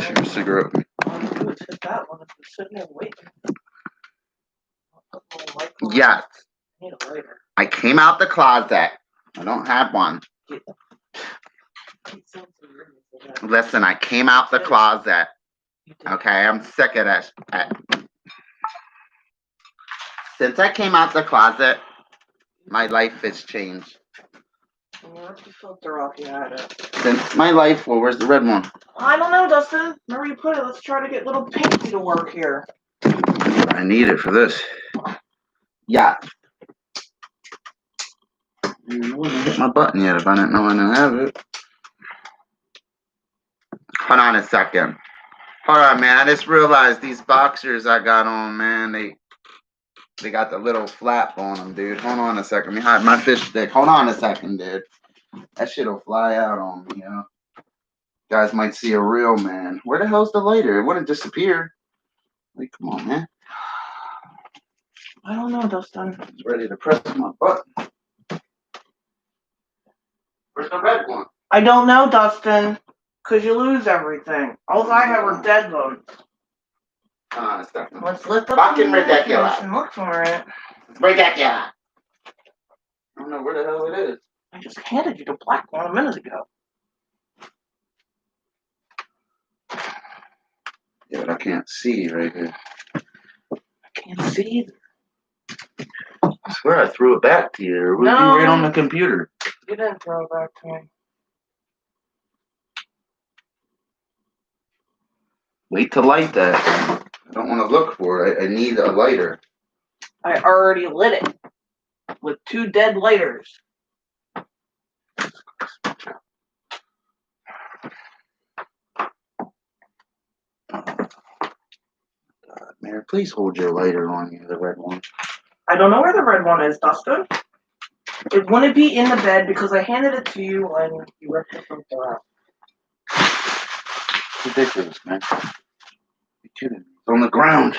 light your cigarette. All you do is hit that one if you're sitting there waiting. Yes. I need a lighter. I came out the closet. I don't have one. Listen, I came out the closet. Okay, I'm sick of this. Since I came out the closet, my life has changed. Where's the filter off? You had it. Since my life, well, where's the red one? I don't know, Dustin. Where you put it? Let's try to get little Pinky to work here. I need it for this. Yeah. I wasn't hit my button yet if I didn't know I didn't have it. Hold on a second. Hold on, man. I just realized these boxers I got on, man, they got the little flap on them, dude. Hold on a second. Let me hide my fish stick. Hold on a second, dude. That shit'll fly out on me, you know. Guys might see a real man. Where the hell's the lighter? It wouldn't disappear. Like, come on, man. I don't know, Dustin. It's ready to press my button. Where's the red one? I don't know, Dustin. Because you lose everything. All I have are dead bones. Hold on a second. Let's lift up Fucking the ridiculous. and look for it. Ridiculous. I don't know where the hell it is. I just handed you the black one a minute ago. Yeah, but I can't see right here. I can't see either. I swear I threw it back to you. It would be No. right on the computer. You didn't throw it back to me. Wait to light that. I don't want to look for it. I need a lighter. I already lit it with 2 dead lighters. Mayor, please hold your lighter on you, the red one. I don't know where the red one is, Dustin. It wouldn't be in the bed because I handed it to you when you ripped the filter out. Ridiculous, man. You're kidding me. It's on the ground.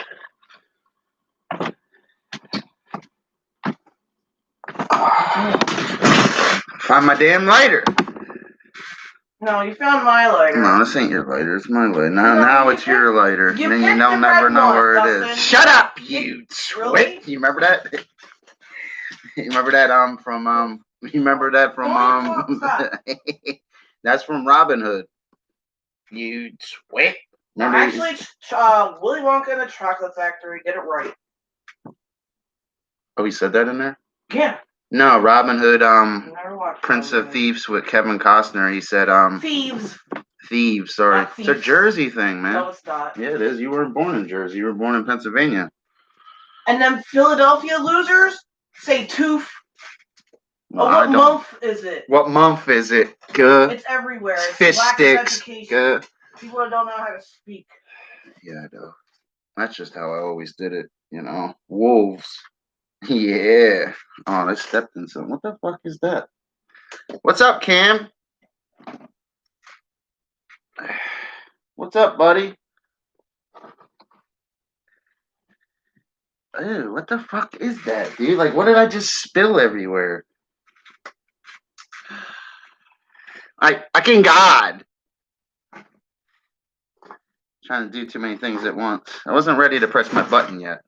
Find my damn lighter. No, you found my lighter. No, this ain't your lighter. It's my lighter. Now it's your lighter. You then you picked don't the never red know one, where it Dustin. is. Shut up, you Really? twit. You remember that? You remember that from you remember that from that's from Robin Hood. You twit. Remember? Actually, Willy Wonka and the Chocolate Factory did it right. Oh, he said that in there? Yeah. No, Robin Hood, Never watched Prince Robin of Hood. Thieves with Kevin Costner. He said, Thieves, sorry. Not It's a thieves. Jersey thing, man. No, it's not. Yeah, it is. You weren't born in Jersey. You were born in Pennsylvania. And then Philadelphia losers say tooth. Well, What month is it? What month is it? Good. It's everywhere. It's Fish lack sticks. of education. Good. People don't know how to speak. Yeah, I know. That's just how I always did it, you know. Wolves. Yeah. Oh, I stepped in something. What the fuck is that? What's up, Cam? What's up, buddy? Ew, what the fuck is that, dude? Like, what did I just spill everywhere? I fucking God. Trying to do too many things at once. I wasn't ready to press my button yet.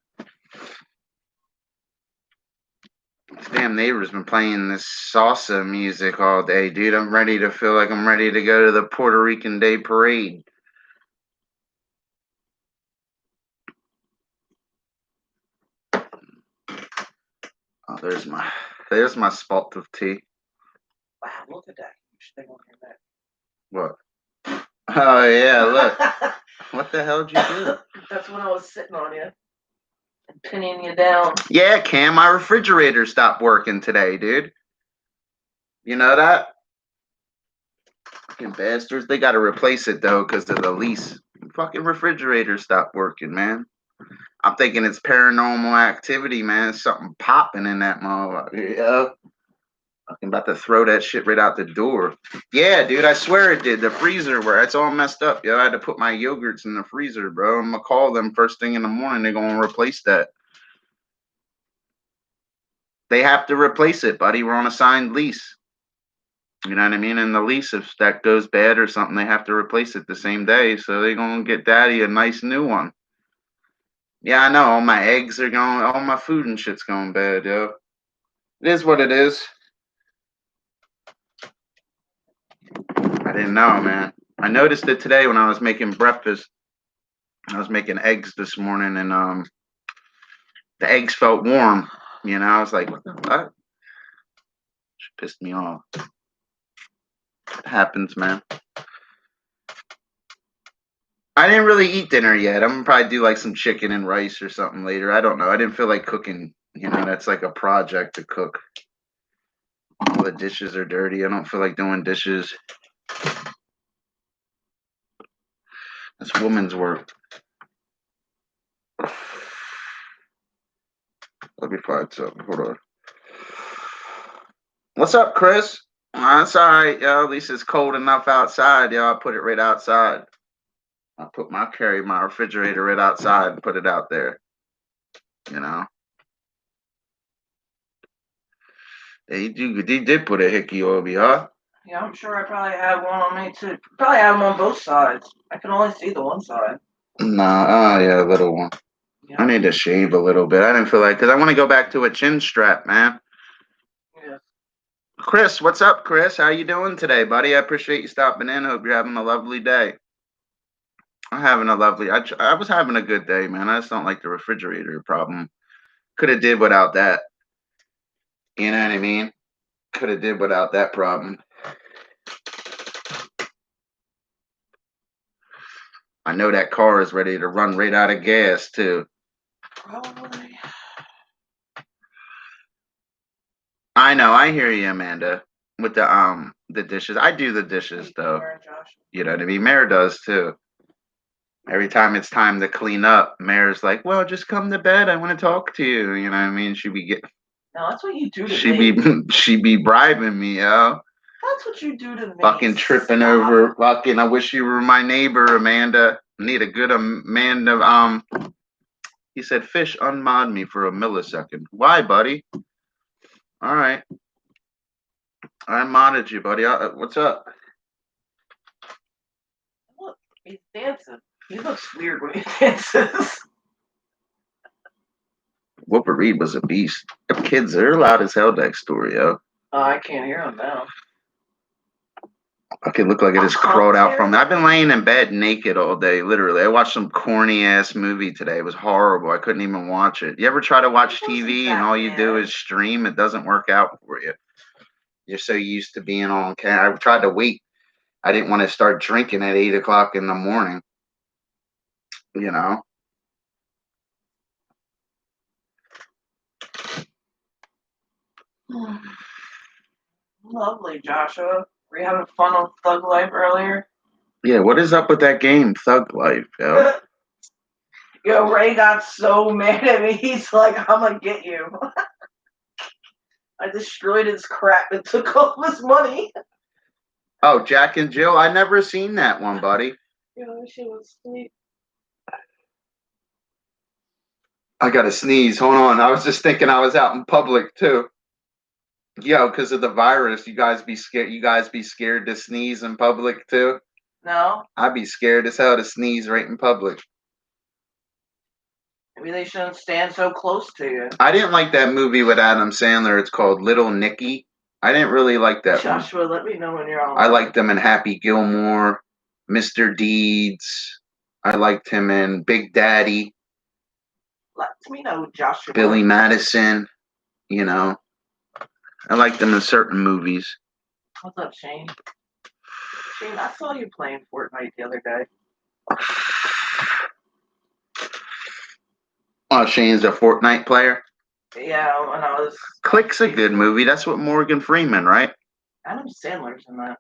This damn neighbor's been playing this salsa music all day, dude. I'm ready to feel like I'm ready to go to the Puerto Rican Day Parade. Oh, there's my spot of tea. Wow, look at that huge thing on your neck. What? Oh yeah, look. What the hell did you do? That's when I was sitting on you and pinning you down. Yeah, Cam, my refrigerator stopped working today, dude. You know that? Fucking bastards. They got to replace it, though, because of the lease. Fucking refrigerator stopped working, man. I'm thinking it's paranormal activity, man. Something popping in that motherfucker. Yeah. I'm about to throw that shit right out the door. Yeah, dude, I swear it did. The freezer, where it's all messed up. Yo, I had to put my yogurts in the freezer, bro. I'm going to call them first thing in the morning. They're going to replace that. They have to replace it, buddy. We're on a signed lease. You know what I mean? And the lease, if that goes bad or something, they have to replace it the same day. So they're gonna get daddy a nice new one. Yeah, I know. All my eggs are going, all my food and shit's going bad, yo. It is what it is. I didn't know, man. I noticed it today when I was making breakfast. I was making eggs this morning, and the eggs felt warm. You know, I was like, what the fuck? She pissed me off. It happens, man. I didn't really eat dinner yet. I'm gonna probably do like some chicken and rice or something later. I don't know. I didn't feel like cooking. You know, that's like a project to cook. All the dishes are dirty. I don't feel like doing dishes. That's woman's work. Let me find something. Hold on. What's up, Chris? That's all right, yo. At least it's cold enough outside, yo. I put it right outside. Carry my refrigerator right outside and put it out there. You know. He did put a hickey over you, huh? Yeah, I'm sure I probably have one on me too. Probably have them on both sides. I can only see the one side. Nah, oh yeah, a little one. Yeah. I need to shave a little bit. I didn't feel like, because I want to go back to a chin strap, man. Yeah. Chris, what's up, Chris? How you doing today, buddy? I appreciate you stopping in. Hope you're having a lovely day. I was having a good day, man. I just don't like the refrigerator problem. Could have did without that. You know what I mean? Could have did without that problem. I know that car is ready to run right out of gas too. Probably. I know. I hear you, Amanda. With the dishes, I do the dishes though. You know what I mean? Mare does too. Every time it's time to clean up, Mare's like, "Well, just come to bed. I want to talk to you." You know what I mean? No, that's what you do to me. She be bribing me, yo. That's what you do to me. Fucking tripping over. Fucking. I wish you were my neighbor, Amanda. Need a good Amanda. He said, "Fish, unmod me for a millisecond." Why, buddy? All right. I modded you, buddy. What's up? Look, he's dancing. He looks weird when he dances. Whooper Reed was a beast. The kids are loud as hell next door, yo. Oh, I can't hear him now. I can look like it just crawled out from me. I've been laying in bed naked all day, literally. I watched some corny ass movie today. It was horrible. I couldn't even watch it. You ever try to watch TV and all you do is stream? It doesn't work out for you. You're so used to being on camera. I tried to wait. I didn't want to start drinking at 8 o'clock in the morning. You know? Lovely, Joshua. Were you having fun on Thug Life earlier? Yeah, what is up with that game, Thug Life, yo? Yo, Ray got so mad at me. He's like, I'm gonna get you. I destroyed his crap and took all his money. Oh, Jack and Jill? I never seen that one, buddy. Yo, she was sweet. I gotta sneeze. Hold on. I was just thinking I was out in public too. Yo, because of the virus, you guys be scared. You guys be scared to sneeze in public too. No. I'd be scared as hell to sneeze right in public. Maybe they shouldn't stand so close to you. I didn't like that movie with Adam Sandler. It's called Little Nicky. I didn't really like that Joshua, one. let me know when you're on. I liked him in Happy Gilmore, Mr. Deeds. I liked him in Big Daddy. Let me know, Joshua. Billy Madison. You know, I liked him in certain movies. What's up, Shane? Shane, I saw you playing Fortnite the other day. Oh, Shane's a Fortnite player? Yeah, when I was... Click's a good movie. That's what Morgan Freeman, right? Adam Sandler's in that.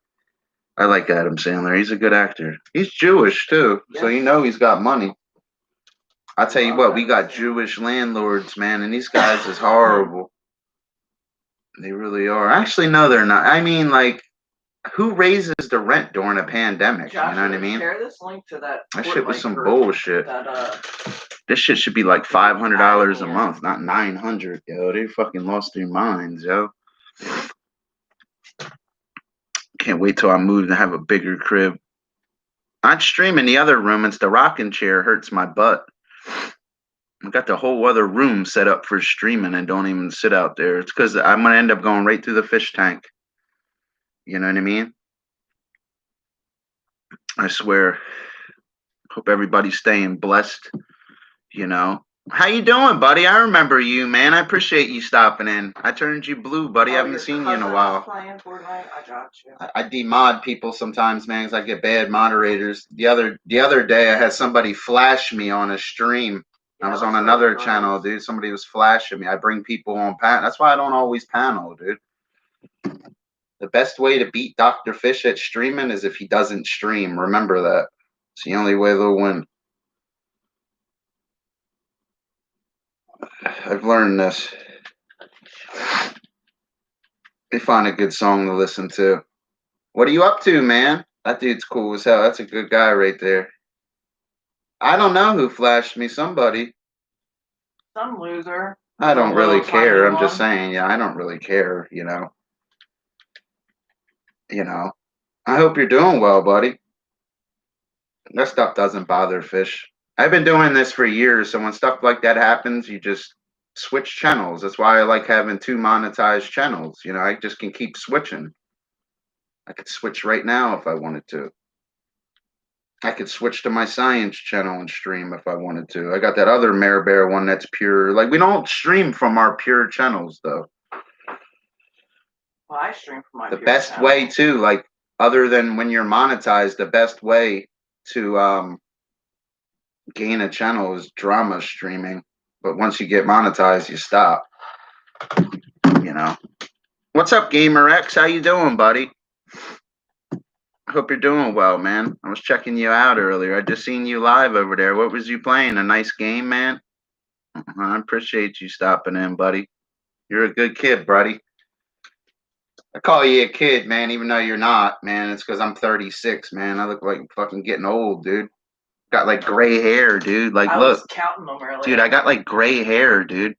I like Adam Sandler. He's a good actor. He's Jewish, too. Yes. So you know he's got money. I'll tell you what, we got Jewish landlords, man, and these guys is horrible. They really are. Actually, no, they're not. I mean, like, who raises the rent during a pandemic? Josh, you know what I mean? Share this link to that. That shit was some bullshit. That, this shit should be like $500 a month, not $900, yo. They fucking lost their minds, yo. Can't wait till I move to have a bigger crib. I'd stream in the other room. It's the rocking chair hurts my butt. I got the whole other room set up for streaming and don't even sit out there. It's because I'm gonna end up going right through the fish tank. You know what I mean? I swear. Hope everybody's staying blessed. You know. How you doing, buddy? I remember you, man. I appreciate you stopping in. I turned you blue, buddy. I haven't your seen you in a cousin while. was playing Fortnite? I got you. I demod people sometimes, man, because I get bad moderators. The other day, I had somebody flash me on a stream. I was on another channel, dude. Somebody was flashing me. I bring people on panel. That's why I don't always panel, dude. The best way to beat Dr. Fish at streaming is if he doesn't stream. Remember that. It's the only way they'll win. I've learned this. They find a good song to listen to. What are you up to, man? That dude's cool as hell. That's a good guy right there. I don't know who flashed me. Somebody. Some loser. I don't really care. I'm just saying, yeah, I don't really care, you know. I hope you're doing well, buddy. That stuff doesn't bother Fish. I've been doing this for years, so when stuff like that happens, you just switch channels. That's why I like having 2 monetized channels. You know, I just can keep switching. I could switch right now if I wanted to. I could switch to my science channel and stream if I wanted to. I got that other Mare Bear one that's pure. Like, we don't stream from our pure channels, though. Well, I stream from my the best channel. Way, too, like, other than when you're monetized, the best way to gain a channel is drama streaming. But once you get monetized, you stop. You know. What's up, Gamer X? How you doing, buddy? I hope you're doing well, man. I was checking you out earlier. I just seen you live over there. What was you playing? A nice game, man? I appreciate you stopping in, buddy. You're a good kid, buddy. I call you a kid, man, even though you're not, man. It's because I'm 36, man. I look like I'm fucking getting old, dude. Got like gray hair, dude. Like, I look. was counting them earlier. Dude, I got like gray hair, dude.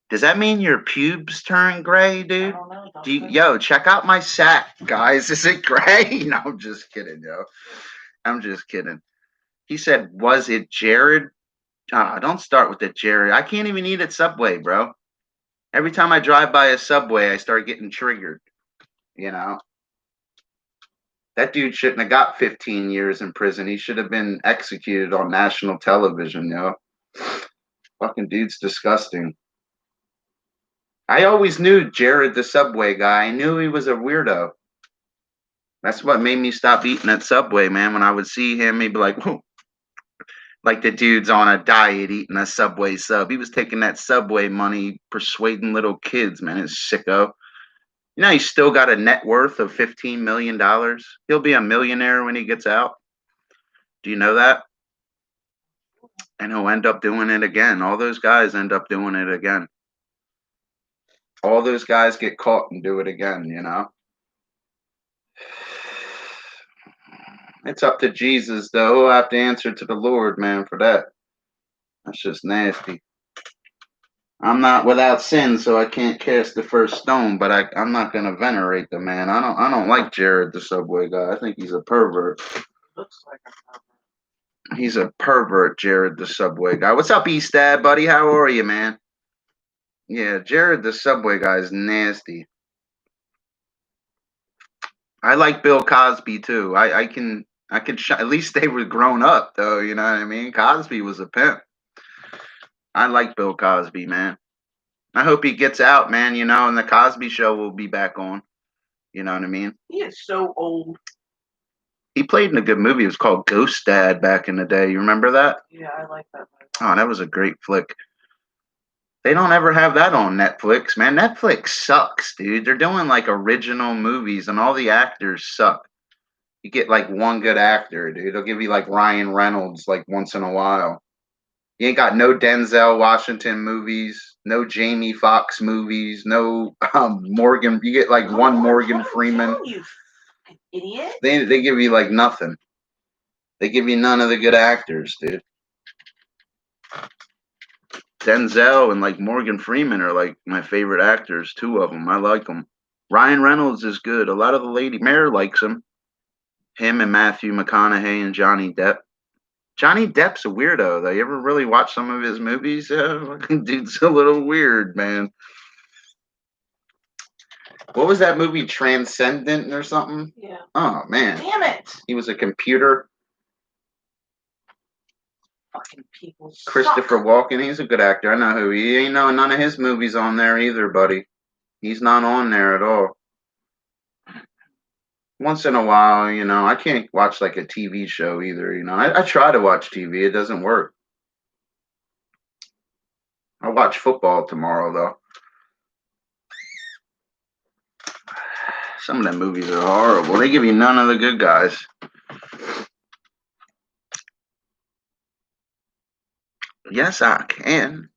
Does that mean your pubes turn gray, dude? I don't know. Yo, check out my sack, guys. Is it gray? No, I'm just kidding, yo. I'm just kidding. He said, was it Jared? Don't start with the Jared. I can't even eat at Subway, bro. Every time I drive by a Subway, I start getting triggered, you know? That dude shouldn't have got 15 years in prison. He should have been executed on national television, yo. Fucking dude's disgusting. I always knew Jared the Subway guy. I knew he was a weirdo. That's what made me stop eating at Subway, man. When I would see him, he'd be like, whoa. Like the dude's on a diet eating a Subway sub. He was taking that Subway money, persuading little kids, man. It's sicko. You know, he's still got a net worth of $15 million. He'll be a millionaire when he gets out. Do you know that? And he'll end up doing it again. All those guys end up doing it again. All those guys get caught and do it again, you know? It's up to Jesus, though. He'll have to answer to the Lord, man, for that. That's just nasty. I'm not without sin, so I can't cast the first stone, but I'm not going to venerate the man. I don't like Jared the Subway guy. I think he's a pervert. Looks like a pervert. He's a pervert, Jared the Subway guy. What's up, Eastad, buddy? How are you, man? Yeah, Jared the Subway guy is nasty. I like Bill Cosby too. I can at least they were grown up though, you know what I mean? Cosby was a pimp. I like Bill Cosby, man. I hope he gets out, man, you know, and the Cosby Show will be back on. You know what I mean? He is so old. He played in a good movie. It was called Ghost Dad back in the day. You remember that? Yeah, I like that movie. Oh, that was a great flick. They don't ever have that on Netflix, man. Netflix sucks, dude. They're doing like original movies and all the actors suck. You get like one good actor, dude. They'll give you like Ryan Reynolds like once in a while. You ain't got no Denzel Washington movies, no Jamie Foxx movies, no Morgan. You get like one Morgan Freeman. You idiot. They give you like nothing. They give you none of the good actors, dude. Denzel and like Morgan Freeman are like my favorite actors. 2 of them. I like them. Ryan Reynolds is good. A lot of the lady Mare likes him. Him and Matthew McConaughey and Johnny Depp. Johnny Depp's a weirdo, though. You ever really watch some of his movies? Dude's a little weird, man. What was that movie, Transcendent or something? Yeah. Oh, man. Damn it! He was a computer. Fucking people. Christopher suck. Walken, he's a good actor. I know who he ain't. No, none of his movies on there either, buddy. He's not on there at all. Once in a while, I can't watch like a TV show either. I try to watch TV. It doesn't work. I'll watch football tomorrow, though. Some of them movies are horrible. They give you none of the good guys. Yes, I can.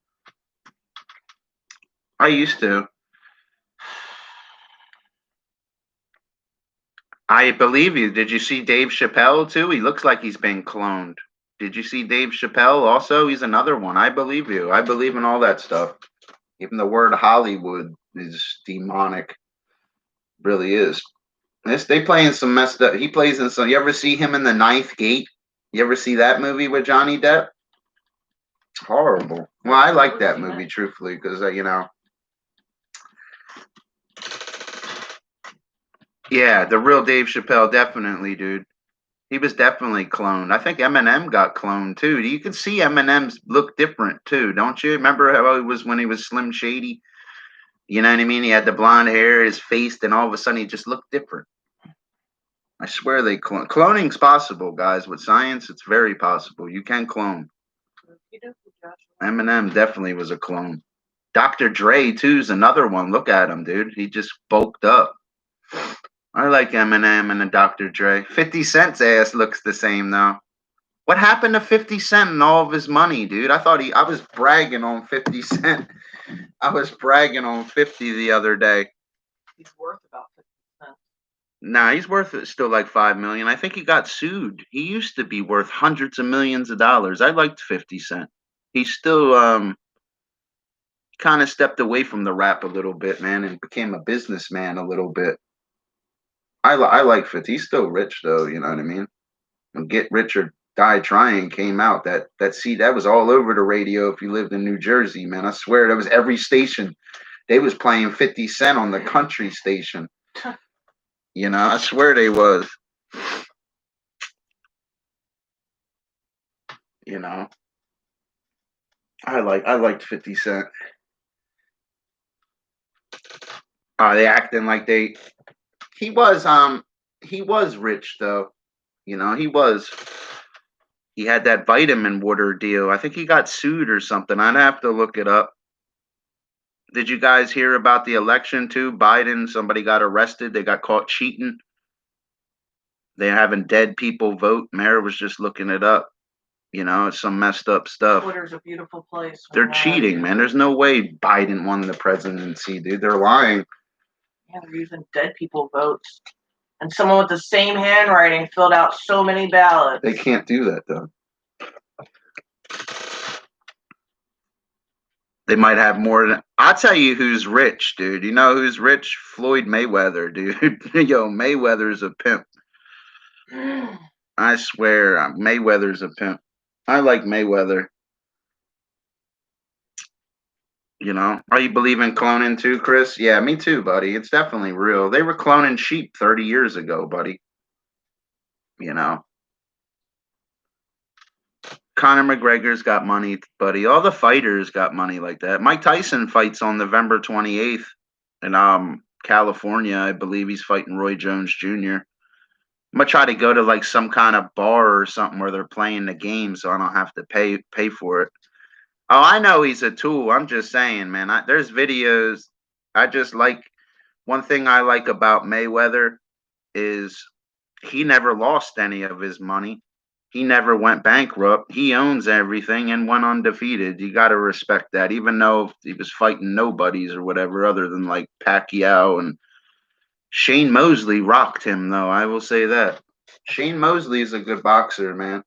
I used to. I believe you. Did you see Dave Chappelle, too? He looks like he's been cloned. Did you see Dave Chappelle also? He's another one. I believe you. I believe in all that stuff. Even the word Hollywood is demonic. Really is. They playing some messed up. He plays in some. You ever see him in The Ninth Gate? You ever see that movie with Johnny Depp? It's horrible. Well, I like that movie, truthfully, because Yeah, the real Dave Chappelle, definitely, dude. He was definitely cloned. I think Eminem got cloned too. You can see Eminem's look different too, don't you? Remember how it was when he was Slim Shady? You know what I mean? He had the blonde hair, his face, and all of a sudden he just looked different. I swear they clone. Cloning's possible, guys. With science, it's very possible. You can clone. Eminem definitely was a clone. Dr. Dre too is another one. Look at him, dude. He just bulked up. I like Eminem and the Dr. Dre. 50 Cent's ass looks the same though. What happened to 50 Cent and all of his money, dude? I was bragging on 50 Cent. I was bragging on 50 the other day. He's worth about 50 cents. Nah, he's worth still like 5 million. I think he got sued. He used to be worth hundreds of millions of dollars. I liked 50 Cent. He still kind of stepped away from the rap a little bit, man, and became a businessman a little bit. I like 50. He's still rich though, you know what I mean? When Get Rich or Die Trying came out, that was all over the radio if you lived in New Jersey, man. I swear that was every station. They was playing 50 Cent on the country station. I swear they was. I liked 50 Cent. They acting like he was rich though. He was. He had that vitamin water deal. I think he got sued or something. I'd have to look it up. Did you guys hear about the election too? Biden, somebody got arrested. They got caught cheating. They're having dead people vote. Mayor was just looking it up. It's some messed up stuff. Twitter's a beautiful place. They're cheating, man. There's no way Biden won the presidency, dude. They're lying. Yeah, they're using dead people votes. And someone with the same handwriting filled out so many ballots. They can't do that, though. They might have more than... I'll tell you who's rich, dude. You know who's rich? Floyd Mayweather, dude. Yo, Mayweather's a pimp. I swear, Mayweather's a pimp. I like Mayweather. Are you believe in cloning too, Chris? Yeah, me too, buddy. It's definitely real. They were cloning sheep 30 years ago, buddy. Conor McGregor's got money, buddy. All the fighters got money like that. Mike Tyson fights on November 28th in California. I believe he's fighting Roy Jones Jr. I'm gonna try to go to like some kind of bar or something where they're playing the game, so I don't have to pay for it. Oh, I know he's a tool. I'm just saying, man. There's videos. I just like one thing I like about Mayweather is he never lost any of his money. He never went bankrupt. He owns everything and went undefeated. You got to respect that, even though he was fighting nobodies or whatever, other than like Pacquiao and Shane Mosley rocked him, though. I will say that. Shane Mosley is a good boxer, man.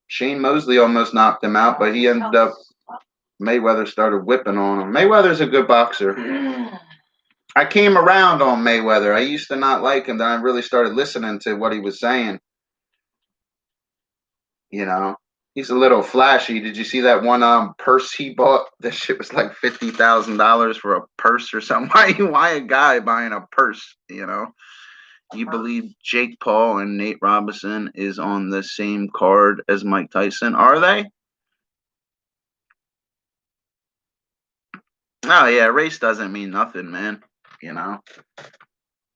Shane Mosley almost knocked him out, but he ended up... Mayweather started whipping on him. Mayweather's a good boxer. I came around on Mayweather. I used to not like him. Then I really started listening to what he was saying. You know, he's a little flashy. Did you see that one purse he bought? That shit was like $50,000 for a purse or something. Why a guy buying a purse? You know, you believe Jake Paul and Nate Robinson is on the same card as Mike Tyson? Are they? Oh yeah, race doesn't mean nothing, man. You know,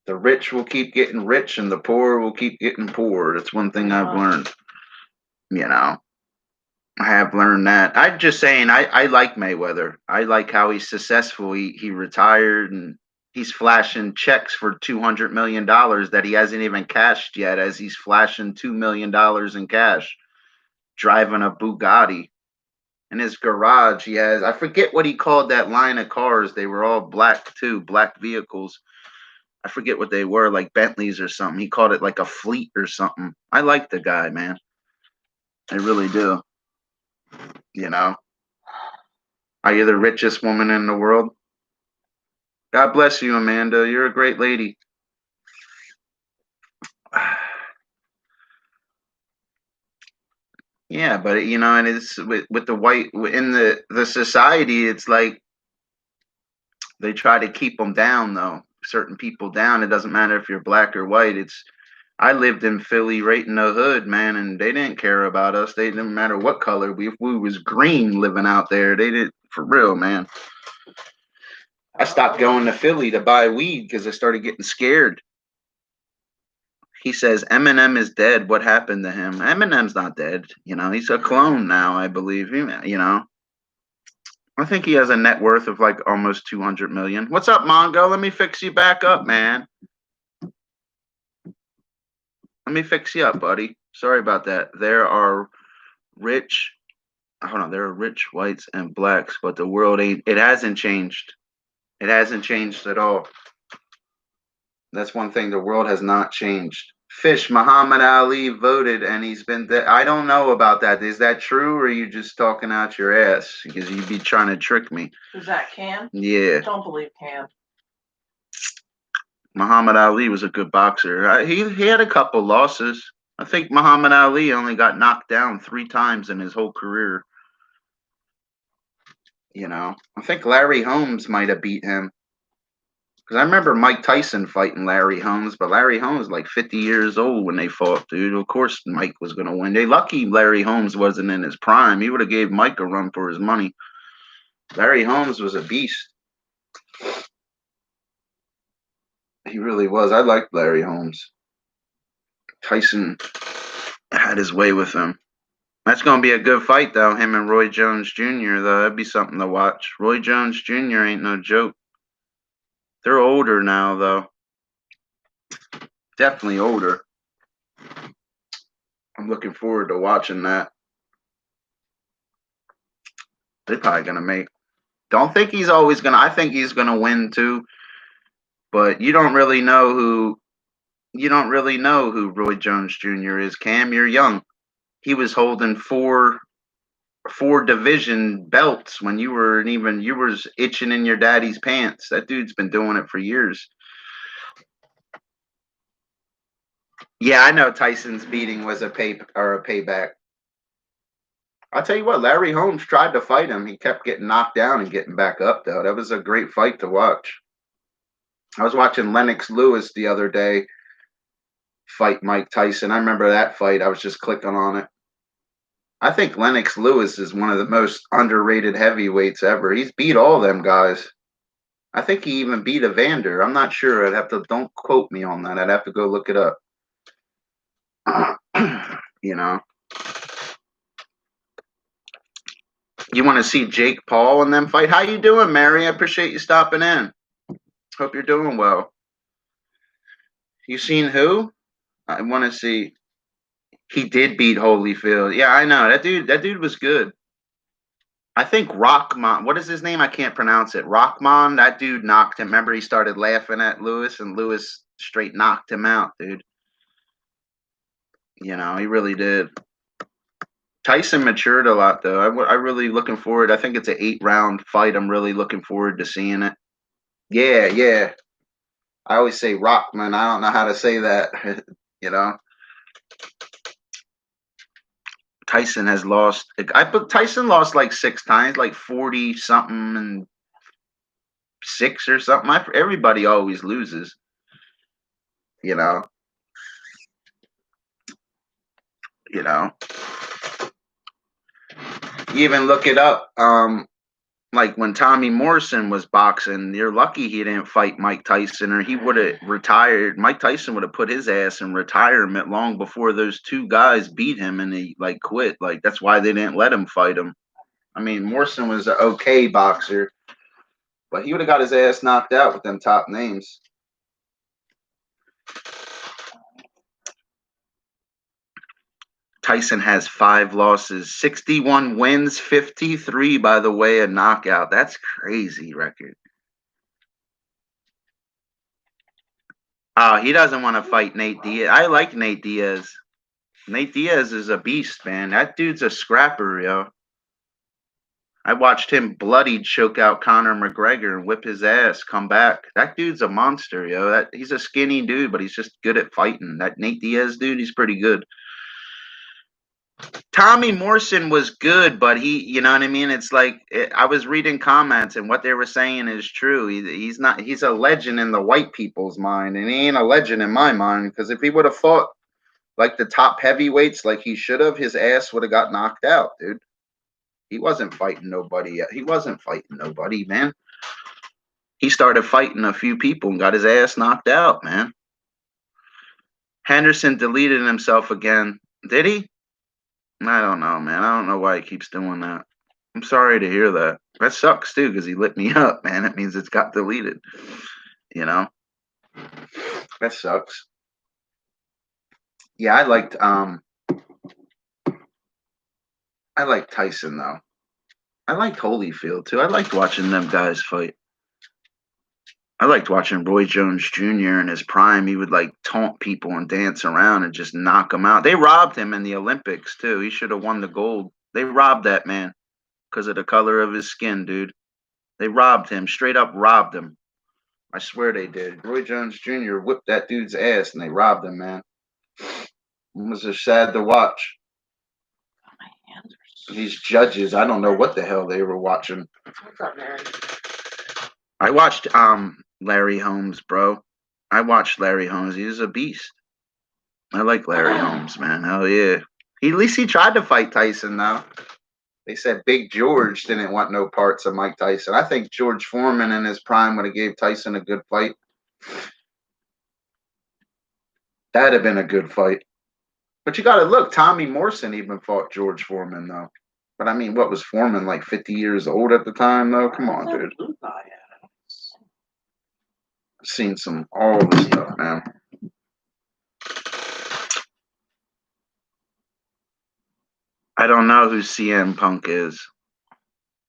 the rich will keep getting rich and the poor will keep getting poor. That's one thing I've learned. You know, I have learned that. I'm just saying, I like Mayweather. I like how he's successful. He retired and he's flashing checks for $200 million that he hasn't even cashed yet, as he's flashing $2 million in cash, driving a Bugatti. In his garage, he has, I forget what he called that line of cars. They were all black too, black vehicles. I forget what they were, like Bentleys or something. He called it like a fleet or something. I like the guy, man. I really do. You know, are you the richest woman in the world? God bless you, Amanda. You're a great lady. Yeah, but you know, and it's with the white in the society. It's like they try to keep them down, though. Certain people down. It doesn't matter if you're black or white. It's I lived in Philly, right in the hood, man, and they didn't care about us. They didn't matter what color. If we was green living out there, they did for real, man. I stopped going to Philly to buy weed because I started getting scared. He says Eminem is dead. What happened to him? Eminem's not dead. You know, he's a clone now, I believe. You know, I think he has a net worth of like almost 200 million. What's up, Mongo? Let me fix you back up, man. Let me fix you up, buddy. Sorry about that. There are rich, hold on, there are rich whites and blacks, but the world ain't, it hasn't changed. It hasn't changed at all. That's one thing. The world has not changed. Fish, Muhammad Ali voted and he's been I don't know about that. Is that true or are you just talking out your ass? Because you'd be trying to trick me. Is that Cam? Yeah. Don't believe Cam. Muhammad Ali was a good boxer. He had a couple losses. I think Muhammad Ali only got knocked down 3 times in his whole career. You know, I think Larry Holmes might have beat him. Because I remember Mike Tyson fighting Larry Holmes, but Larry Holmes was like 50 years old when they fought, dude. Of course Mike was going to win. They lucky Larry Holmes wasn't in his prime. He would have gave Mike a run for his money. Larry Holmes was a beast. He really was. I liked Larry Holmes. Tyson had his way with him. That's going to be a good fight, though, him and Roy Jones Jr., though. That'd be something to watch. Roy Jones Jr. ain't no joke. They're older now, though. Definitely older. I'm looking forward to watching that. They're probably going to make. Don't think he's always going to. I think he's going to win, too. But you don't really know who. You don't really know who Roy Jones Jr. is, Cam. You're young. He was holding four division belts when you were itching in your daddy's pants. That dude's been doing it for years. Yeah, I know Tyson's beating was a payback. I'll tell you what, Larry Holmes tried to fight him. He kept getting knocked down and getting back up, though. That was a great fight to watch. I was watching Lennox Lewis the other day fight Mike Tyson. I remember that fight. I was just clicking on it. I think Lennox Lewis is one of the most underrated heavyweights ever. He's beat all them guys. I think he even beat Evander. I'm not sure. Don't quote me on that. I'd have to go look it up. You know. You want to see Jake Paul and them fight? How you doing, Mary? I appreciate you stopping in. Hope you're doing well. You seen who? I want to see. He did beat Holyfield. Yeah, I know. That dude was good. I think Rockman, what is his name? I can't pronounce it. Rockman, that dude knocked him. Remember, he started laughing at Lewis, and Lewis straight knocked him out, dude. You know, he really did. Tyson matured a lot, though. I really looking forward. I think it's an 8-round fight. I'm really looking forward to seeing it. Yeah, yeah. I always say Rockman. I don't know how to say that. You know, Tyson has lost. Tyson lost like 6 times, like 40 something and 6 or something. Everybody always loses. You know. You know. You even look it up. Like when Tommy Morrison was boxing, you're lucky he didn't fight Mike Tyson, or he would have retired. Mike Tyson would have put his ass in retirement long before those two guys beat him, and he like quit. Like that's why they didn't let him fight him. I mean, Morrison was an okay boxer, but he would have got his ass knocked out with them top names. Tyson has 5 losses, 61 wins, 53, by the way, a knockout. That's crazy record. Oh, he doesn't want to fight Nate Diaz. I like Nate Diaz. Nate Diaz is a beast, man. That dude's a scrapper, yo. I watched him bloodied choke out Conor McGregor and whip his ass, come back. That dude's a monster, yo. He's a skinny dude, but he's just good at fighting. That Nate Diaz dude, he's pretty good. Tommy Morrison was good, but you know what I mean? It's like I was reading comments, and what they were saying is true. He's not. He's a legend in the white people's mind, and he ain't a legend in my mind. Because if he would have fought like the top heavyweights, like he should have, his ass would have got knocked out, dude. He wasn't fighting nobody yet. He wasn't fighting nobody, man. He started fighting a few people and got his ass knocked out, man. Henderson deleted himself again. Did he? I don't know, man. I don't know why he keeps doing that. I'm sorry to hear that. That sucks too, because he lit me up, man. It means it's got deleted. You know? That sucks. Yeah, I liked Tyson though. I liked Holyfield too. I liked watching them guys fight. I liked watching Roy Jones Jr. in his prime. He would like taunt people and dance around and just knock them out. They robbed him in the Olympics too. He should have won the gold. They robbed that man because of the color of his skin, dude. They robbed him, straight up robbed him. I swear they did. Roy Jones Jr. whipped that dude's ass and they robbed him, man. It was just sad to watch. These judges, I don't know what the hell they were watching. What's up, man? I watched Larry Holmes, bro. I watched Larry Holmes. He's a beast. I like Larry Holmes, man. Hell yeah. At least he tried to fight Tyson, though. They said Big George didn't want no parts of Mike Tyson. I think George Foreman in his prime would have gave Tyson a good fight. That'd have been a good fight. But you got to look. Tommy Morrison even fought George Foreman, though. But I mean, what was Foreman, like 50 years old at the time, though? Come on, dude. I've seen all this stuff, man. I don't know who CM Punk is.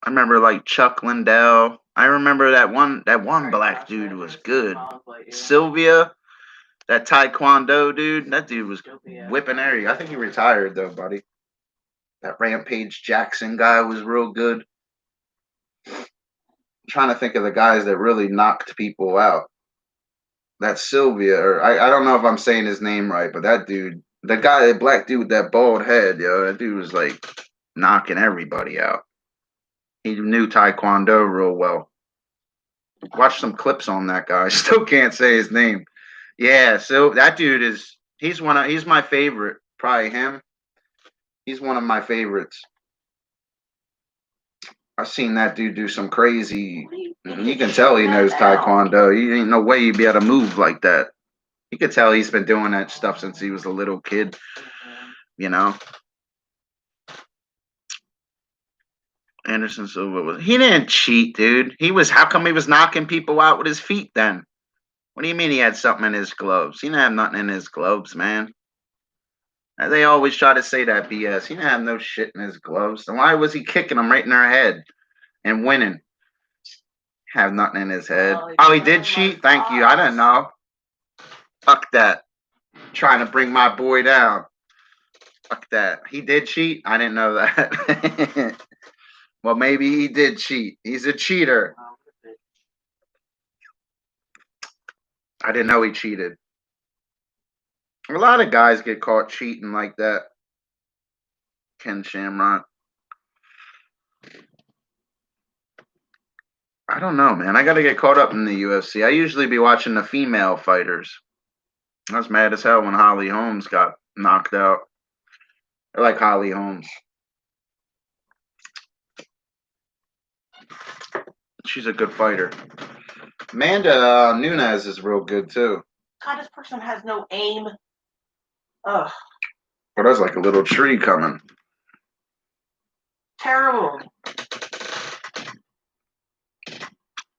I remember like Chuck Liddell. I remember that one black dude was good. Sylvia, that Taekwondo dude, that dude was whipping everything. I think he retired though, buddy. That Rampage Jackson guy was real good. I'm trying to think of the guys that really knocked people out. That Sylvia, or I don't know if I'm saying his name right, but that dude, the guy, that black dude with that bald head, yo, that dude was like knocking everybody out. He knew Taekwondo real well. Watch some clips on that guy. I still can't say his name. Yeah, so that dude he's my favorite. Probably him. He's one of my favorites. I've seen that dude do some crazy. You can tell he knows Taekwondo. He ain't no way he'd be able to move like that. You could tell he's been doing that stuff since he was a little kid. You know. Anderson Silva he didn't cheat, dude. How come he was knocking people out with his feet then? What do you mean he had something in his gloves? He didn't have nothing in his gloves, man. They always try to say that BS. He didn't have no shit in his gloves. Then why was he kicking them right in their head and winning? Have nothing in his head. Oh, he did cheat? Thank you. I didn't know. Fuck that. Trying to bring my boy down. Fuck that. He did cheat? I didn't know that. Well, maybe he did cheat. He's a cheater. I didn't know he cheated. A lot of guys get caught cheating like that. Ken Shamrock. I don't know, man. I got to get caught up in the UFC. I usually be watching the female fighters. I was mad as hell when Holly Holmes got knocked out. I like Holly Holmes. She's a good fighter. Amanda Nunes is real good too. God, this person has no aim. Ugh. But there's like a little tree coming. Terrible.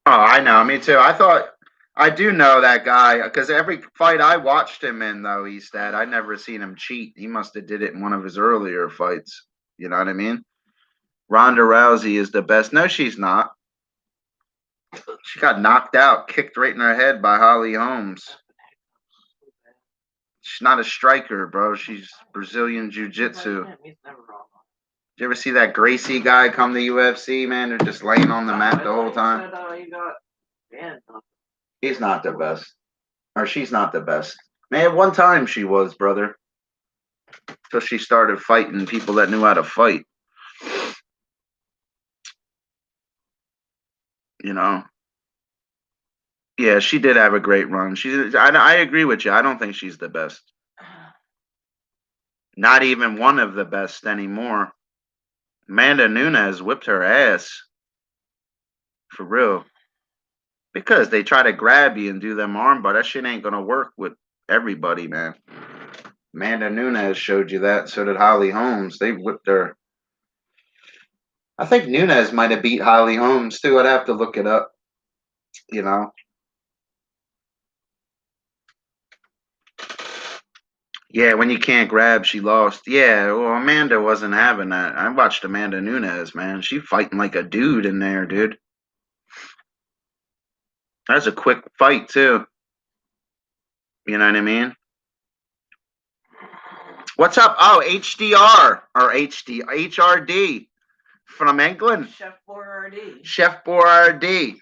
Oh, I know. Me too. I do know that guy because every fight I watched him in, though, he's dead. I never seen him cheat. He must have did it in one of his earlier fights. You know what I mean? Ronda Rousey is the best. No, she's not. She got knocked out, kicked right in her head by Holly Holmes. She's not a striker, bro. She's Brazilian Jiu-Jitsu. Did you ever see that Gracie guy come to UFC, man? They're just laying on the mat the whole time. He's not the best. Or she's not the best. Man, one time she was, brother. Until she started fighting people that knew how to fight. You know? Yeah, she did have a great run. I agree with you. I don't think she's the best. Not even one of the best anymore. Amanda Nunes whipped her ass. For real. Because they try to grab you and do them armbar. That shit ain't gonna work with everybody, man. Amanda Nunes showed you that. So did Holly Holmes. They whipped her. I think Nunes might have beat Holly Holmes too. I'd have to look it up. You know. Yeah, when you can't grab, she lost. Yeah, well, Amanda wasn't having that. I watched Amanda Nunes, man. She fighting like a dude in there, dude. That's a quick fight too. You know what I mean? What's up? Oh, HDR or HRD from England. Chef Boyardee. Chef Boyardee.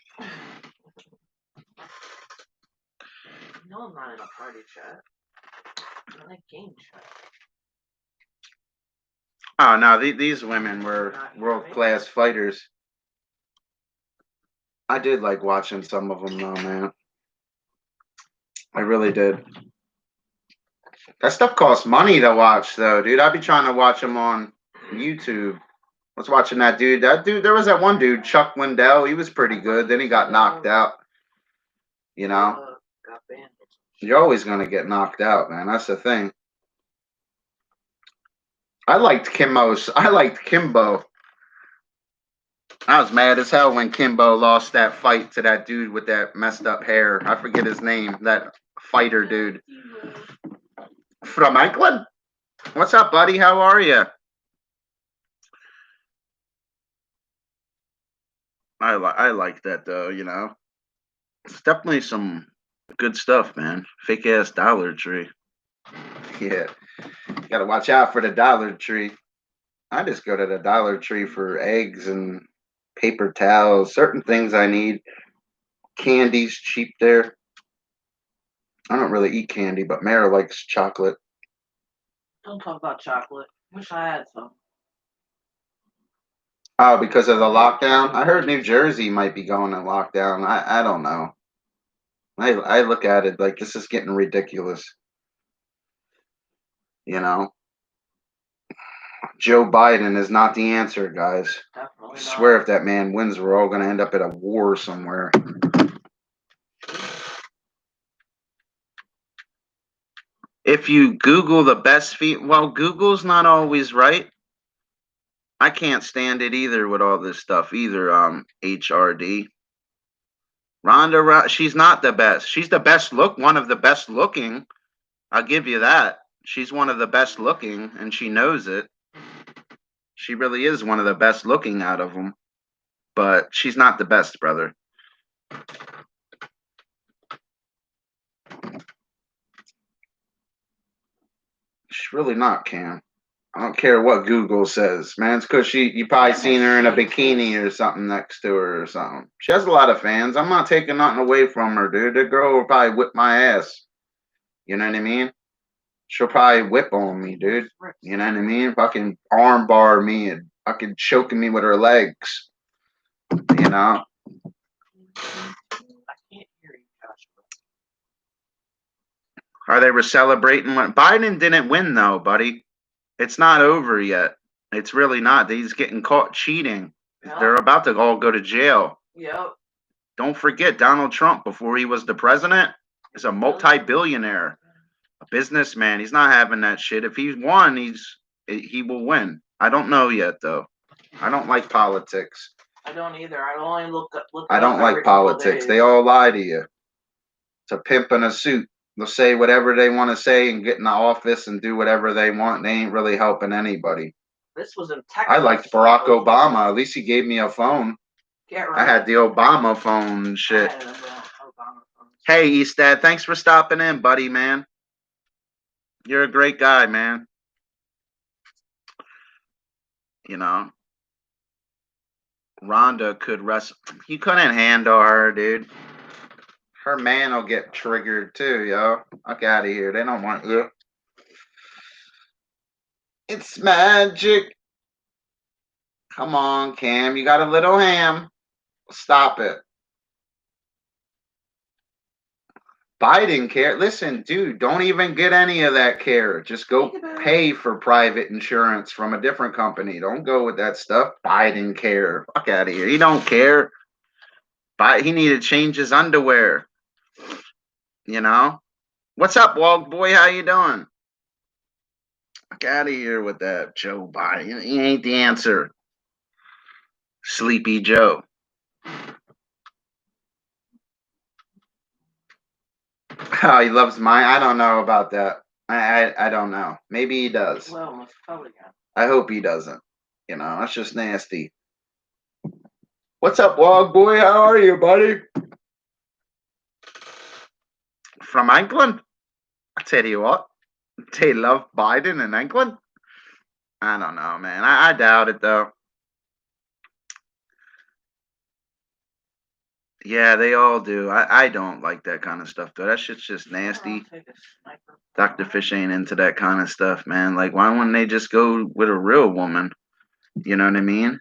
No, I'm not in a party chat. I'm in a game chat. Oh no, these women were world-class fighters. I did like watching some of them though, man. I really did. That stuff costs money to watch though, dude. I'd be trying to watch them on YouTube. I was watching that dude. There was that one dude, Chuck Wendell. He was pretty good. Then he got knocked out. You know? You're always going to get knocked out, man. That's the thing. I liked Kimbo. I was mad as hell when Kimbo lost that fight to that dude with that messed up hair. I forget his name. That fighter dude. From England? What's up, buddy? How are you? I like that, though, you know. It's definitely some good stuff, man. Fake ass Dollar Tree. Yeah. Gotta watch out for the Dollar Tree. I just go to the Dollar Tree for eggs and paper towels, certain things I need. Candy's cheap there. I don't really eat candy, but Mara likes chocolate. Don't talk about chocolate. Wish I had some. Oh, because of the lockdown? I heard New Jersey might be going in lockdown. I don't know. I look at it like this is getting ridiculous. You know? Joe Biden is not the answer, guys. Definitely I swear if that man wins, we're all going to end up at a war somewhere. If you Google the best well, Google's not always right. I can't stand it either with all this stuff either, HRD. Ronda, she's not the best. She's the best one of the best looking. I'll give you that. She's one of the best looking, and she knows it. She really is one of the best looking out of them. But she's not the best, brother. She's really not, Cam. I don't care what Google says, man. It's because you probably seen her in a bikini or something next to her or something. She has a lot of fans. I'm not taking nothing away from her, dude. The girl will probably whip my ass. You know what I mean? She'll probably whip on me, dude. You know what I mean? Fucking arm bar me and fucking choking me with her legs. You know? I can't hear you, Joshua. Or they were celebrating when Biden didn't win, though, buddy. It's not over yet. It's really not. He's getting caught cheating. Yep. They're about to all go to jail. Yep. Don't forget, Donald Trump, before he was the president, is a multi-billionaire, a businessman. He's not having that shit. If he's won, he will win. I don't know yet, though. I don't like politics. I don't either. I only look I don't like politics. They all lie to you. It's a pimp in a suit. They'll say whatever they want to say and get in the office and do whatever they want. They ain't really helping anybody. This was in Texas. I liked Barack Obama. At least he gave me a phone. Get right. I had the Obama phone and shit. I had an Obama phone. Hey, Eastad, thanks for stopping in, buddy, man. You're a great guy, man. You know, Rhonda could wrestle. You couldn't handle her, dude. Her man will get triggered too, yo. Fuck out of here. They don't want you. It's magic. Come on, Cam. You got a little ham. Stop it. Biden care. Listen, dude, don't even get any of that care. Just go pay for private insurance from a different company. Don't go with that stuff. Biden care. Fuck out of here. He don't care. He need to change his underwear. You know? What's up, Wog Boy? How you doing? Fuck out of here with that Joe Biden. He ain't the answer. Sleepy Joe. Oh, he loves mine. I don't know about that. I don't know. Maybe he does. Well, most probably not. I hope he doesn't. You know, that's just nasty. What's up, Wog Boy? How are you, buddy? From England? I tell you what, they love Biden in England. I don't know, man. I doubt it, though. Yeah, they all do. I don't like that kind of stuff, though. That shit's just nasty. Dr. Fish ain't into that kind of stuff, man. Like, why wouldn't they just go with a real woman? You know what I mean?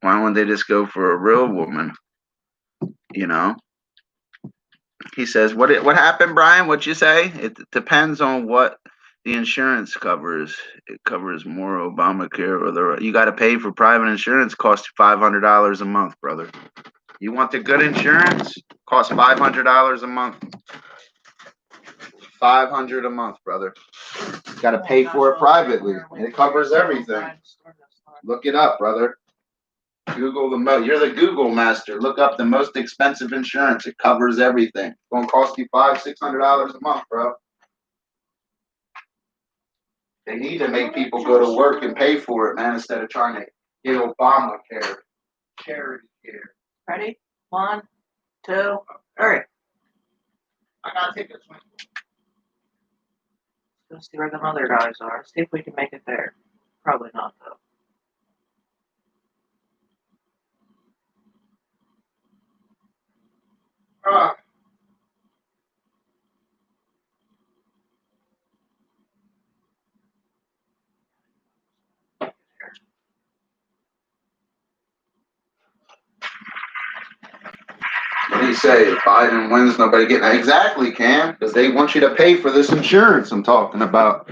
Why wouldn't they just go for a real woman? You know? He says, what happened, Brian? What'd you say? It depends on what the insurance covers. It covers more Obamacare or you got to pay for private insurance. Costs you $500 a month, brother. You want the good insurance? Costs $500 a month. $500 a month, brother. You got to pay for it privately. It covers everything. Look it up, brother. Google you're the Google master. Look up the most expensive insurance. It covers everything. It's gonna cost you $500-$600 a month, bro. They need to make people go to work and pay for it, man, instead of trying to get Obamacare, charity care. Ready? 1, 2, 3. I gotta take a swing. Let's see where the other guys are. See if we can make it there. Probably not, though. What do you say? If Biden wins, nobody getting it. Exactly, Cam, because they want you to pay for this insurance I'm talking about.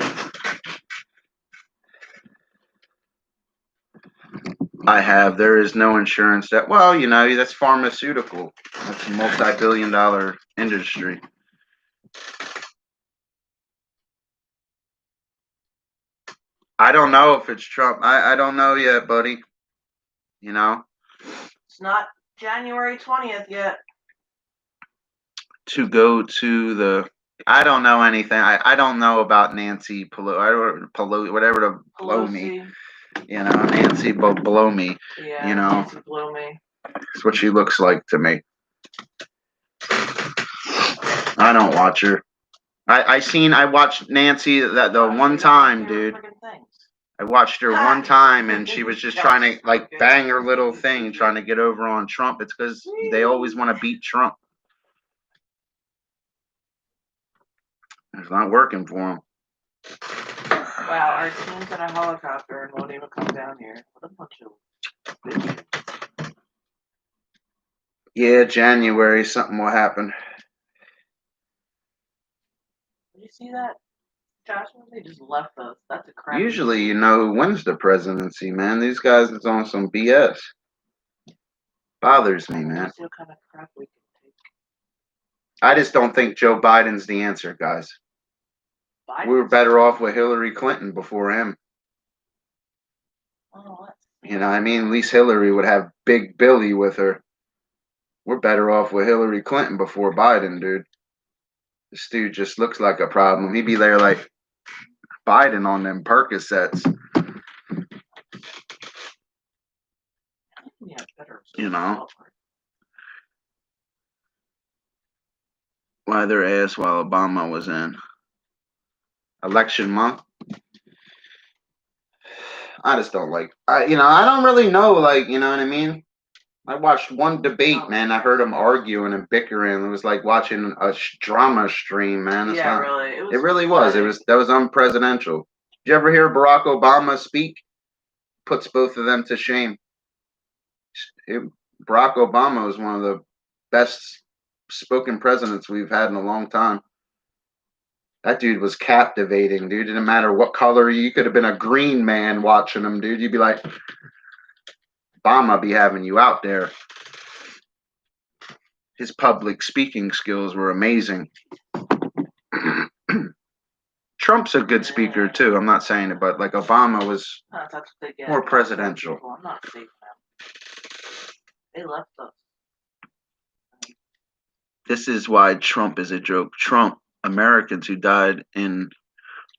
There is no insurance that, well, you know, that's pharmaceutical. That's a multi-billion-dollar industry. I don't know if it's Trump. I don't know yet, buddy. You know? It's not January 20th yet. To go to the, I don't know anything. I don't know about Nancy Pelosi, whatever to blow me. You know, Nancy blow me. Yeah, you know, Nancy blow me. That's what she looks like to me. I don't watch her. I watched Nancy the one time, dude. I watched her one time and she was just trying to like bang her little thing, trying to get over on Trump. It's because they always want to beat Trump. It's not working for them. Wow, our team's in a helicopter and won't even come down here. What a bunch of bitches. Yeah, January, something will happen. Did you see that? Joshua, they just left us. That's a crap. Usually, you know who wins the presidency, man. These guys is on some BS. Bothers me, man. What kind of crap we can take. I just don't think Joe Biden's the answer, guys. Biden? We were better off with Hillary Clinton before him. Oh, what? You know what I mean? At least Hillary would have Big Billy with her. We're better off with Hillary Clinton before Biden, dude. This dude just looks like a problem. He'd be there like Biden on them Percocets. Yeah, better. You know? Why their ass while Obama was in election month. I just don't like. I don't really know. Like, you know what I mean? I watched one debate, man. I heard them arguing and bickering. It was like watching a drama stream, man. It's yeah, not, really. It really was. That was unpresidential. Did you ever hear Barack Obama speak? Puts both of them to shame. Barack Obama was one of the best spoken presidents we've had in a long time. That dude was captivating, dude. It didn't matter what color. You could have been a green man watching him, dude. You'd be like, Obama be having you out there. His public speaking skills were amazing. Trump's a good speaker too. I'm not saying it, but like Obama was more presidential. I'm not safe now. They left us. This is why Trump is a joke. Trump, Americans who died in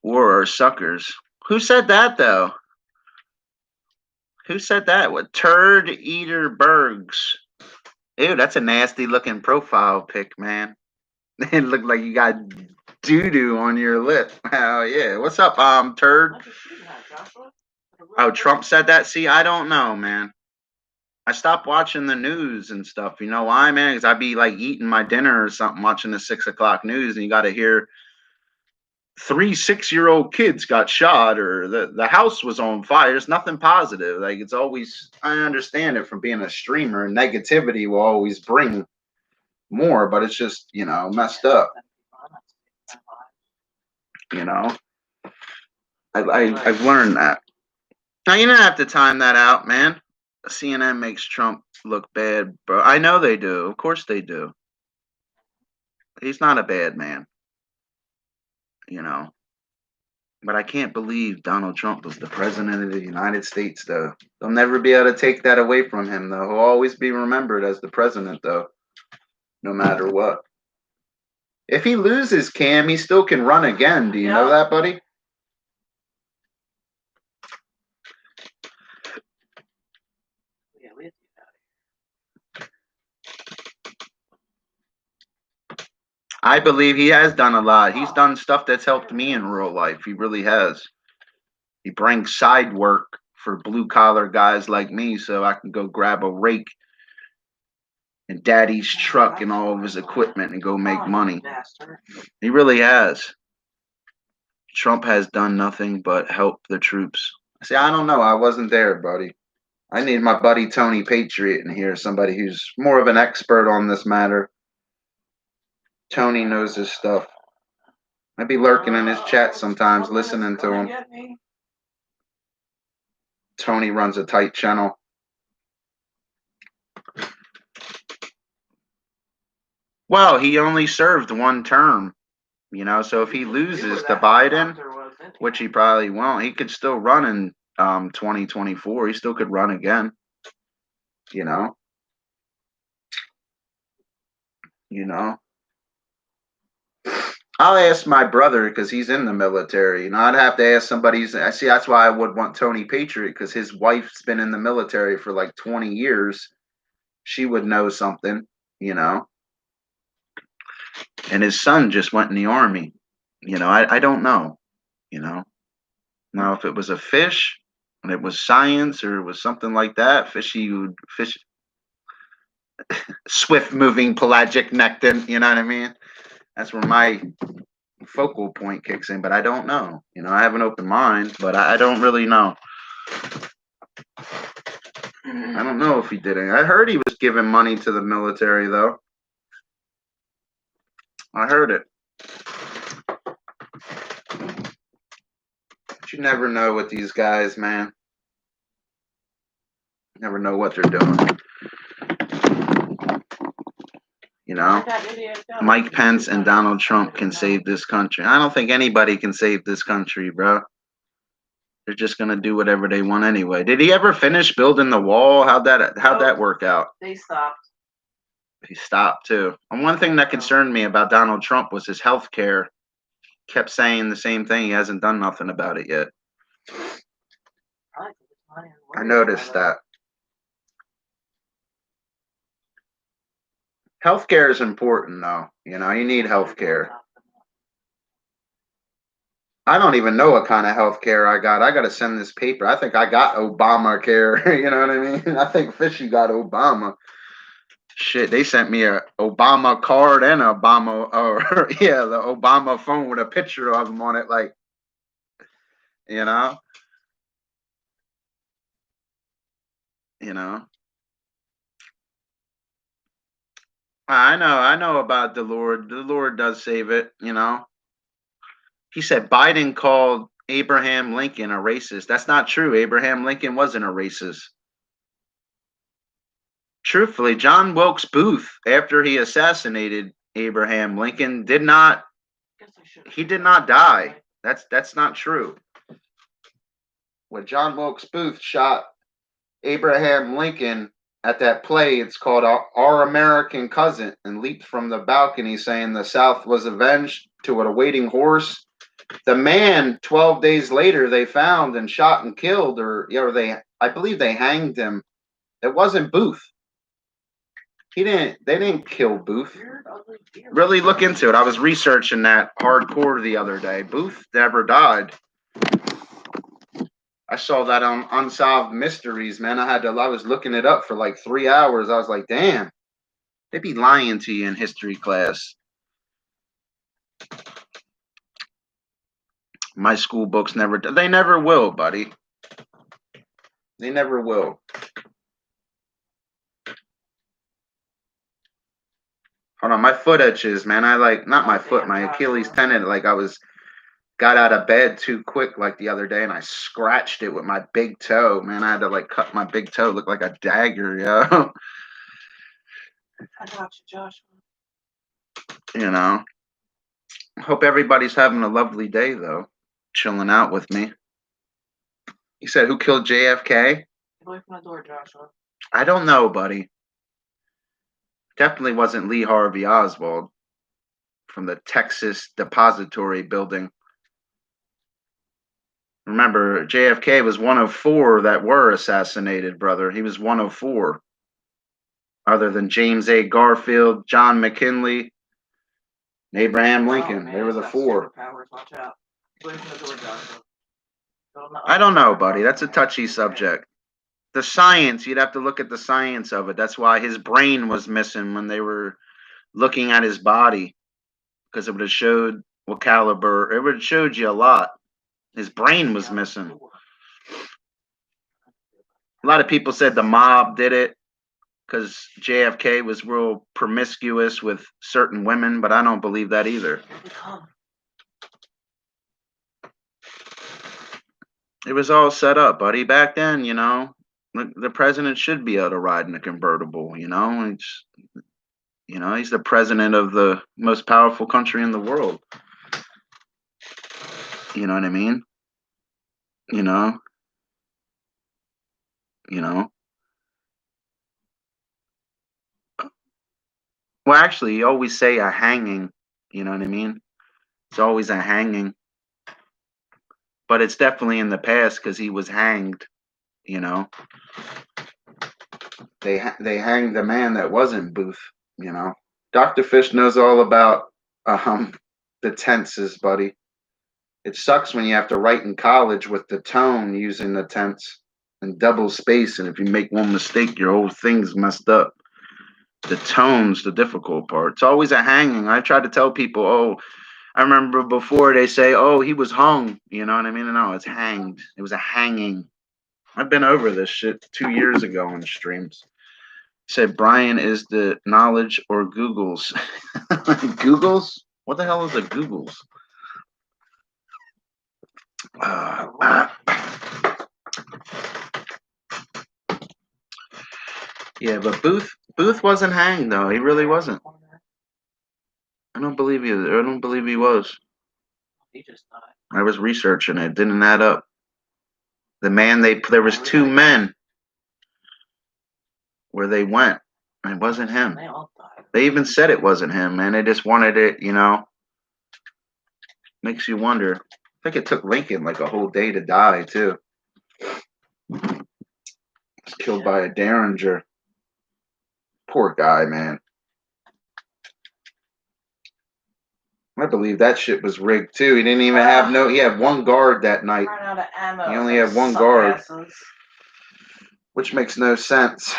war are suckers. Who said that though? Who said that? What turd eater Bergs? Ew, that's a nasty looking profile pic, man. It looked like you got doo-doo on your lip. Hell yeah. What's up, turd? Oh, Trump said that? See, I don't know, man. I stopped watching the news and stuff. You know why, man? Because I'd be like eating my dinner or something, watching the 6 o'clock news, and you got to hear 3 6-year-old kids got shot or the house was on fire. There's nothing positive. Like, it's always, I understand it from being a streamer. Negativity will always bring more, but it's just, messed up. I've learned that. Now, you don't have to time that out, man. CNN makes Trump look bad, bro. I know they do. Of course they do. He's not a bad man. But I can't believe Donald Trump was the president of the United States, though. They'll never be able to take that away from him, though. He'll always be remembered as the president, though, no matter what. If he loses, Cam, he still can run again. Do you know that, buddy? I believe he has done a lot. He's done stuff that's helped me in real life. He really has. He brings side work for blue collar guys like me so I can go grab a rake and daddy's truck and all of his equipment and go make money. He really has. Trump has done nothing but help the troops. See, I don't know. I wasn't there, buddy. I need my buddy Tony Patriot in here, somebody who's more of an expert on this matter. Tony knows his stuff. I'd be lurking in his chat sometimes, listening to him. Tony runs a tight channel. Well, he only served one term, so if he loses to Biden, which he probably won't, he could still run in 2024. He still could run again, I'll ask my brother because he's in the military. I'd have to ask somebody. See, that's why I would want Tony Patriot because his wife's been in the military for like 20 years. She would know something, And his son just went in the army. I don't know, Now, if it was a fish and it was science or it was something like that, fish, swift moving pelagic nectar, you know what I mean? That's where my focal point kicks in, but I don't know. I have an open mind, but I don't really know. I don't know if he did it. I heard he was giving money to the military, though. I heard it. But you never know with these guys, man. You never know what they're doing. Mike Pence and Donald Trump can save this country. I don't think anybody can save this country, bro. They're just gonna do whatever they want anyway. Did he ever finish building the wall? How'd that work out? They stopped. He stopped too. And one thing that concerned me about Donald Trump was his health care. Kept saying the same thing. He hasn't done nothing about it yet. I noticed that. Healthcare is important, though. You need healthcare. I don't even know what kind of healthcare I got. I got to send this paper. I think I got Obamacare. You know what I mean? I think Fishy got Obama. Shit, they sent me a Obama card and the Obama phone with a picture of him on it. Like, you know. I know about the Lord. The Lord does save it, He said Biden called Abraham Lincoln a racist. That's not true. Abraham Lincoln wasn't a racist. Truthfully, John Wilkes Booth, after he assassinated Abraham Lincoln, did not die. That's not true. When John Wilkes Booth shot Abraham Lincoln at that play, it's called Our American Cousin, and leaped from the balcony saying the South was avenged to a waiting horse. The man, 12 days later, they found and shot and killed, I believe they hanged him. It wasn't Booth. They didn't kill Booth. Really look into it. I was researching that hardcore the other day. Booth never died. I saw that on Unsolved Mysteries, man. I was looking it up for like 3 hours. I was like, damn, they be lying to you in history class. My school books they never will, buddy. They never will. Hold on, my foot itches, man. Not my foot, my Achilles tendon. Got out of bed too quick like the other day, and I scratched it with my big toe. Man, I had to cut my big toe. Look like a dagger, yo. I got you, Joshua. Hope everybody's having a lovely day, though. Chilling out with me. You said who killed JFK? Get away from the door, Joshua. I don't know, buddy. Definitely wasn't Lee Harvey Oswald from the Texas Depository Building. Remember, JFK was one of 4 that were assassinated, brother. He was one of 4. Other than James A. Garfield, John McKinley, and Abraham Lincoln. They were the 4. Watch out. Away from the door, Joshua. I don't know, buddy. That's a touchy subject. The science, you'd have to look at the science of it. That's why his brain was missing when they were looking at his body, because it would have showed what caliber. It would have showed you a lot. His brain was missing. A lot of people said the mob did it because JFK was real promiscuous with certain women, but I don't believe that either. It was all set up, buddy. Back then, the president should be able to ride in a convertible, He's the president of the most powerful country in the world. You know what I mean? Well, actually, you always say a hanging. You know what I mean? It's always a hanging. But it's definitely in the past because he was hanged. They hanged the man that wasn't Booth. Dr. Fish knows all about the tenses, buddy. It sucks when you have to write in college with the tone using the tense and double space, and if you make one mistake, your whole thing's messed up. The tone's the difficult part. It's always a hanging. I try to tell people, oh, I remember before they say, oh, he was hung. You know what I mean? No, it's hanged. It was a hanging. I've been over this shit 2 years ago on streams. Said Brian is the knowledge or Google's. Google's? What the hell is a Google's? Yeah, but Booth wasn't hanged though. He really wasn't. I don't believe he was. He just died. I was researching it. Didn't add up. The man there was two men where they went. It wasn't him. They all died. They even said it wasn't him, man. They just wanted it, you know. Makes you wonder. I think it took Lincoln like a whole day to die too. Was killed by a Derringer. Poor guy, man. I believe that shit was rigged too. He didn't even have he had one guard that night. Ran out of ammo. He only had one guard, which makes no sense.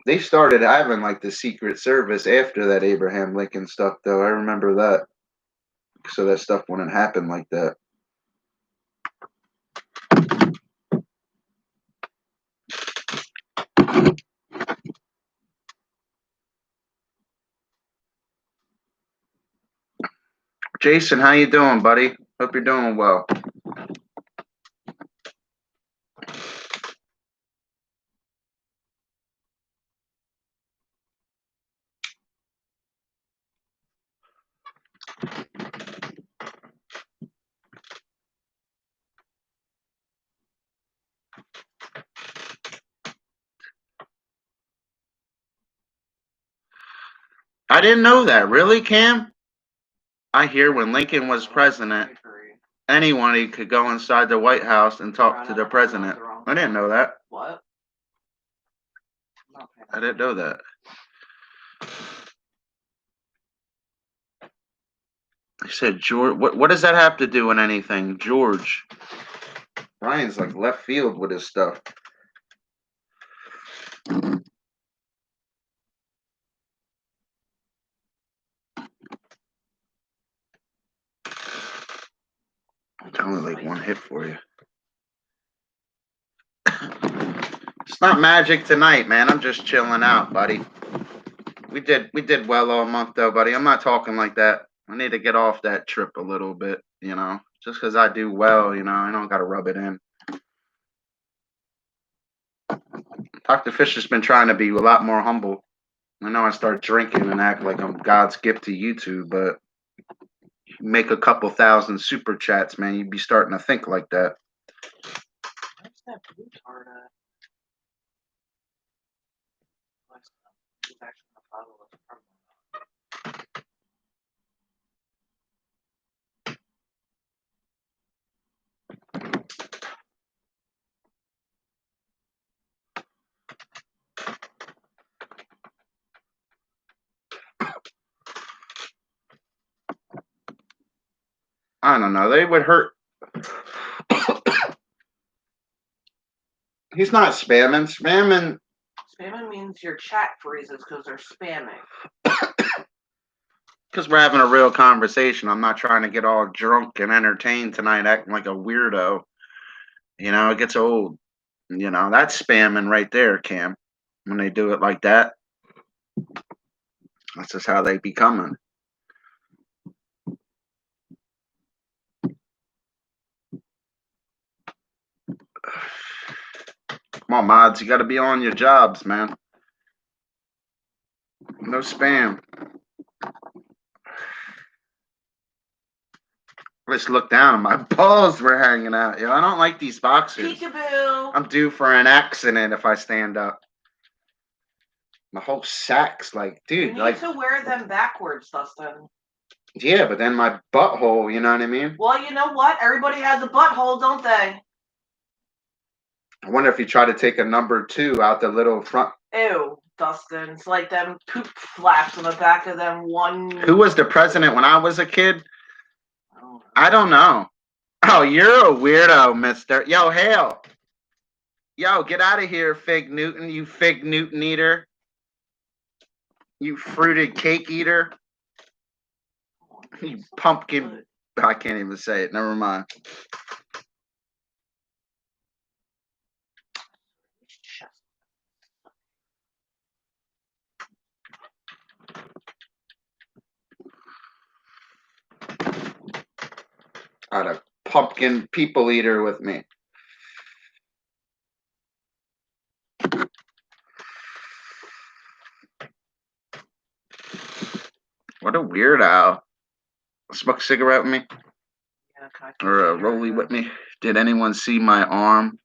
They started having like the Secret Service after that Abraham Lincoln stuff, though. I remember that. So that stuff wouldn't happen like that. Jason, how you doing, buddy? Hope you're doing well. I didn't know that. Really, Cam? I hear when Lincoln was president, anyone could go inside the White House and talk to the president. I didn't know that. What? I didn't know that. I said, George, what does that have to do with anything? George. Brian's like left field with his stuff. It's only like one hit for you. It's not magic tonight, man. I'm just chilling out, buddy. We did well all month though, buddy. I'm not talking like that. I need to get off that trip a little bit, you know. Just because I do well, you know, I don't got to rub it in. Dr. Fisher's been trying to be a lot more humble. I know I start drinking and act like I'm God's gift to YouTube, but make a couple thousand super chats, man, you'd be starting to think like that. Where's that blue card at? It's actually a bottle of carbon. I don't know. They would hurt. He's not spamming. Spamming means your chat freezes because they're spamming. Because we're having a real conversation. I'm not trying to get all drunk and entertained tonight acting like a weirdo. You know, it gets old. You know, that's spamming right there, Cam. When they do it like that. That's just how they be coming. Come on, mods. You got to be on your jobs, man. No spam. Let's look down and my balls were hanging out. Yo, I don't like these boxers. Peekaboo. I'm due for an accident if I stand up. My whole sack's like, dude. You need like to wear them backwards, Dustin. Yeah, but then my butthole, you know what I mean? Well, you know what? Everybody has a butthole, don't they? I wonder if you try to take a number 2 out the little front. Ew. Dustin. It's like them poop flaps on the back of them one. Who was the president when I was a kid? I don't know. Oh, you're a weirdo, mister. Yo, Hale. Yo, get out of here, Fig Newton, you Fig Newton eater. You fruited cake eater. You pumpkin. I can't even say it. Never mind. I had a pumpkin people eater with me. What a weirdo. Smoke a cigarette with me? Yeah, or a rollie with me? Did anyone see my arm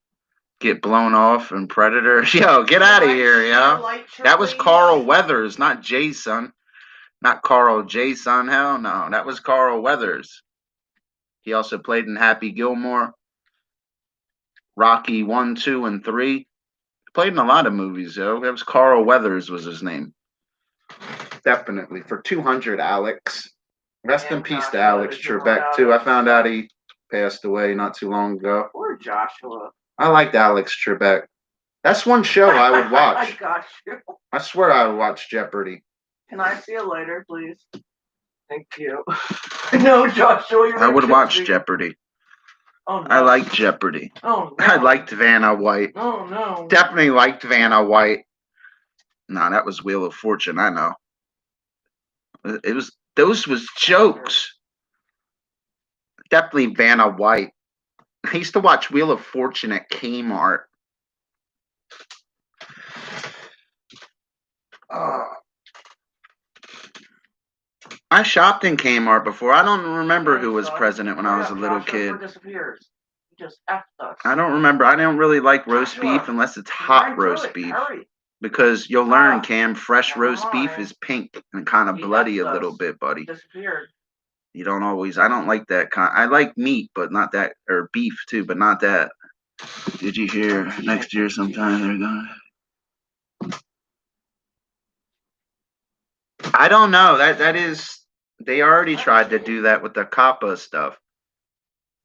get blown off in Predator? Yo, get out of here, yo. That was Carl Weathers, not Jason. Not Carl Jason. Hell no. That was Carl Weathers. He also played in Happy Gilmore, Rocky 1, 2, and 3. Played in a lot of movies, yo. That was Carl Weathers was his name. Definitely. For 200, Alex. Rest in peace to Alex Trebek, too. I found out he passed away not too long ago. Poor Joshua. I liked Alex Trebek. That's one show I would watch. I got you. I swear I would watch Jeopardy. Can I see you later, please? Thank you. No, Joshua. I would watch Jeopardy. Oh, no. I like Jeopardy. Oh, no. I liked Vanna White. Oh, no. Definitely liked Vanna White. No, that was Wheel of Fortune. I know. Those was jokes. Definitely Vanna White. I used to watch Wheel of Fortune at Kmart. I shopped in Kmart before. I don't remember who was president when I was a little kid. I don't remember. I don't really like roast beef unless it's hot roast beef. Because you'll learn, Cam, fresh roast beef is pink and kind of bloody a little bit, buddy. You don't always. I don't like that kind. I like meat, but not that, or beef too, but not that. Did you hear next year sometime they're gonna? I don't know. That is. They already tried to do that with the COPPA stuff.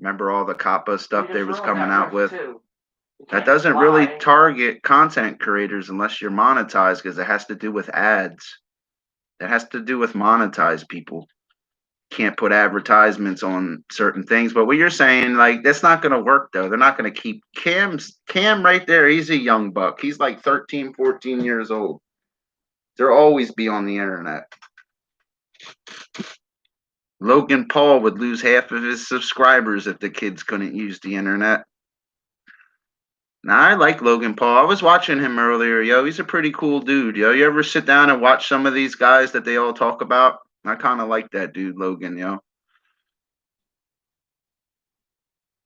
Remember all the COPPA stuff they was coming out with? That doesn't really target content creators unless you're monetized, because it has to do with ads. It has to do with monetized people. Can't put advertisements on certain things. But what you're saying, like, that's not going to work, though. They're not going to keep Cam right there. He's a young buck. He's like 13, 14 years old. They'll always be on the internet. Logan Paul would lose half of his subscribers if the kids couldn't use the internet. Now, I like Logan Paul. I was watching him earlier, yo. He's a pretty cool dude, yo. You ever sit down and watch some of these guys that they all talk about? I kind of like that dude, Logan, yo.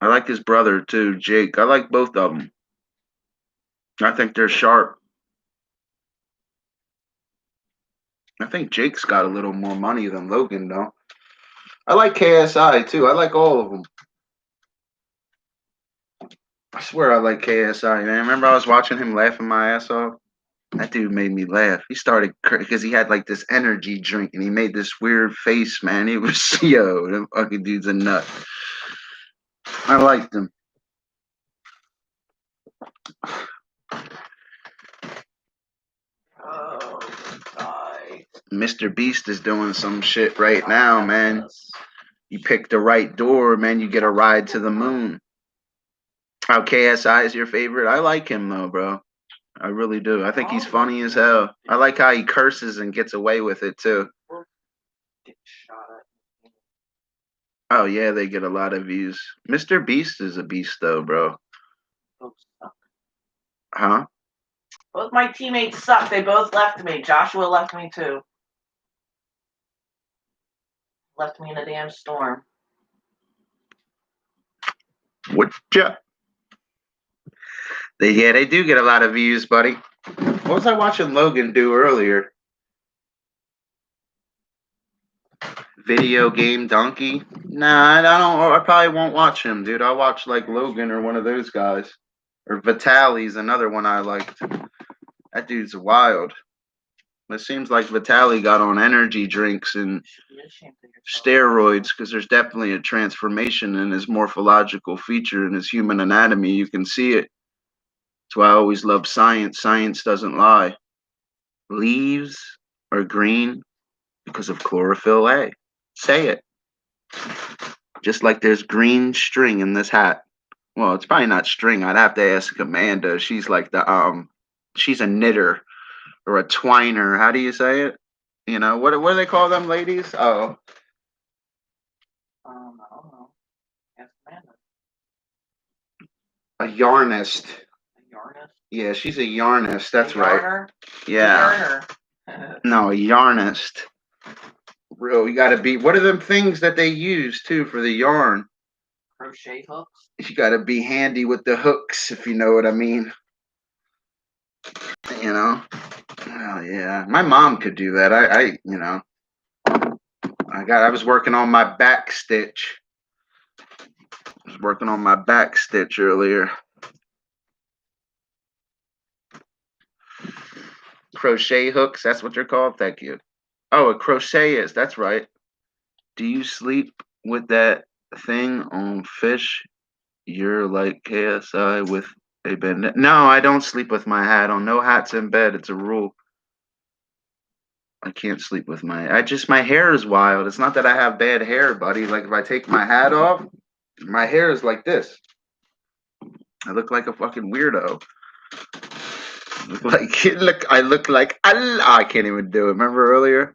I like his brother, too, Jake. I like both of them. I think they're sharp. I think Jake's got a little more money than Logan, though. I like KSI, too. I like all of them. I swear I like KSI, man. Remember I was watching him laughing my ass off? That dude made me laugh. He started because he had like this energy drink and he made this weird face, man. He was, yo, that fucking dude's a nut. I liked him. Oh, Mr. Beast is doing some shit right now, man. You pick the right door, man. You get a ride to the moon. How KSI is your favorite? I like him, though, bro. I really do. I think he's funny as hell. I like how he curses and gets away with it, too. Oh, yeah, they get a lot of views. Mr. Beast is a beast, though, bro. Huh? Both my teammates suck. They both left me. Joshua left me, too. Left me in a damn storm. What ya? Yeah, they do get a lot of views, buddy. What was I watching Logan do earlier? Video game donkey? Nah, I don't. I probably won't watch him, dude. I'll watch like Logan or one of those guys. Or Vitaly's another one I liked. That dude's wild. It seems like Vitaly got on energy drinks and Be ashamed of yourself. steroids because there's definitely a transformation in his morphological feature in his human anatomy. You can see it. That's why I always love science. Science doesn't lie. Leaves are green because of chlorophyll A. Say it. Just like there's green string in this hat. Well, it's probably not string. I'd have to ask Amanda. She's like she's a knitter or a twiner. How do you say it? You know, what do they call them ladies? Oh, I don't know. Ask Amanda. a yarnist. A yarnist? Yeah, she's a yarnist. That's A right. yarner? Yeah. A yarner. No, a yarnist. Real, you gotta be. What are them things that they use too for the yarn? Crochet hooks? You gotta be handy with the hooks, if you know what I mean. You know? Oh yeah. My mom could do that. You know. I was working on my back stitch. I was working on my back stitch earlier. Crochet hooks, that's what they're called? Thank you. Oh, a crochet is, that's right. Do you sleep with that thing on fish? You're like KSI with a bed. No, I don't sleep with my hat on. No hats in bed. It's a rule. I can't sleep with my hair is wild. It's not that I have bad hair, buddy. Like if I take my hat off, my hair is like this. I look like a fucking weirdo. I look like Allah. I can't even do it. Remember earlier?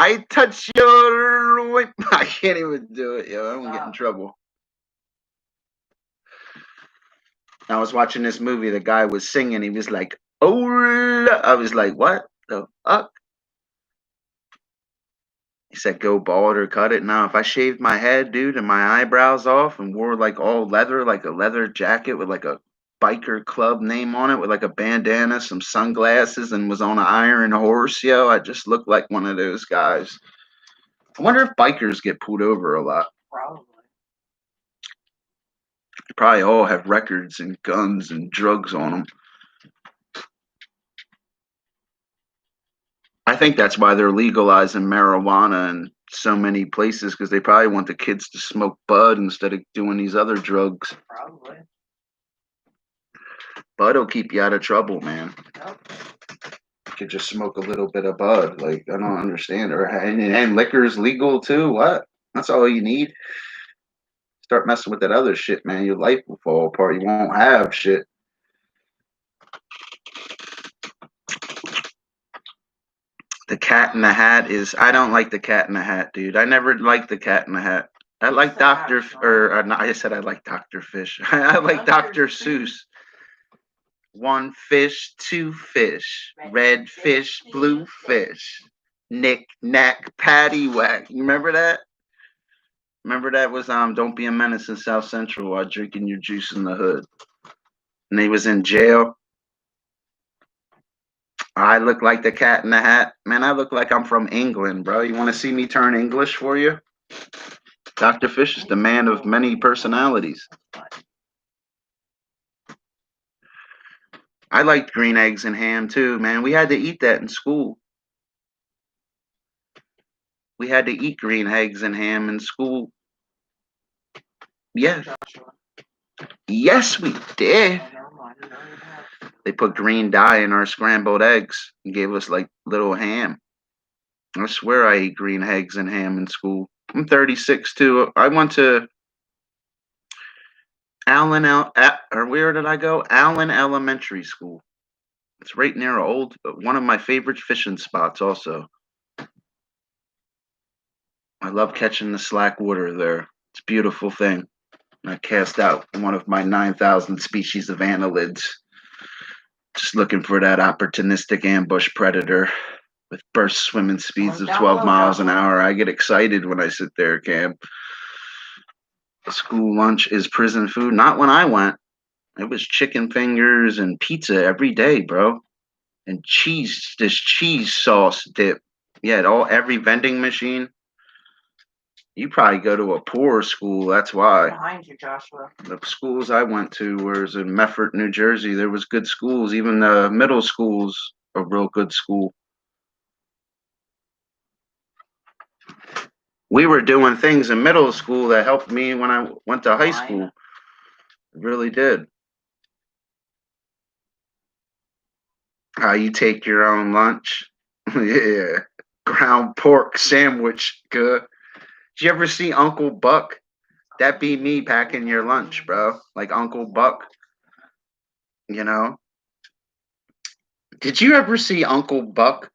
I touch your whip. I can't even do it, yo. I'm gonna get in trouble. I was watching this movie. The guy was singing. He was like, "Oh," I was like, "What the fuck?" He said, "Go bald or cut it." Now, if I shaved my head, dude, and my eyebrows off, and wore like all leather, like a leather jacket with like a biker club name on it, with like a bandana, some sunglasses, and was on an iron horse, yo, I just look like one of those guys. I wonder if bikers get pulled over a lot. Probably. They probably all have records and guns and drugs on them. I think that's why they're legalizing marijuana in so many places, because they probably want the kids to smoke bud instead of doing these other drugs. Probably. Bud will keep you out of trouble, man. Yep. You could just smoke a little bit of bud. Like, I don't understand. And liquor's legal too. What? That's all you need. Start messing with that other shit, man. Your life will fall apart. You won't have shit. The Cat in the Hat is. I don't like the Cat in the Hat, dude. I never liked the Cat in the Hat. I like Dr. I said I like Dr. Fish. I like Dr. Seuss. One fish, two fish, red fish, blue fish, knick knack, paddywhack. You remember that? Remember that was Don't Be a Menace in South Central while drinking your juice in the hood. And he was in jail. I look like the Cat in the Hat. Man, I look like I'm from England, bro. You want to see me turn English for you? Dr. Fish is the man of many personalities. I liked green eggs and ham too, man. We had to eat that in school. We had to eat green eggs and ham in school. Yeah. Yes, we did. They put green dye in our scrambled eggs and gave us like little ham. I swear I ate green eggs and ham in school. I'm 36 too. I went to where did I go? Allen Elementary School. It's right near one of my favorite fishing spots also. I love catching the slack water there. It's a beautiful thing. I cast out one of my 9,000 species of annelids. Just looking for that opportunistic ambush predator with burst swimming speeds of 12 miles an hour. I get excited when I sit there, Cam. School lunch is prison food. Not when I went. It was chicken fingers and pizza every day, bro. And this cheese sauce dip. Yeah, every vending machine. You probably go to a poor school, that's why. Behind you, Joshua. The schools I went to was in Mefford, New Jersey. There was good schools. Even the middle school's a real good school. We were doing things in middle school that helped me when I went to high Fine. school. It really did. How you take your own lunch. Yeah. Ground pork sandwich. Good. Did you ever see Uncle Buck? That be me packing your lunch, bro. Like Uncle Buck. You know? Did you ever see Uncle Buck?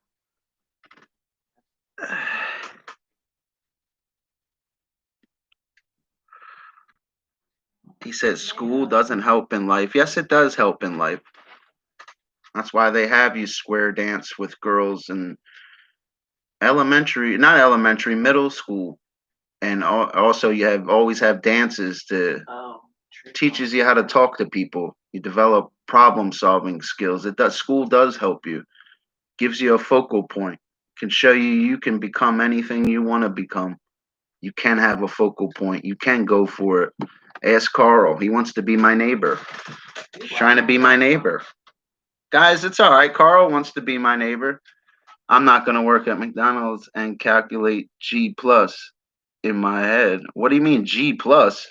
He says school doesn't help in life. Yes, it does help in life. That's why they have you square dance with girls in elementary, not elementary, middle school. And also you have always have dances to teaches you how to talk to people. You develop problem solving skills. It does school does help you. Gives you a focal point. Can show you can become anything you want to become. You can have a focal point. You can go for it. Ask Carl. He wants to be my neighbor. He's trying to be my neighbor. Guys, it's all right. Carl wants to be my neighbor. I'm not going to work at McDonald's and calculate G plus in my head. What do you mean G plus?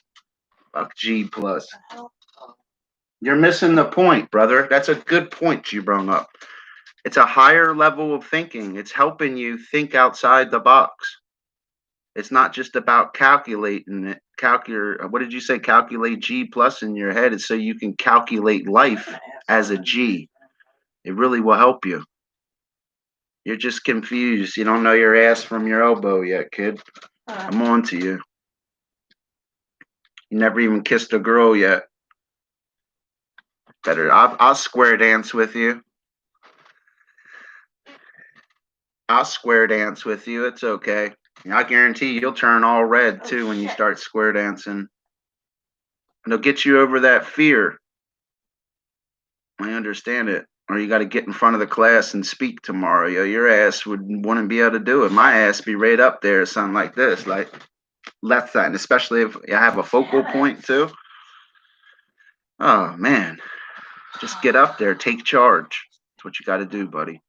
Fuck G plus. You're missing the point, brother. That's a good point you brought up. It's a higher level of thinking. It's helping you think outside the box. It's not just about calculating it. What did you say? Calculate G plus in your head. It's so you can calculate life as a G. It really will help you. You're just confused. You don't know your ass from your elbow yet, kid. I'm on to you. You never even kissed a girl yet. Better. I'll square dance with you. I'll square dance with you. It's okay. I guarantee you'll turn all red too when you start square dancing. And it'll get you over that fear. I understand it. Or you got to get in front of the class and speak tomorrow. Yo, your ass wouldn't be able to do it. My ass be right up there, something like this, like left side, especially if I have a focal point too. Oh man, just get up there, take charge. That's what you got to do, buddy.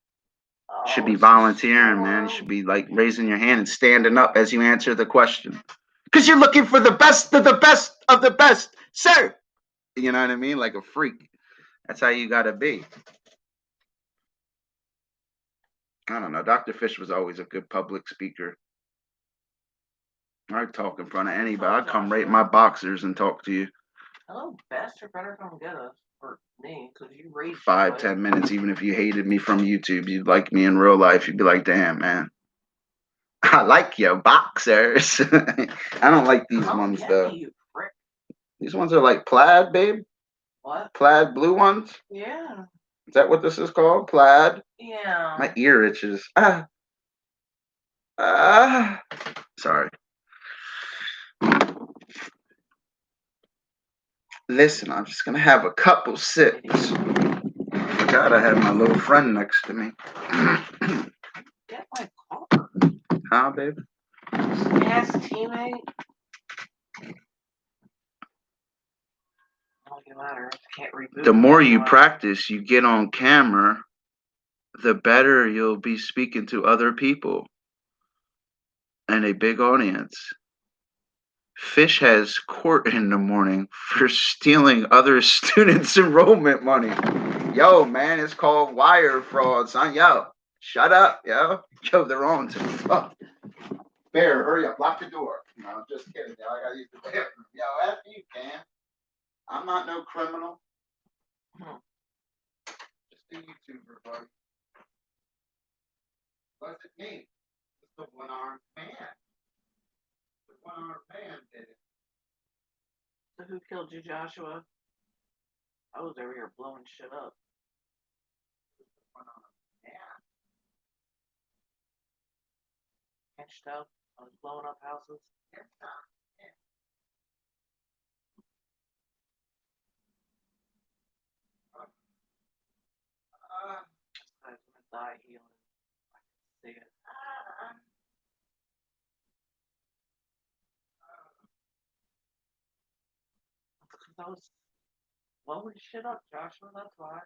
You should be volunteering, man. You should be like raising your hand and standing up as you answer the question. Because you're looking for the best of the best of the best, sir. You know what I mean? Like a freak. That's how you got to be. I don't know. Dr. Fish was always a good public speaker. I'd talk in front of anybody. I'd come right in my boxers and talk to you. Hello, bastard, better come get us. Or me, because you raised 5-10 minutes, even if you hated me from YouTube, you'd like me in real life. You'd be like, damn, man. I like your boxers. I don't like these ones, though. These ones are like plaid, babe. What? Plaid blue ones? Yeah. Is that what this is called? Plaid? Yeah. My ear itches. Sorry. Listen, I'm just going to have a couple sips. God, I have my little friend next to me. Get my car. Huh, babe? Yes, teammate. The more you practice, you get on camera, the better you'll be speaking to other people and a big audience. Fish has court in the morning for stealing other students' enrollment money. Yo, man, it's called wire fraud, son. Yo, shut up, yo. Yo, they're on to me. Oh. Bear, hurry up. Lock the door. No, just kidding, yo. I gotta use the bathroom. Yo, after you can. I'm not no criminal. Just a YouTuber, buddy. What's it mean? It's the one-armed man. The one-armed man did it. So who killed you, Joshua? I was over here blowing shit up. Catched up. I was blowing up houses. I was gonna die healing. I can see it. Because I was blowing shit up, Joshua. That's why.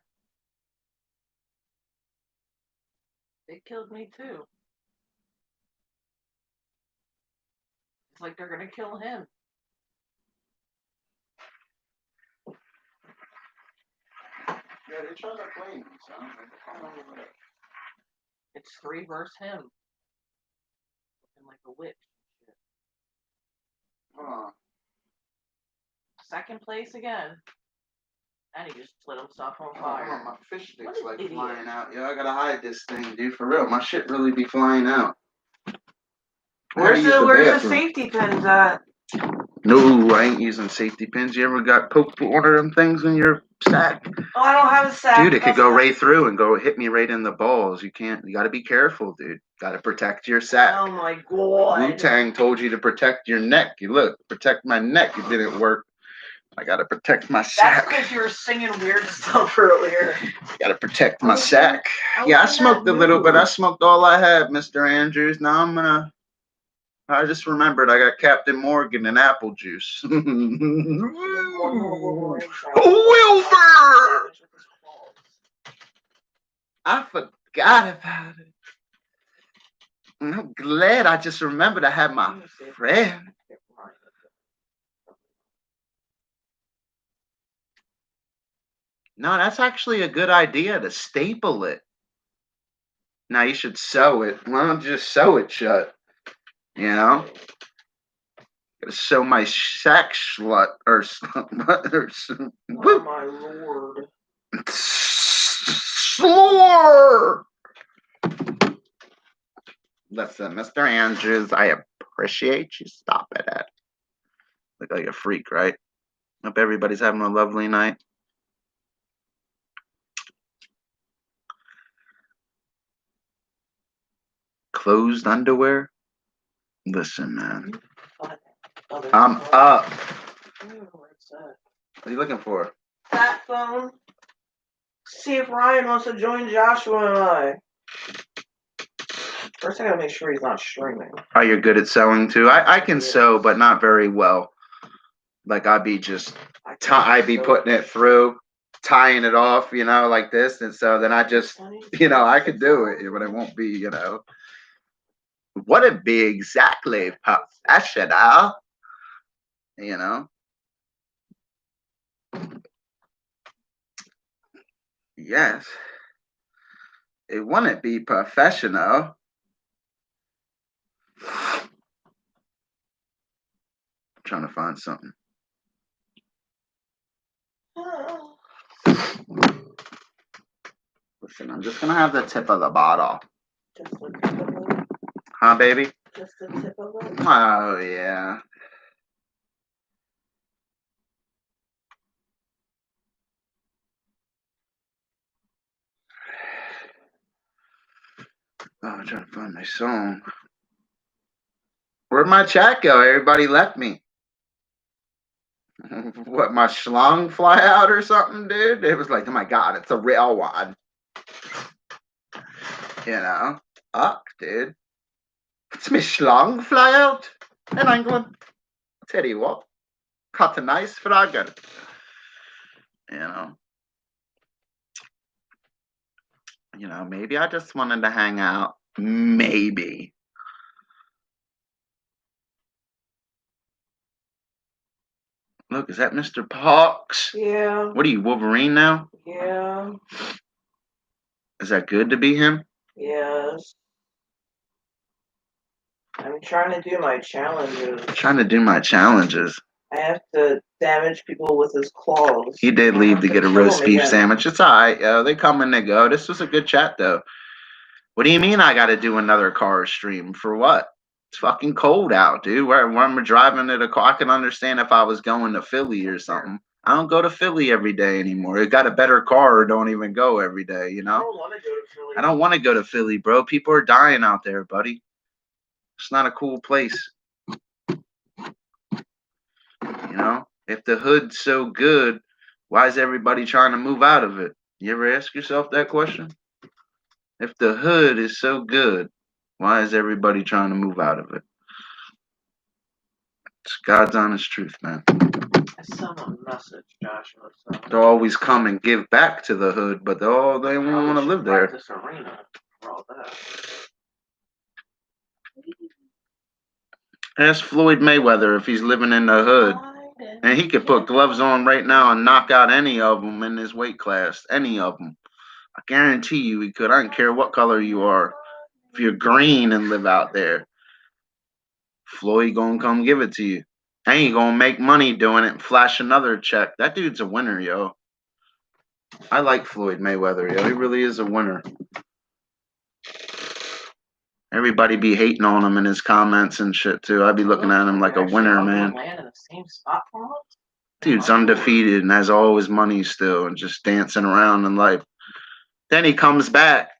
They killed me too. It's like they're gonna kill him. Yeah, they try to blame me, son. It's 3 versus him. Looking like a witch. Huh. Second place again. And he just lit himself on Oh, fire. my fish What sticks an like idiot. flying out. Yo, I gotta hide this thing, dude. For real, my shit really be flying out. Where's the safety pins at? No, I ain't using safety pins. You ever got poked with one of them things in your sack? Oh, I don't have a sack. Dude, it could go right through and go hit me right in the balls. You gotta be careful, dude. Gotta protect your sack. Oh my god. Wu-Tang told you to protect your neck. You look, protect my neck. It didn't work. I gotta protect my sack. That's because you were singing weird stuff earlier. Gotta protect my sack. Yeah, I smoked a little bit. I smoked all I had, Mr. Andrews. Now I just remembered I got Captain Morgan and apple juice. Wilbur! I forgot about it. I'm glad I just remembered I had my friend. No, that's actually a good idea to staple it. Now you should sew it. Why don't you just sew it shut? You know? Gotta sew my sack slut or Oh my lord. Slur! Listen, Mr. Andrews, I appreciate you stopping it. Look like a freak, right? Hope everybody's having a lovely night. Closed underwear? Listen, man. I'm up. What's that? What are you looking for? That phone. See if Ryan wants to join Joshua and I. First, I gotta make sure he's not streaming. Oh, you're good at sewing too? I can sew, but not very well. Like I'd be putting it through, tying it off, like this, and so then I just, I could do it, but it won't be, wouldn't be exactly professional, Yes, it wouldn't be professional. I'm trying to find something. Listen, I'm just gonna have the tip of the bottle. Just the tip of it? Huh, baby? Just the tip of it? Oh, yeah. Oh, I'm trying to find my song. Where'd my chat go? Everybody left me. What, my schlong fly out or something, dude? It was like, oh my god, it's a real one. Fuck, dude. It's my schlong fly out in England. I'll tell you what, cut a nice fragger. Maybe I just wanted to hang out. Maybe. Look, is that Mr. Parks? Yeah. What are you, Wolverine now? Yeah. Is that good to be him? Yes. I'm trying to do my challenges. I have to damage people with his claws. He did leave to get a roast beef sandwich. It's alright, yo. They come and they go. This was a good chat, though. What do you mean I gotta do another car stream? For what? It's fucking cold out, dude. When we're driving to the car, I can understand if I was going to Philly or something. I don't go to Philly every day anymore. It got a better car or don't even go every day, I don't want to go to Philly. I don't want to go to Philly, bro. People are dying out there, buddy. It's not a cool place. If the hood's so good, why is everybody trying to move out of it? You ever ask yourself that question? If the hood is so good, why is everybody trying to move out of it? It's God's honest truth, man. I sent a message, Joshua. They'll always come and give back to the hood, but they won't want to live there. This arena for all that. Ask Floyd Mayweather if he's living in the hood. And he could put gloves on right now and knock out any of them in his weight class. Any of them. I guarantee you he could. I don't care what color you are. If you're green and live out there, Floyd gonna come give it to you. And he gonna make money doing it and flash another check. That dude's a winner, yo. I like Floyd Mayweather, yo. He really is a winner. Everybody be hating on him in his comments and shit too. I'd be looking at him like a winner, man. Dude's undefeated and has all his money still and just dancing around in life. Then he comes back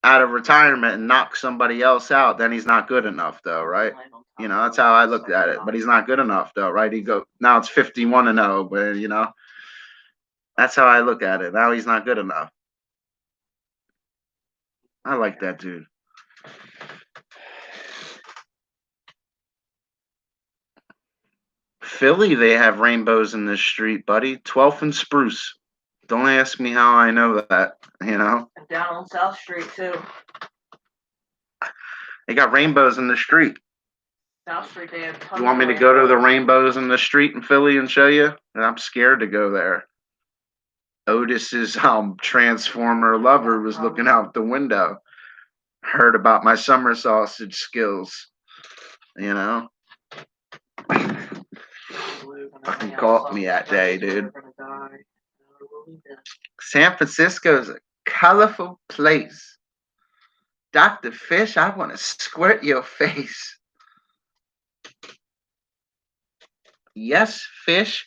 out of retirement and knocks somebody else out. Then he's not good enough, though, right? You know, that's how I looked at it. But he's not good enough, though, right? Now it's 51-0, but you know, that's how I look at it. Now he's not good enough. I like that dude. Philly, they have rainbows in this street, buddy. 12th and Spruce. Don't ask me how I know that, you know? And down on South Street, too. They got rainbows in the street. South Street, they have tons. You want me to go to the rainbows in the street in Philly and show you? I'm scared to go there. Otis's Transformer lover was looking out the window. Heard about my summer sausage skills, you know? Fucking caught me that day, dude. San Francisco's a colorful place. Dr. Fish, I want to squirt your face. Yes, fish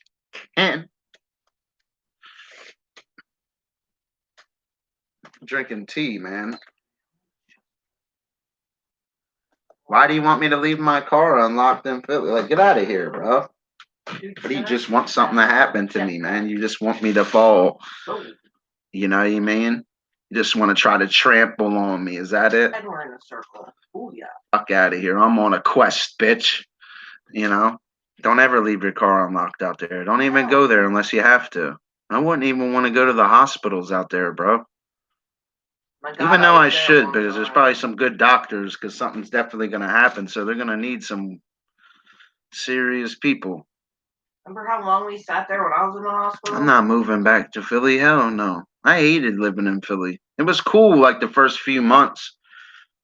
can. Drinking tea, man. Why do you want me to leave my car unlocked in Philly? Like, get out of here, bro. But you just want something to happen to me, man. You just want me to fall. You know what I mean? You just want to try to trample on me. Is that it? And we're in a circle. Ooh, yeah. Fuck out of here. I'm on a quest, bitch. You know? Don't ever leave your car unlocked out there. Don't even go there unless you have to. I wouldn't even want to go to the hospitals out there, bro. Even though I should, because there's probably some good doctors, because something's definitely going to happen. So they're going to need some serious people. Remember how long we sat there when I was in the hospital? I'm not moving back to Philly. Hell no. I hated living in Philly. It was cool like the first few months.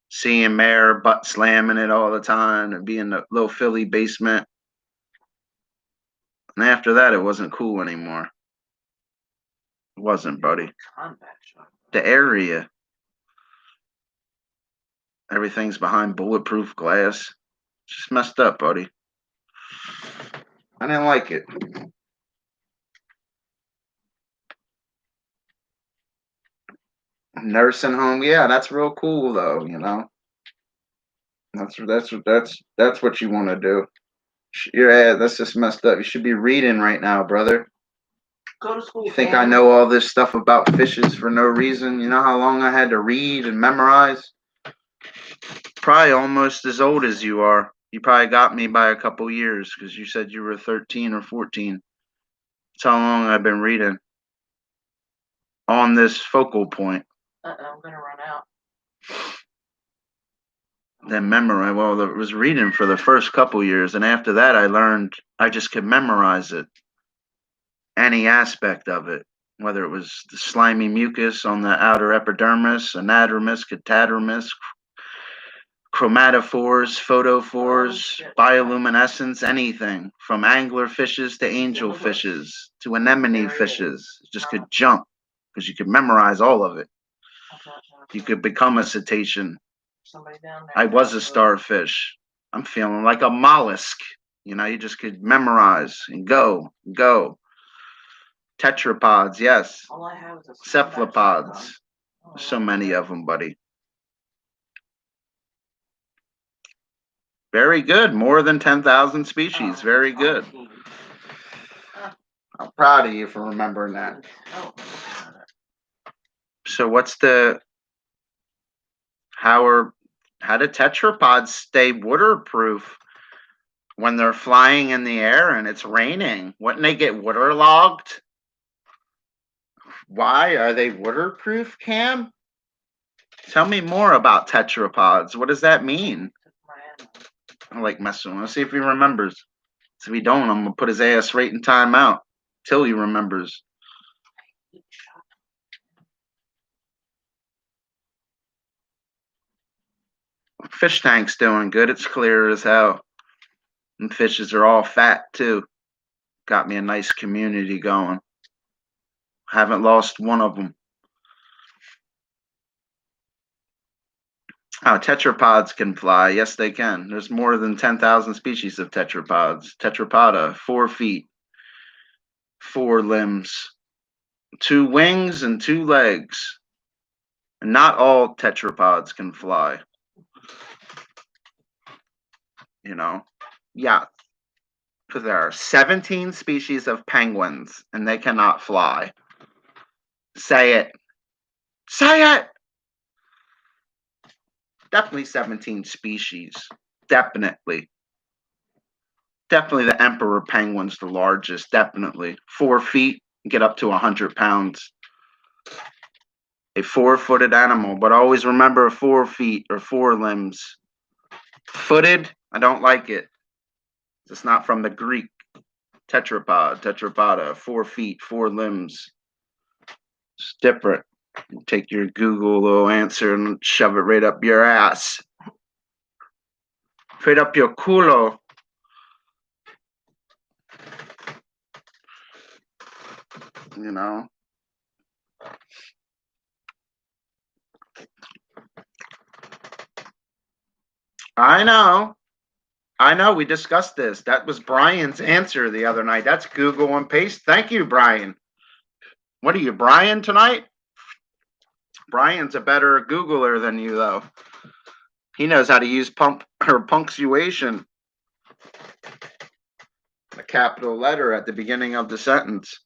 Seeing Mayor butt slamming it all the time and being in the little Philly basement. And after that, it wasn't cool anymore. It wasn't, buddy. The area. Everything's behind bulletproof glass. It's just messed up, buddy. I didn't like it. Nursing home, yeah, that's real cool though, you know. That's what you want to do. Yeah, that's just messed up. You should be reading right now, brother. Go to school. You think I know all this stuff about fishes for no reason? You know how long I had to read and memorize? Probably almost as old as you are. You probably got me by a couple years because you said you were 13 or 14. That's how long I've been reading on this focal point. I'm gonna run out. Then memorize. Well, it was reading for the first couple years, and after that, I learned I just could memorize it. Any aspect of it, whether it was the slimy mucus on the outer epidermis, anadromous, catadromous, chromatophores, photophores, bioluminescence, anything from angler fishes to angel fishes to anemone fishes. You just could jump because you could memorize all of it. You could become a cetacean. I was a starfish. I'm feeling like a mollusk. You know, you just could memorize and go. Tetrapods, yes. All I have is Cephalopods. So many of them, buddy. Very good. More than 10,000 species. Very good. I'm proud of you for remembering that. So what's how do tetrapods stay waterproof when they're flying in the air and it's raining? Wouldn't they get waterlogged? Why are they waterproof, Cam? Tell me more about tetrapods. What does that mean? I like messing with him. Let's see if he remembers. If he don't, I'm gonna put his ass right in timeout till he remembers. Fish tank's doing good. It's clear as hell. And fishes are all fat too. Got me a nice community going. Haven't lost one of them. Oh, tetrapods can fly. Yes, they can. There's more than 10,000 species of tetrapods. Tetrapoda, 4 feet, 4 limbs, 2 wings, and 2 legs. And not all tetrapods can fly. You know? Yeah. Because there are 17 species of penguins, and they cannot fly. Say it. Say it! Definitely 17 species. Definitely. Definitely the emperor penguin's the largest. Definitely. 4 feet, get up to 100 pounds. A 4-footed animal, but always remember 4 feet or 4 limbs. Footed, I don't like it. It's not from the Greek. Tetrapod, tetrapoda, 4 feet, 4 limbs. It's different. You take your Google little answer and shove it right up your ass. Right up your culo. You know? I know. I know. We discussed this. That was Brian's answer the other night. That's Google and paste. Thank you, Brian. What are you, Brian, tonight? Brian's a better Googler than you, though. He knows how to use punctuation. A capital letter at the beginning of the sentence.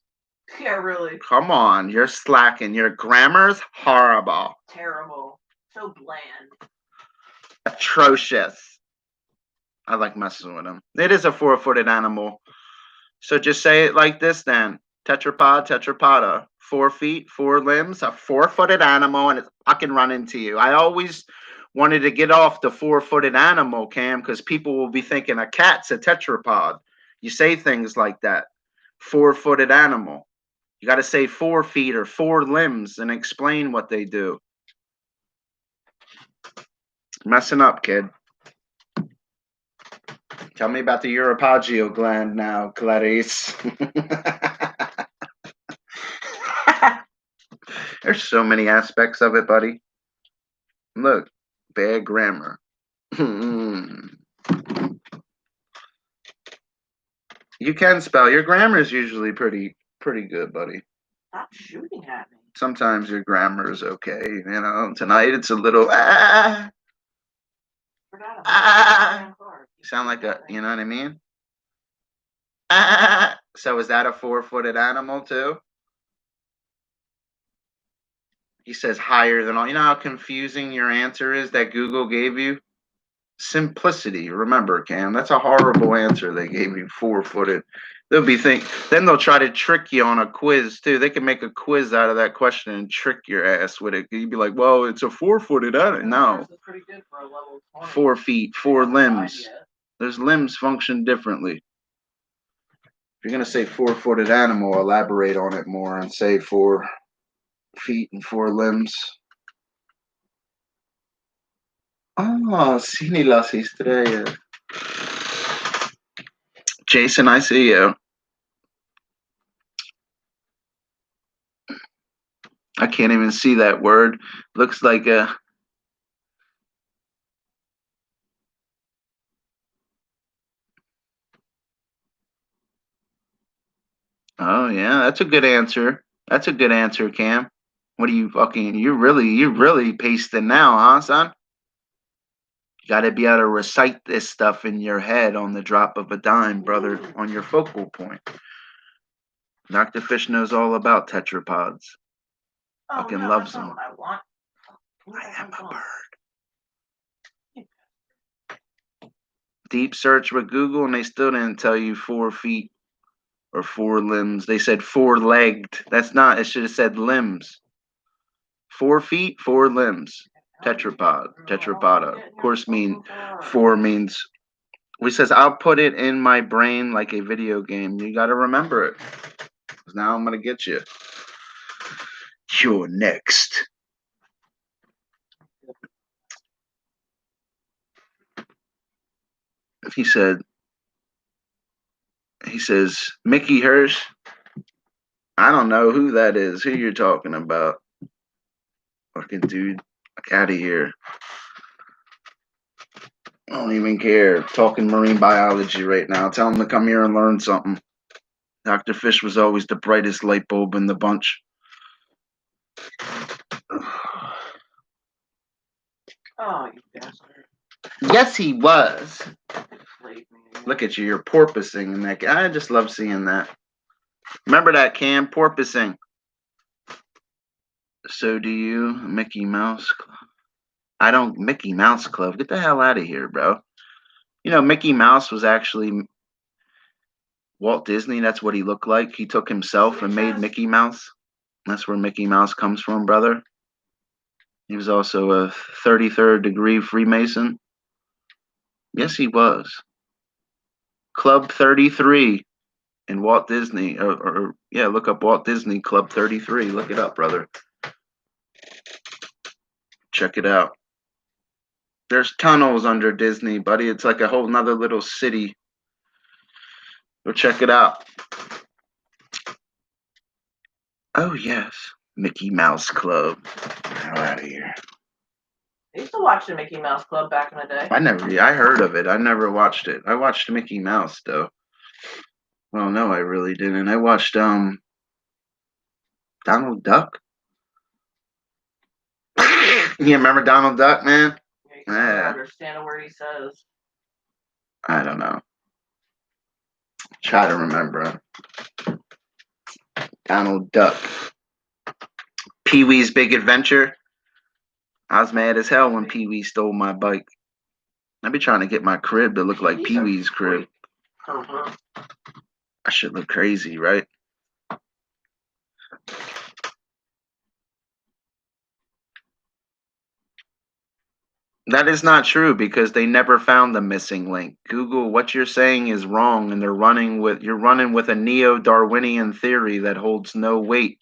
Yeah, really. Come on, you're slacking. Your grammar's horrible. Terrible. So bland. Atrocious. I like messing with him. It is a 4-footed animal. So just say it like this then. Tetrapod, tetrapoda. 4 feet, 4 limbs, a 4-footed animal, and it's fucking running to you. I always wanted to get off the 4-footed animal, Cam, because people will be thinking a cat's a tetrapod. You say things like that. 4-footed animal. You got to say 4 feet or 4 limbs and explain what they do. Messing up, kid. Tell me about the Uropagio gland now, Clarice. There's so many aspects of it, buddy. Look, bad grammar. You can spell. Your grammar is usually pretty good, buddy. Stop shooting at me. Sometimes your grammar is okay. You know, tonight it's a little sound like a, you know what I mean? So is that a 4-footed animal too? He says higher than all. You know how confusing your answer is that Google gave you? Simplicity. Remember, Cam, that's a horrible answer they gave you. 4-footed. They'll be then they'll try to trick you on a quiz too. They can make a quiz out of that question and trick your ass with it. You'd be like, well, it's a 4-footed animal. No. Pretty good for a level 20. 4 feet, 4 limbs. Those limbs function differently. If you're going to say 4-footed animal, elaborate on it more and say 4 feet and 4 limbs. Oh, sí, ni las estrellas. Jason, I see you. I can't even see that word. Looks like a... Oh, yeah, that's a good answer. That's a good answer, Cam. What are you fucking... You're really pasting now, huh, son? You got to be able to recite this stuff in your head on the drop of a dime, brother, on your focal point. Dr. Fish knows all about tetrapods. Fucking loves them. I want. I am a bird. Deep search with Google, and they still didn't tell you 4 feet or 4 limbs. They said 4-legged. That's not. It should have said limbs. 4 feet, 4 limbs. Tetrapod, tetrapoda. Of course, 4 means He says, I'll put it in my brain like a video game. You got to remember it. 'Cause now I'm going to get you. You're next. He says, Mickey Hirsch. I don't know who that is. Who you're talking about? Fucking dude. Out of here. I don't even care. Talking marine biology right now. Tell him to come here and learn something. Dr. Fish was always the brightest light bulb in the bunch. Oh, you bastard. Yes, he was. Played me. Look at you. You're porpoising in that. I just love seeing that. Remember that, Cam? Porpoising. So do you, Mickey Mouse Club? I don't. Mickey Mouse Club. Get the hell out of here, bro. You know, Mickey Mouse was actually Walt Disney. That's what he looked like. He took himself and made Mickey Mouse. That's where Mickey Mouse comes from, brother. He was also a 33rd degree Freemason. Yes, he was. Club 33 in Walt Disney. Yeah, look up Walt Disney Club 33. Look it up, brother. Check it out. There's tunnels under Disney, buddy. It's like a whole nother little city. Go check it out. Oh, yes. Mickey Mouse Club. Hell out of here. I used to watch the Mickey Mouse Club back in the day. I heard of it. I never watched it. I watched Mickey Mouse, though. Well, no, I really didn't. I watched, Donald Duck. You remember Donald Duck, man? You can never understand a word he says. I don't know. Try to remember. Donald Duck. Pee-wee's Big Adventure. I was mad as hell when Pee-wee stole my bike. I be trying to get my crib to look like Pee-wee's crib. Uh-huh. I should look crazy, right? That is not true because they never found the missing link. Google, what you're saying is wrong, and you're running with a neo-Darwinian theory that holds no weight.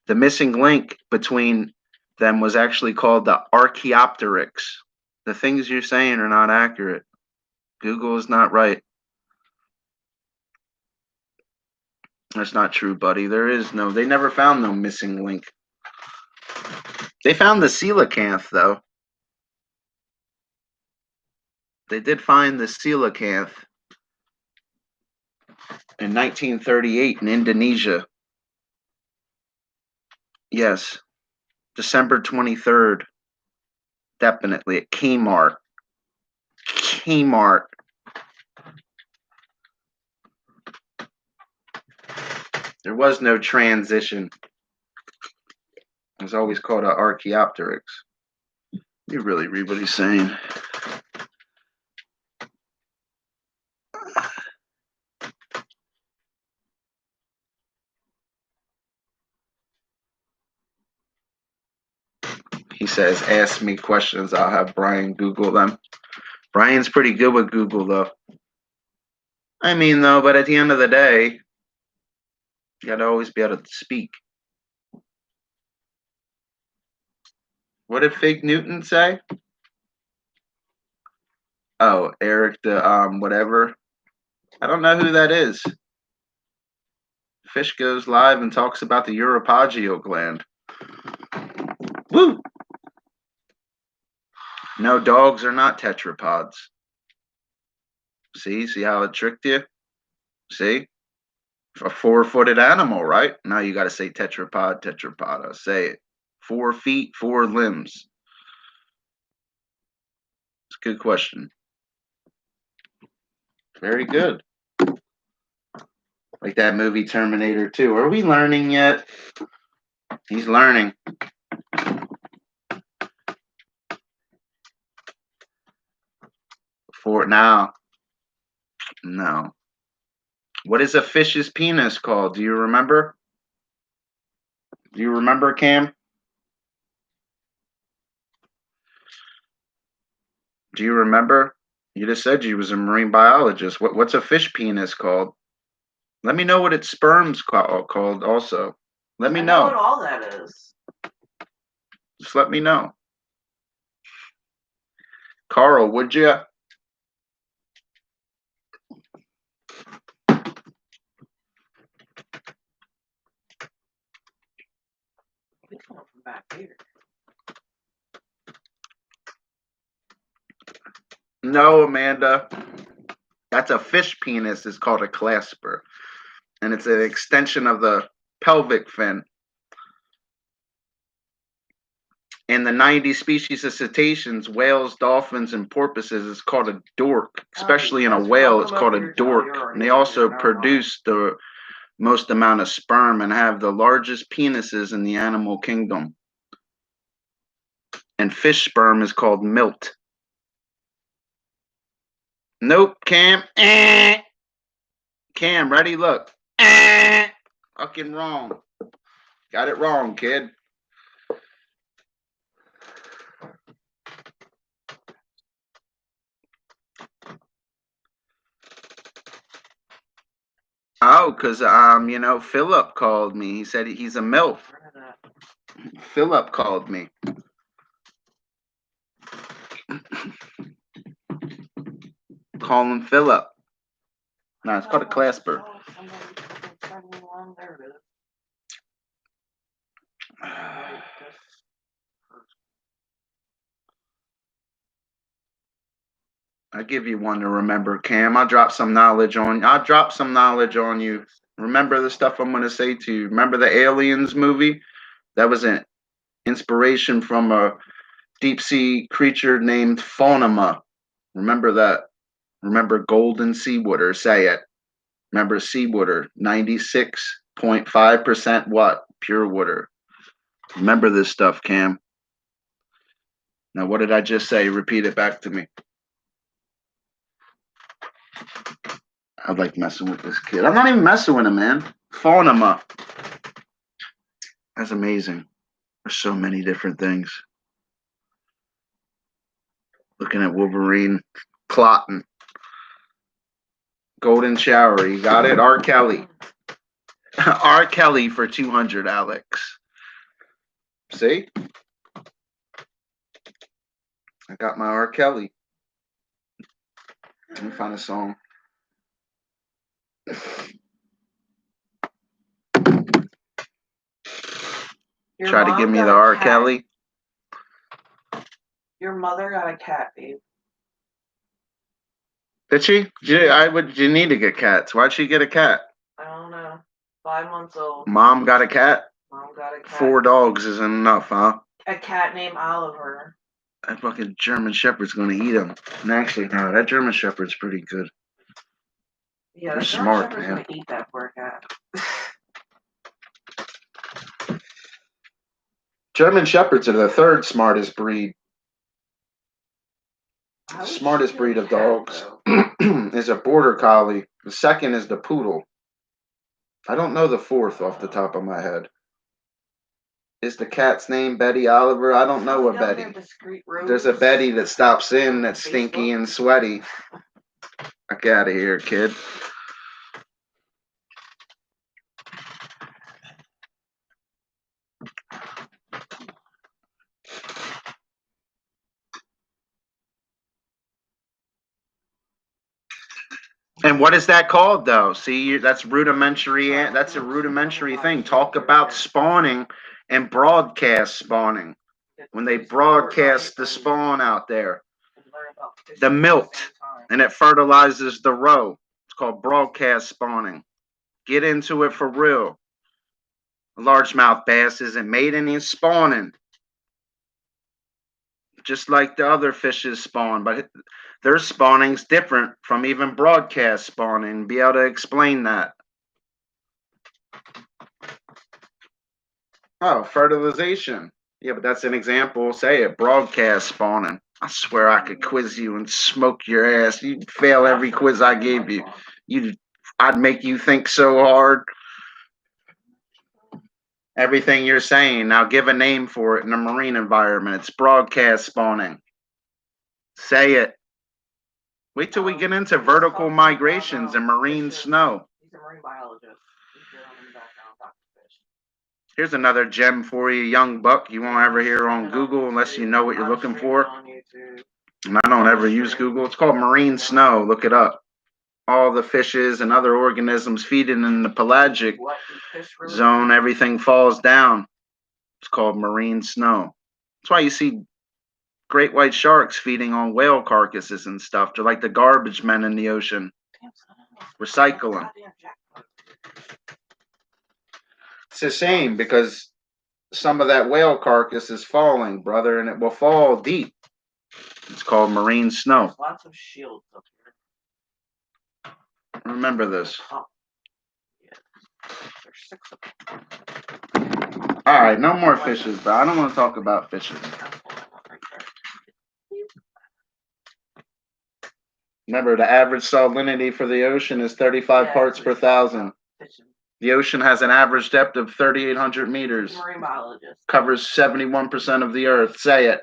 The missing link between them was actually called the Archaeopteryx. The things you're saying are not accurate. Google is not right. That's not true, buddy. They never found no missing link. They found the coelacanth, though. They did find the coelacanth in 1938 in Indonesia. Yes. December 23rd. Definitely at Kmart. Kmart. There was no transition. It was always called an Archaeopteryx. You really read what he's saying. He says, ask me questions. I'll have Brian Google them. Brian's pretty good with Google, though. I mean, though, but at the end of the day, you got to always be able to speak. What did Fig Newton say? Oh, Eric the whatever. I don't know who that is. Fish goes live and talks about the uropagio gland. Woo! No, dogs are not tetrapods. See how it tricked you? See? A four-footed animal, right? Now you got to say tetrapod, tetrapoda. Say it. 4 feet, 4 limbs. It's a good question. Very good. Like that movie Terminator 2. Are we learning yet? He's learning. For now. No. What is a fish's penis called? Do you remember? Do you remember, Cam? Do you remember? You just said you was a marine biologist. What's a fish penis called? Let me know what its sperm's called also. Let me I know know. what all that is. Just let me know. Carl, would you? It's coming from back here. No, Amanda. That's a fish penis. It's called a clasper. And it's an extension of the pelvic fin. In the 90 species of cetaceans, whales, dolphins, and porpoises, it's called a dork. Especially in a whale, it's called a dork. And they also produce the most amount of sperm and have the largest penises in the animal kingdom. And fish sperm is called milt. Nope, Cam. Cam, ready? Look. Fucking wrong. Got it wrong, kid. Oh, because Philip called me. He said he's a MILF. Philip called me. Call him Philip. No, it's called a clasper. I'll give you one to remember, Cam. I'll drop some knowledge on you. Remember the stuff I'm going to say to you. Remember the Aliens movie? That was an inspiration from a deep sea creature named Phonema. Remember that. Remember golden seawater. Say it. Remember seawater. 96.5% what? Pure water. Remember this stuff, Cam. Now, what did I just say? Repeat it back to me. I like messing with this kid. I'm not even messing with him, man. Phonema. That's amazing. There's so many different things. Looking at Wolverine plotting. Golden shower. You got it? R. Kelly. R. Kelly for 200, Alex. See? I got my R. Kelly. Let me find a song. Try to give me the R. Kelly. Your mother got a cat, babe. Did she? Yeah, you need to get cats. Why'd she get a cat? I don't know. 5 months old. Mom got a cat? Mom got a cat. 4 dogs isn't enough, huh? A cat named Oliver. That fucking German Shepherd's gonna eat him. And actually, no, that German Shepherd's pretty good. Yeah, They're the smart, German Shepherd's man. gonna eat that poor cat. German Shepherds are the third smartest breed. The smartest breed of dogs is a border collie. The second is the poodle. I don't know the fourth off the top of my head. Is the cat's name Betty Oliver? I don't know a Betty. There's a Betty that stops in that's stinky and sweaty. Get out of here, kid. And what is that called, though? See, that's rudimentary. That's a rudimentary thing. Talk about spawning and broadcast spawning. When they broadcast the spawn out there, the milt, and it fertilizes the roe. It's called broadcast spawning. Get into it for real. A largemouth bass isn't mating, he's spawning. Just like the other fishes spawn, but their spawning's different from even broadcast spawning. Be able to explain that. Oh, fertilization. Yeah, but that's an example. Say it, broadcast spawning. I swear I could quiz you and smoke your ass. You'd fail every quiz I gave you. I'd make you think so hard. Everything you're saying. Now give a name for it in a marine environment. It's broadcast spawning. Say it. Wait till we get into vertical migrations and marine snow. He's a marine biologist. He's good on the background, Dr. Fish. Here's another gem for you, young buck. You won't ever hear on Google unless you know what you're looking for. And I don't ever use Google. It's called marine snow. Look it up. All the fishes and other organisms feeding in the pelagic zone, everything falls down. It's called marine snow. That's why you see great white sharks feeding on whale carcasses and stuff. They're like the garbage men in the ocean. Recycling. It's a shame because some of that whale carcass is falling, brother, and it will fall deep. It's called marine snow. There's lots of shields up here. Remember this. Yeah. There's 6 of them. All right, no more fishes, bro. I don't want to talk about fishes. Remember, the average salinity for the ocean is 35 parts per thousand. The ocean has an average depth of 3,800 meters. Marine biologist. Covers 71% of the earth. Say it.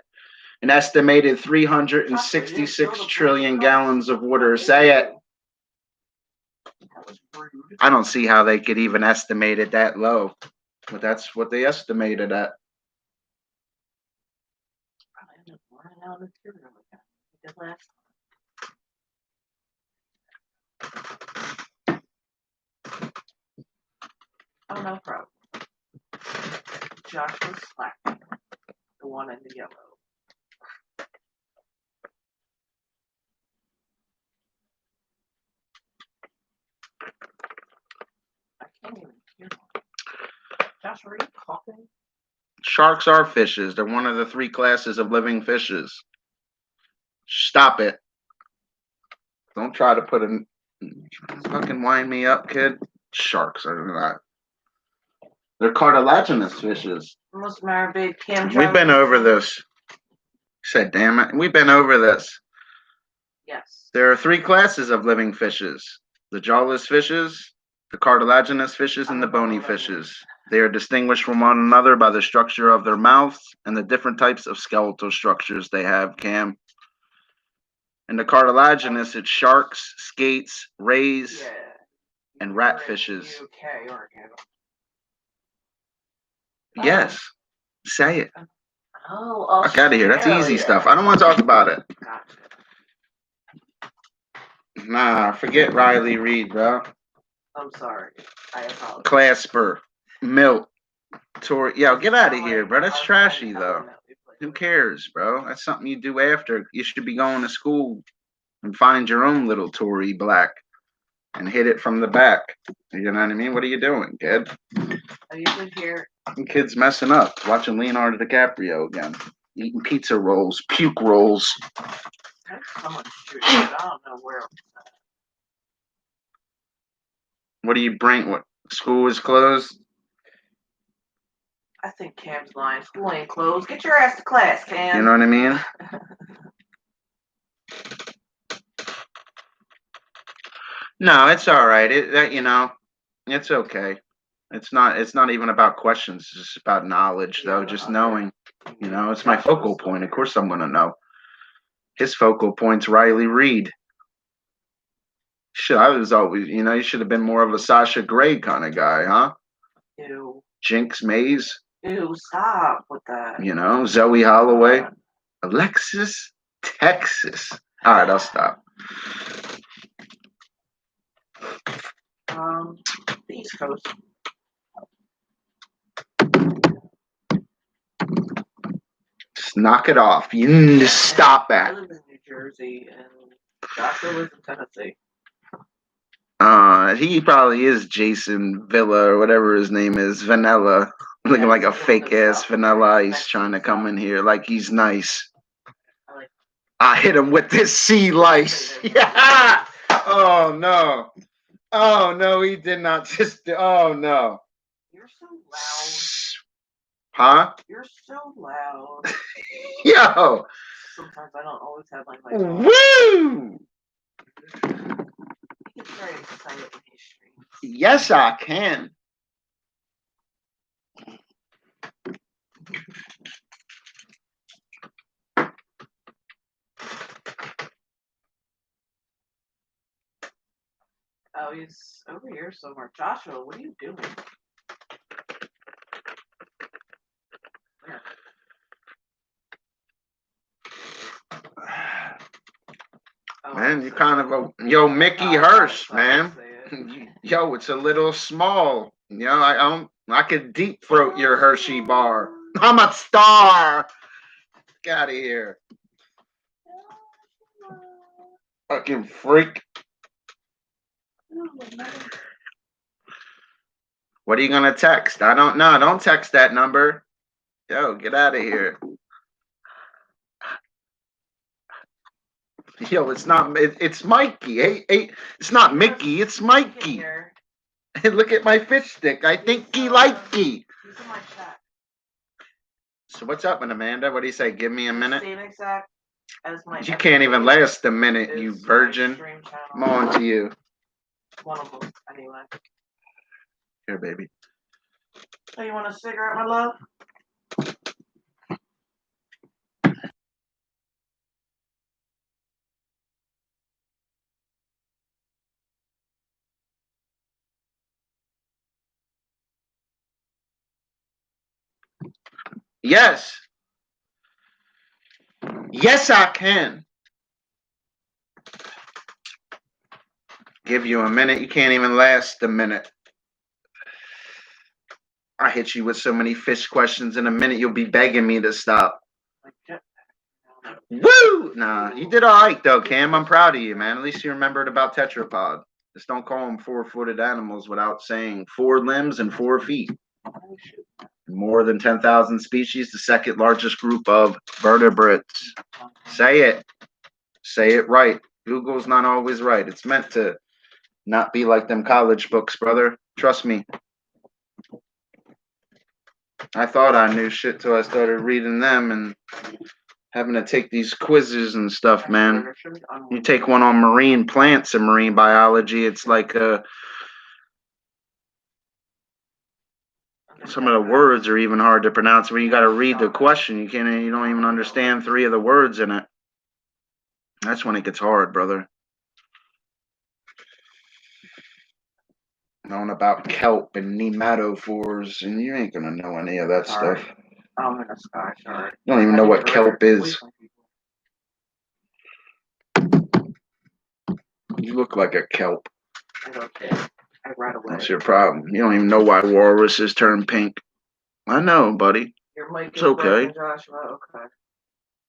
An estimated 366 trillion gallons of water. Say it. I don't see how they could even estimate it that low, but that's what they estimated at. Oh, no problem. Joshua Slack, the one in the yellow. I can't even hear him. Josh, are you coughing? Sharks are fishes. They're one of the 3 classes of living fishes. Stop it. Don't try to put in. Fucking wind me up, kid. Sharks are not. They're cartilaginous fishes. Most married Cam. We've been over this. Said, damn it. We've been over this. Yes. There are 3 classes of living fishes. The jawless fishes, the cartilaginous fishes, and the bony fishes. They are distinguished from one another by the structure of their mouths and the different types of skeletal structures they have, Cam. In the cartilaginous, it's sharks, skates, rays, and ratfishes. UK, aren't you? Yes. Say it. Oh, Fuck out of here. That's easy stuff. I don't want to talk about it. Gotcha. Nah, forget Riley Reid, bro. I'm sorry. I apologize. Clasper, Milt, Tori. Yo, get out of here, bro. That's trashy, though. Who cares, bro? That's something you do after. You should be going to school and find your own little Tory Black and hit it from the back. You know what I mean? What are you doing, kid? I usually hear. Kid's messing up, watching Leonardo DiCaprio again, eating pizza rolls, puke rolls. There's so much shit. I don't know where. What do you bring? What, school is closed? I think Cam's lying. School ain't closed. Get your ass to class, Cam. You know what I mean? No, it's all right. It's okay. It's not even about questions. It's just about knowledge, though. Just knowing. It's my focal point. Of course, I'm gonna know. His focal point's Riley Reid. Shit, I was always, you should have been more of a Sasha Grey kind of guy, huh? Ew. Jinx Mays. Ew, stop with that. Zoe Holloway. Alexis Texas. All right, I'll stop. The East Coast. Just knock it off. You need to stop I that. live in New Jersey, and Joshua lives in Tennessee. He probably is Jason Villa or whatever his name is, Vanilla. Looking like a fake ass Vanilla Ice trying to come in here like he's nice. I hit him with this sea lice. Yeah. Oh no. Oh no, he did not just. Oh no. You're so loud. Huh? You're so loud. Yo. Sometimes I don't always have my mic on. Woo! He gets very excited when he streams. Yes, I can. he's over here somewhere. Joshua, what are you doing? Where? Oh, Man, you're so- kind of a Mickey I Hirsch, thought I'd man. say it. Yo, it's a little small. You know, I could deep throat your Hershey bar. I'm a star. Get out of here. Fucking freak. What are you gonna text? I don't know. Don't text that number. Yo, get out of here. Yo, it's not. It's Mikey. Hey, it's not Mickey. It's Mikey. Look at my fish stick. I think he liked you. He's in my chat. So what's up, Amanda? What do you say? Give me a minute. Same exact as my. You can't even last a minute, you is my virgin. stream channel. I'm on to you. One of them, anyway. Here, baby. So you want a cigarette, my love? Yes. Yes, I can. Give you a minute. You can't even last a minute. I hit you with so many fish questions in a minute. You'll be begging me to stop. Woo! Nah, you did all right though, Cam. I'm proud of you, man. At least you remembered about tetrapod. Just don't call them four-footed animals without saying 4 limbs and 4 feet. More than 10,000 species, the second largest group of vertebrates. Say it. Say it right. Google's not always right. It's meant to not be like them college books, brother. Trust me. I thought I knew shit till I started reading them and having to take these quizzes and stuff, man. You take one on marine plants and marine biology, it's like some of the words are even hard to pronounce. When you got to read the question, you don't even understand 3 of the words in it. That's when it gets hard, brother. Knowing about kelp and nematophores, and you ain't gonna know any of that stuff. I'm in a sky chart. You don't even know what kelp is. You look like a kelp. Okay. I right away. That's your problem. You don't even know why walruses turn pink. I know, buddy. Your mic It's okay. Joshua. Okay.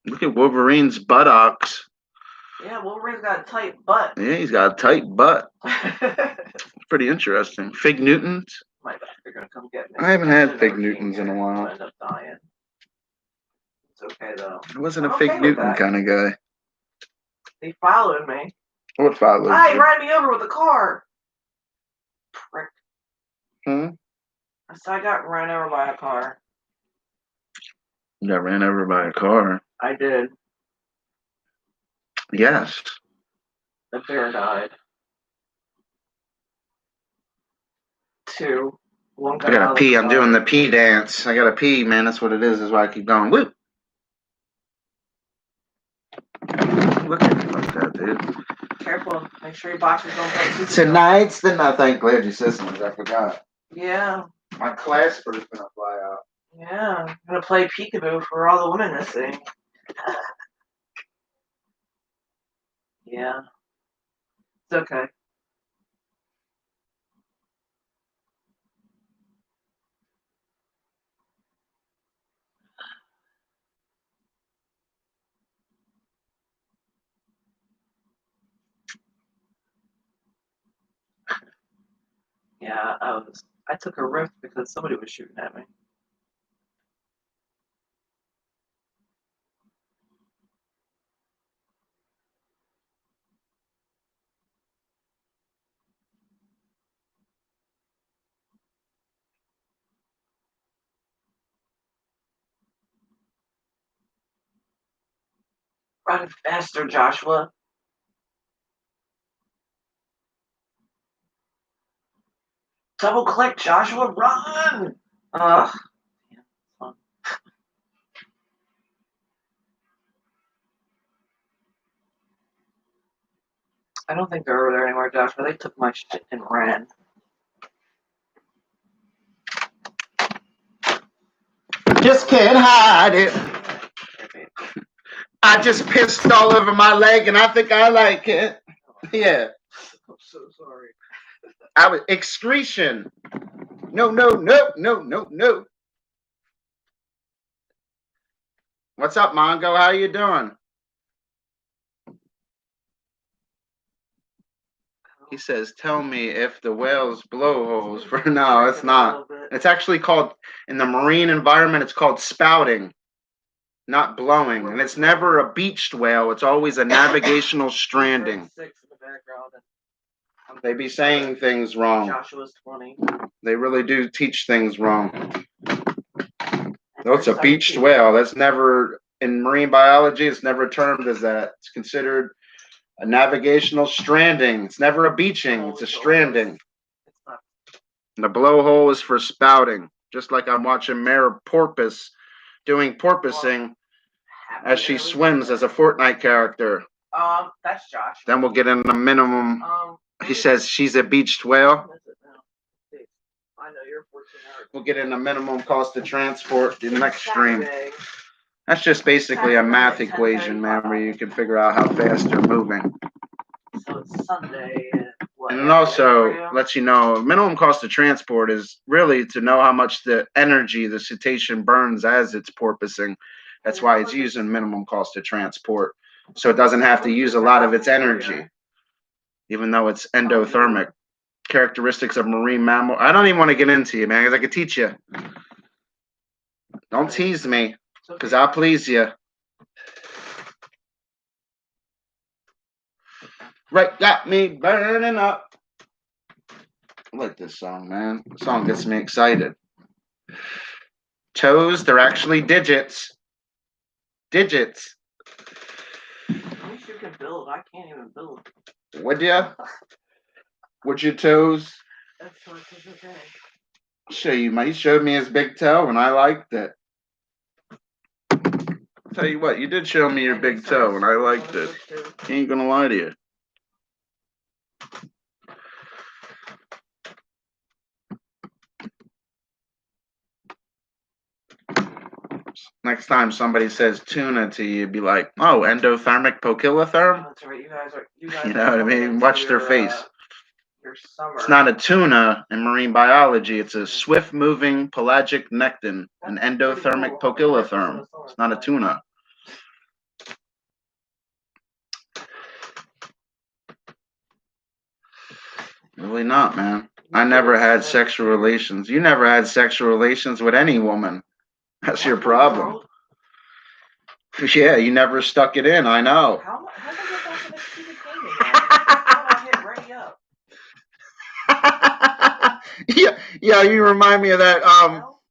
Look at Wolverine's buttocks. Yeah, Wolverine's got a tight butt. Yeah, he's got a tight butt. Pretty interesting. Fig Newtons. My bad. They're gonna come get me. I haven't had Fig Newtons in a while. I'll end up dying. It's okay though. I wasn't a Fig Newton kind of guy. They followed me. What followed Hi, you? ran me over with a car. Prick. Hmm? So I got run over by a car. You got ran over by a car. I did. Yes. The bear died. 2. One guy. I gotta pee. I'm doing the pee dance. I gotta pee, man. That's what it is. That's why I keep going. Woo! Look at me like that, dude. Careful. Make sure your boxers don't play. Tonight's the night. Thank glad you said something. I forgot. Yeah. My clasper's gonna fly out. Yeah. I'm gonna play peekaboo for all the women missing. Yeah. It's okay. Yeah, I took a rift because somebody was shooting at me. Run faster, Joshua. Double click, Joshua, run! Ugh. I don't think they're over there anymore, Josh, but they took my shit and ran. Just can't hide it. I just pissed all over my leg and I think I like it. Yeah. I'm so sorry. I was excretion. No, no, no, no, no, no. What's up, Mongo? How you doing? He says, tell me if the whale's blowholes for no, it's not. It's actually called in the marine environment, it's called spouting, not blowing. And it's never a beached whale, it's always a navigational stranding. They be saying things wrong. Joshua's 20. They really do teach things wrong. No, it's a beached whale. That's never in marine biology, it's never termed as that. It's considered a navigational stranding. It's never a beaching, it's a stranding. And the blowhole is for spouting. Just like I'm watching Mare Porpoise doing porpoising as she swims as a Fortnite character. That's Josh. Then we'll get in a minimum. He says she's a beached whale. I know you're 14 hours. We'll get in a minimum cost of transport in the next stream. That's just basically a math equation, man, where you can figure out how fast you're moving. So it's Sunday. And it also lets you know minimum cost of transport is really to know how much the energy the cetacean burns as it's porpoising. That's why it's using minimum cost of transport. So it doesn't have to use a lot of its energy, even though it's endothermic. Characteristics of marine mammal. I don't even want to get into you, man, because I could teach you. Don't tease me, because I'll please you. Right, got me burning up. I like this song, man. The song gets me excited. Toes, they're actually digits. Digits. At least you can build. I can't even build. Would you? Would your toes? That's okay. I'll show you. He showed me his big toe, and I liked it. I'll tell you what, you did show me your big toe, and I liked it. Ain't gonna lie to you. Next time somebody says tuna to you, be like, "Oh, endothermic poikilotherm." That's right. You know what I mean? Watch their face. Your summer. It's not a tuna in marine biology. It's a swift-moving pelagic nekton, an endothermic poikilotherm. It's not a tuna. Really not, man. I never had sexual relations. You never had sexual relations with any woman. That's your problem. Yeah, you never stuck it in. I know. How did I get back to the stupid gaming? I hit ready up. yeah, you remind me of that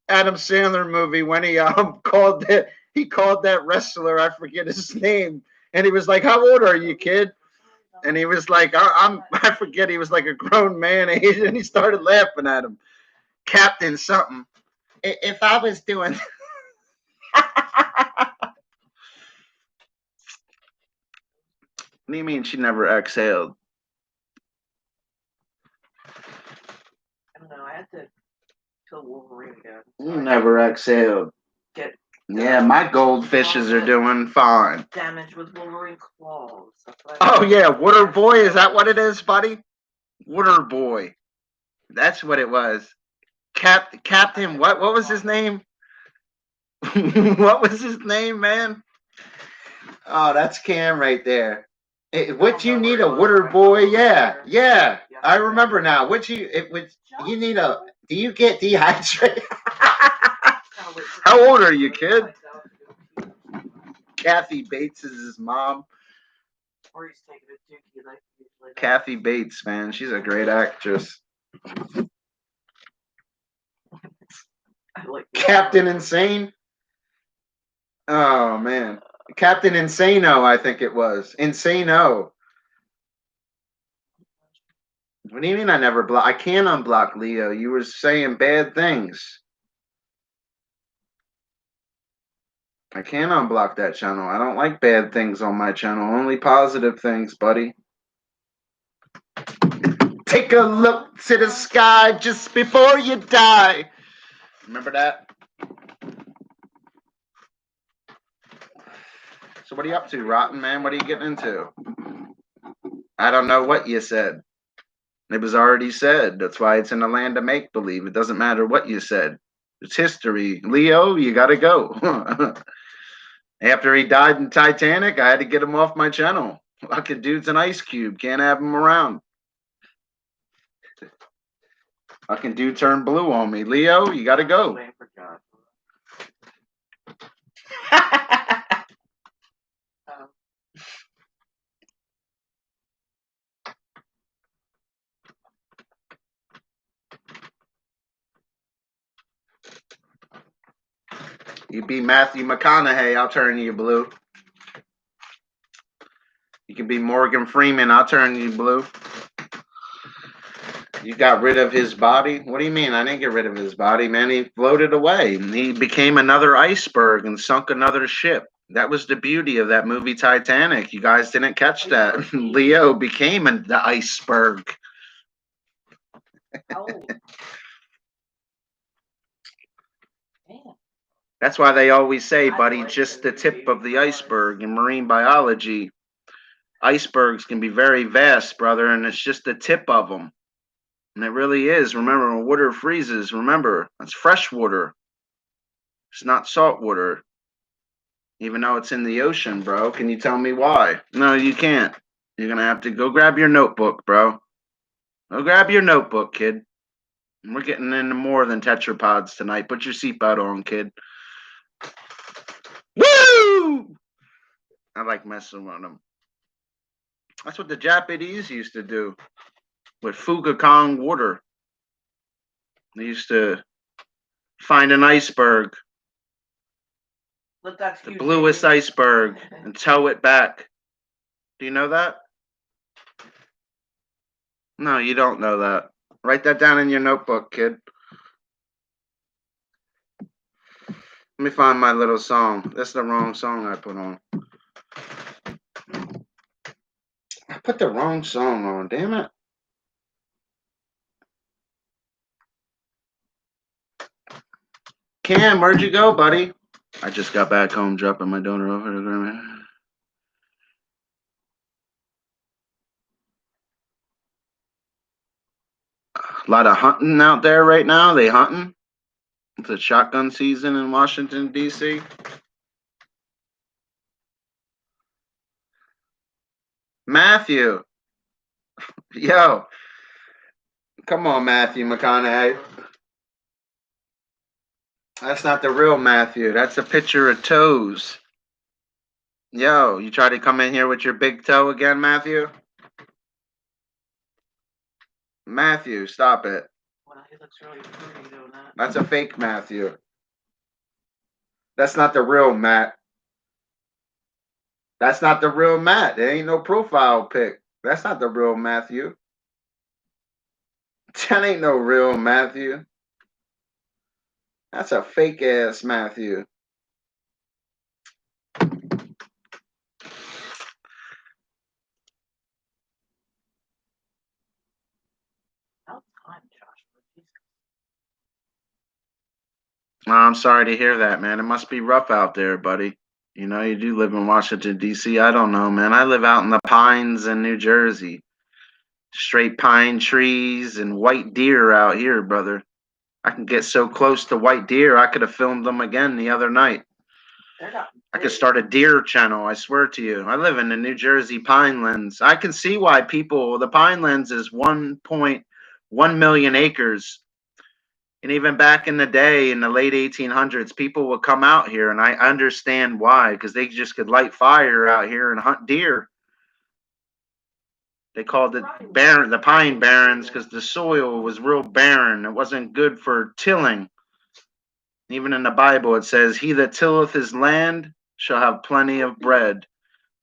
Adam Sandler movie when he called that wrestler, I forget his name, and he was like, "How old are you, kid?" And he was like, I forget, he was like a grown man age, and he started laughing at him. Captain something. If I was doing What do you mean she never exhaled? I don't know. I had to kill Wolverine again. You never exhaled. Yeah, my goldfishes are doing fine. Damage with Wolverine claws. Oh yeah, Water Boy, is that what it is, buddy? Water Boy. That's what it was. Captain, what was his name? What was his name, man? Oh, that's Cam right there. What you need a Water Boy? Yeah. I remember now. You need a. Do you get dehydrated? How old are you, kid? Kathy Bates is his mom. Kathy Bates, man, she's a great actress. Captain Insane. Oh man, Captain Insano, I think it was Insano. What do you mean I never block? I can't unblock Leo. You were saying bad things. I can't unblock that channel. I don't like bad things on my channel. Only positive things, buddy. Take a look to the sky just before you die. Remember that? So what are you up to, Rotten Man? What are you getting into? I don't know what you said. It was already said. That's why it's in the land of make-believe. It doesn't matter what you said. It's history. Leo, you got to go. After he died in Titanic, I had to get him off my channel. Fucking dude's an ice cube. Can't have him around. Fucking dude turned blue on me. Leo, you got to go. You be Matthew McConaughey, I'll turn you blue. You can be Morgan Freeman, I'll turn you blue. You got rid of his body? What do you mean? I didn't get rid of his body, man. He floated away. He became another iceberg and sunk another ship. That was the beauty of that movie Titanic. You guys didn't catch that. Leo became the iceberg. Oh. That's why they always say, buddy, just the tip of the iceberg in marine biology. Icebergs can be very vast, brother, and it's just the tip of them. And it really is. Remember, when water freezes, remember, it's fresh water. It's not salt water. Even though it's in the ocean, bro. Can you tell me why? No, you can't. You're going to have to go grab your notebook, bro. Go grab your notebook, kid. We're getting into more than tetrapods tonight. Put your seatbelt on, kid. Woo! I like messing with them. That's what the Japanese used to do with Fukuoka water. They used to find an iceberg, the bluest iceberg, and tow it back. Do you know that? No, you don't know that. Write that down in your notebook, kid. Let me find my little song. That's the wrong song I put on. I put the wrong song on, damn it. Cam, where'd you go, buddy? I just got back home dropping my donor over to Grandma. A lot of hunting out there right now. They hunting. It's a shotgun season in Washington, D.C. Matthew. Yo. Come on, Matthew McConaughey. That's not the real Matthew. That's a picture of toes. Yo, you try to come in here with your big toe again, Matthew? Matthew, stop it. Well, he looks really pretty doing that. That's a fake Matthew. That's not the real Matt. That's not the real Matt. There ain't no profile pic. That's not the real Matthew. That ain't no real Matthew. That's a fake ass Matthew. I'm sorry to hear that, man. It must be rough out there, buddy. You know, you do live in Washington, D.C. I don't know, man. I live out in the pines in New Jersey. Straight pine trees and white deer out here, brother. I can get so close to white deer, I could have filmed them again the other night. I could start a deer channel, I swear to you. I live in the New Jersey Pinelands. I can see why people, the Pinelands is 1.1 million acres. And even back in the day, in the late 1800s, people would come out here, and I understand why, because they just could light fire out here and hunt deer. They called it barren, the pine barrens, because the soil was real barren. It wasn't good for tilling. Even in the Bible, it says, "He that tilleth his land shall have plenty of bread,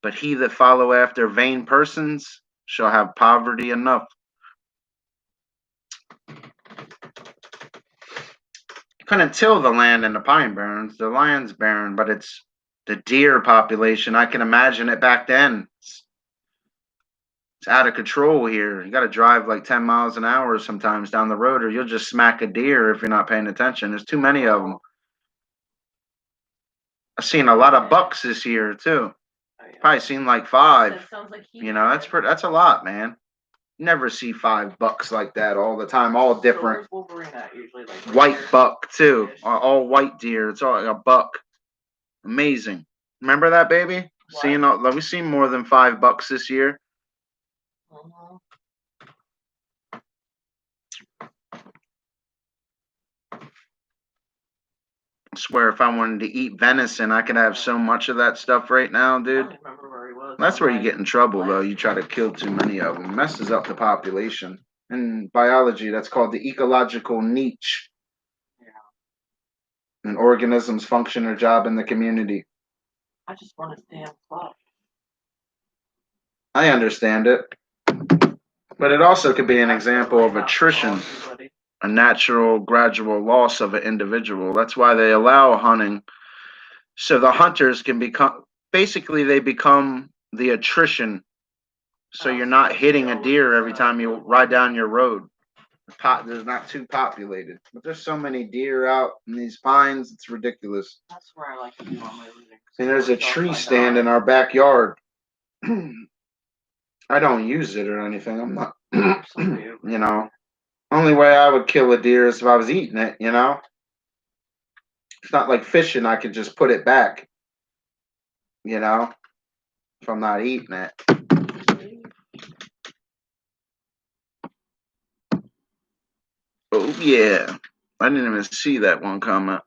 but he that follow after vain persons shall have poverty enough." Couldn't till the land in the pine barrens. The land's barren, but it's the deer population. I can imagine it back then. It's out of control here. You got to drive like 10 miles an hour sometimes down the road, or you'll just smack a deer if you're not paying attention. There's too many of them. I've seen a lot of bucks this year too. Probably seen like 5. That's a lot, man. You never see 5 bucks like that all the time, all different. White buck too, all white deer. It's all like a buck. Amazing. Remember that, baby? We've seen more than 5 bucks this year. I swear, if I wanted to eat venison, I could have so much of that stuff right now, dude. That's where you get in trouble, though. You try to kill too many of them. Messes up the population. In biology, that's called the ecological niche. An organism's function or job in the community. I just want to stay on club. I understand it. But it also could be an example of attrition. A natural, gradual loss of an individual. That's why they allow hunting. So the hunters can become, basically they become the attrition. So you're not hitting a deer every time you ride down your road. There's not too populated. But there's so many deer out in these pines, it's ridiculous. That's where I like to do all my reading. See, there's a tree stand in our backyard. I don't use it or anything. I'm not, you know. Only way I would kill a deer is if I was eating it, you know? It's not like fishing, I could just put it back, you know? If I'm not eating it. Oh, yeah. I didn't even see that one comment.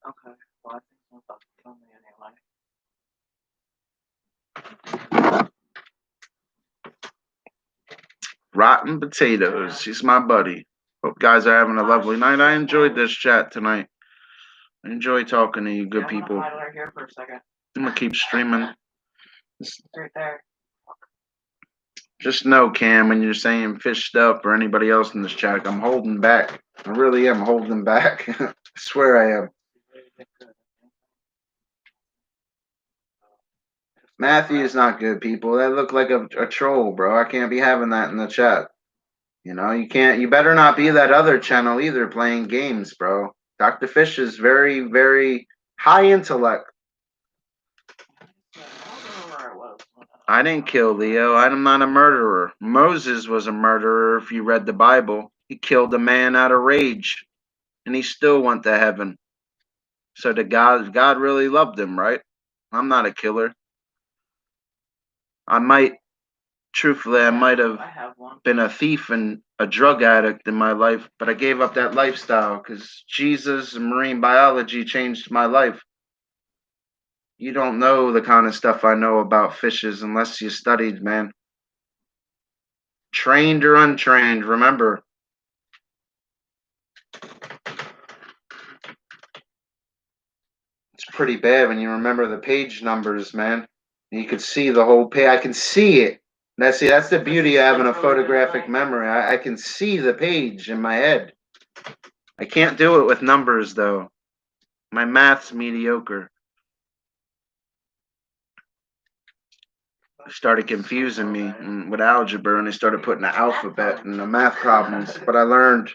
Okay. Well, I think I'm about to kill me anyway. Rotten Potatoes. He's my buddy. Hope guys are having a lovely night. I enjoyed this chat tonight. I enjoy talking to you good people. I'm gonna here for a second. I'm going to keep streaming. It's right there. Just know, Cam, when you're saying fished up or anybody else in this chat, I'm holding back. I really am holding back. I swear I am. Matthew is not good, people. That look like a troll, bro. I can't be having that in the chat. You know, you better not be that other channel either playing games, bro. Dr. Fish is very, very high intellect. I didn't kill Leo. I'm not a murderer. Moses was a murderer if you read the Bible. He killed a man out of rage, and he still went to heaven. So God really loved him, right? I'm not a killer. I might have been a thief and a drug addict in my life, but I gave up that lifestyle because Jesus and marine biology changed my life. You don't know the kind of stuff I know about fishes unless you studied, man. Trained or untrained, remember. It's pretty bad when you remember the page numbers, man. You could see the whole page. I can see it. That's the beauty of having a photographic memory. I can see the page in my head. I can't do it with numbers, though. My math's mediocre. Started confusing me with algebra, and they started putting the alphabet and the math problems. But I learned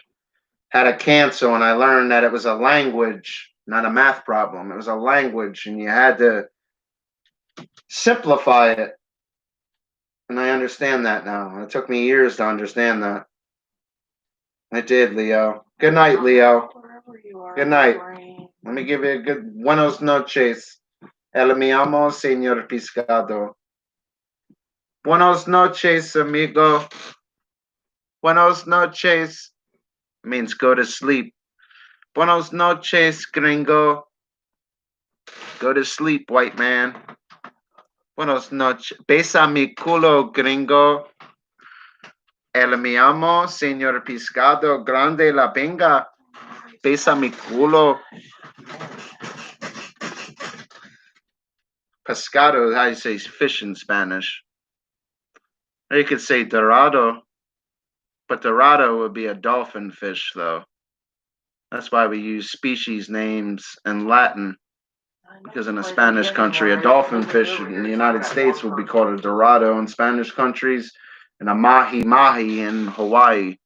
how to cancel, and I learned that it was a language, not a math problem. It was a language, and you had to simplify it. And I understand that now. It took me years to understand that. I did, Leo. Good night, Leo. Good night. Let me give you a good buenos noches. El mi amo, señor Pescado. Buenos noches, amigo. Buenos noches means go to sleep. Buenos noches, gringo. Go to sleep, white man. Buenos noches. Besa mi culo, gringo. El mi amo, señor Pescado. Grande la pinga. Besa mi culo. Pescado is how you say fish in Spanish. Or you could say dorado. But dorado would be a dolphin fish, though. That's why we use species names in Latin. Because in a Spanish country, a dolphin fish in the United States would be called a dorado in Spanish countries, and a mahi-mahi in Hawaii.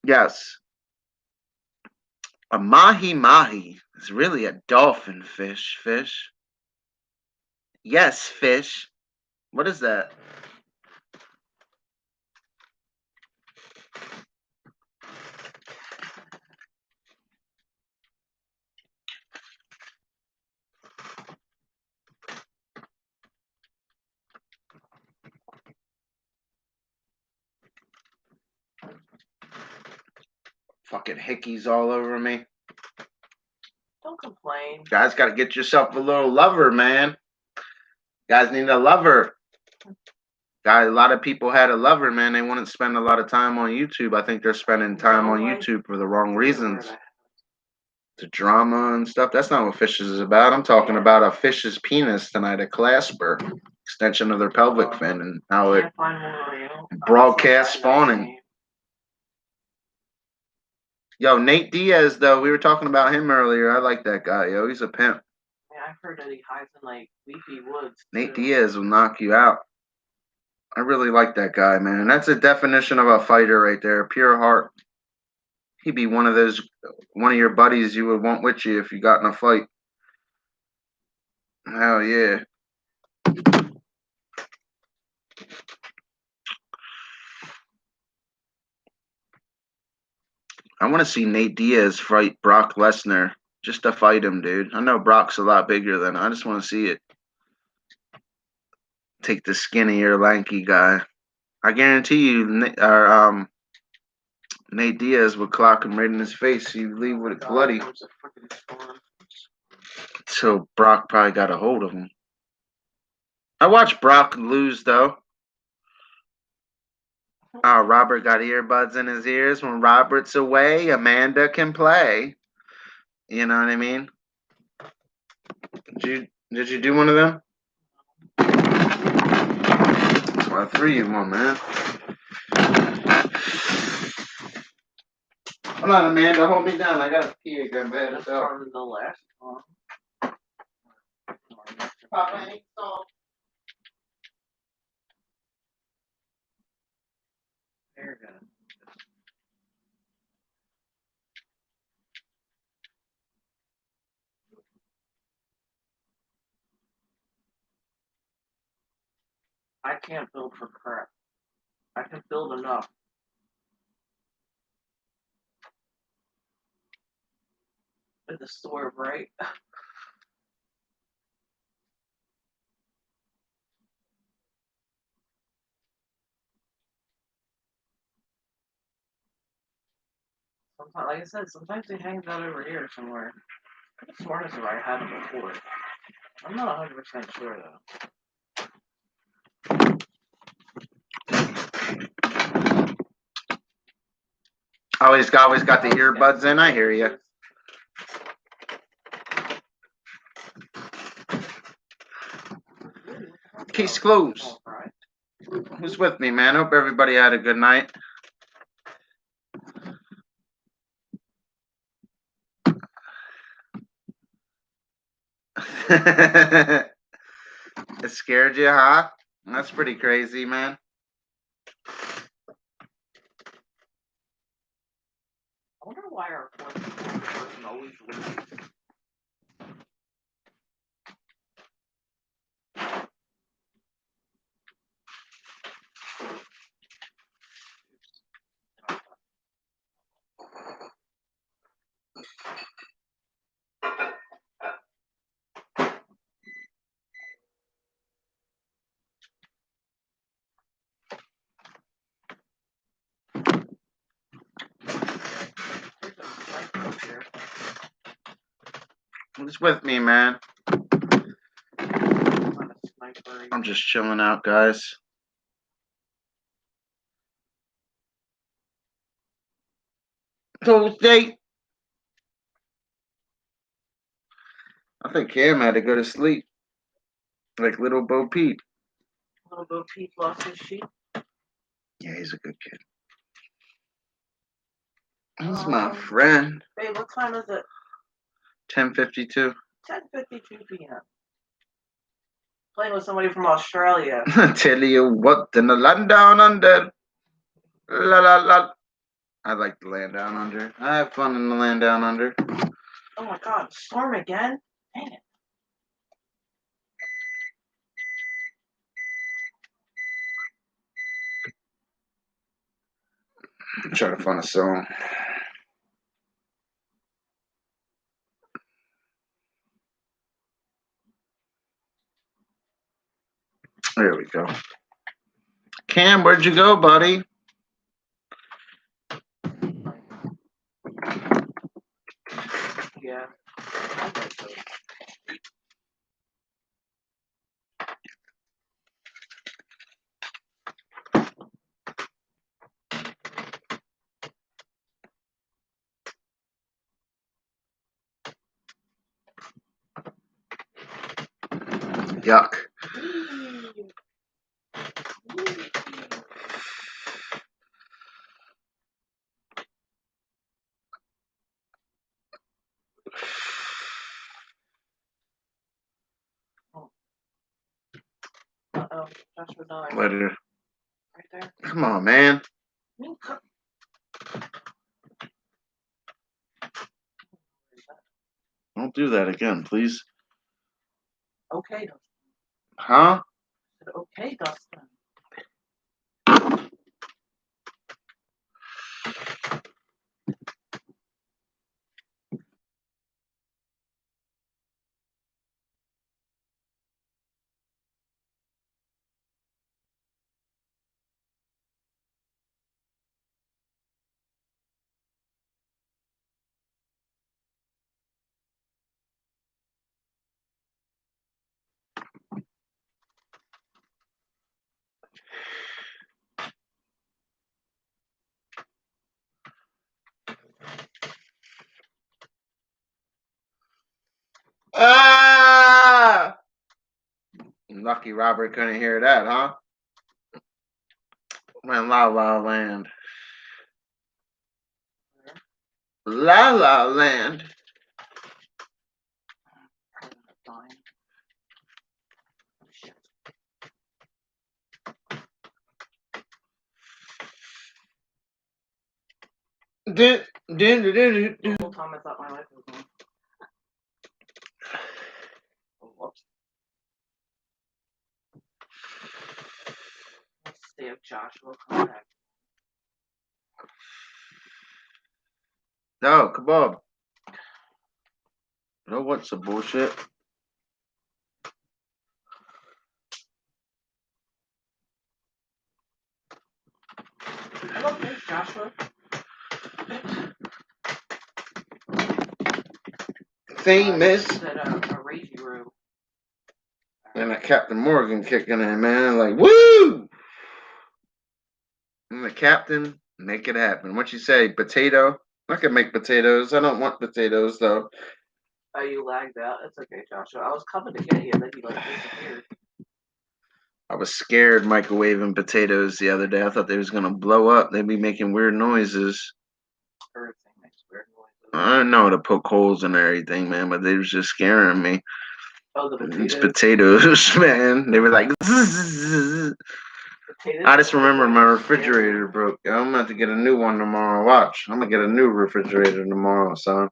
Yes. A mahi-mahi is really a dolphin fish. Yes, fish. What is that? Fucking hickeys all over me. Don't complain. Guys, got to get yourself a little lover, man. Guys need a lover. Guys, a lot of people had a lover, man. They wouldn't spend a lot of time on YouTube. I think they're spending time on YouTube for the wrong reasons. The drama and stuff. That's not what fishes is about. I'm talking about a fish's penis tonight, a clasper, extension of their pelvic fin, and how it broadcasts spawning. Yo, Nate Diaz, though, we were talking about him earlier. I like that guy, yo. He's a pimp. Yeah, I've heard that he hides in like leafy woods. Nate Diaz will knock you out. I really like that guy, man. That's a definition of a fighter right there. Pure heart. He'd be one of your buddies you would want with you if you got in a fight. Hell yeah. I want to see Nate Diaz fight Brock Lesnar. Just to fight him, dude. I know Brock's a lot bigger than him. I just want to see it. Take the skinnier, lanky guy. I guarantee you, Nate Diaz would clock him right in his face. He'd leave with it bloody. So Brock probably got a hold of him. I watched Brock lose, though. Oh, Robert got earbuds in his ears. When Robert's away, Amanda can play. You know what I mean? Did you do one of them? Well, I threw you one, man. Hold on, Amanda. Hold me down. I got to pee again, man. That's from the last one. Papa, I need salt. There you go. I can't build for crap. I can build enough. With the store, right? Sometimes, like I said, sometimes he hangs out over here somewhere. I could have sworn as if I had him before. I'm not 100% sure though. Always got the earbuds in. I hear you. Case closed. Who's with me, man? Hope everybody had a good night. It scared you, huh? That's pretty crazy, man. I wonder why our fourth person always loses. Who's with me, man? I'm just chilling out, guys. Tuesday. I think Cam had to go to sleep. Like little Bo Peep. Little Bo Peep lost his sheep. Yeah, he's a good kid. He's my friend. Hey, what time is it? 10:52. 10:52 p.m. Playing with somebody from Australia. Tell you what, in the land down under. La la la. I like the land down under. I have fun in the land down under. Oh my god, storm again? Dang it. Try to find a song. There we go. Cam, where'd you go, buddy? Yeah. I think so. Yuck. Uh-oh, Joshua died. Later. Right there. Come on, man. Don't do that again, please. Okay, Dustin. Huh? I said, okay, Dustin. Ah! Lucky Robert couldn't hear that, huh? Man, La La Land. La La Land. Dying. Oh, shit. The whole time I thought my life was on. Oh, whoops. Let's see if Joshua comes back. No, come on. You know what's some bullshit? Hello, there's Joshua. Famous. Said a ragey room. And a Captain Morgan kicking in, man. Like, woo! I'm the captain. Make it happen. What you say? Potato? I can make potatoes. I don't want potatoes, though. Oh, you lagged out? It's okay, Joshua. I was coming to get you, and then you, like, disappeared. I was scared microwaving potatoes the other day. I thought they was going to blow up. They'd be making weird noises. Everything makes weird noises. I didn't know how to poke holes and everything, man, but they was just scaring me. Oh, the These potatoes. potatoes, man. They were like, zzz. Potatoes I just are remember like my scary. refrigerator broke. I'm going to have to get a new one tomorrow. Watch. I'm going to get a new refrigerator tomorrow, son.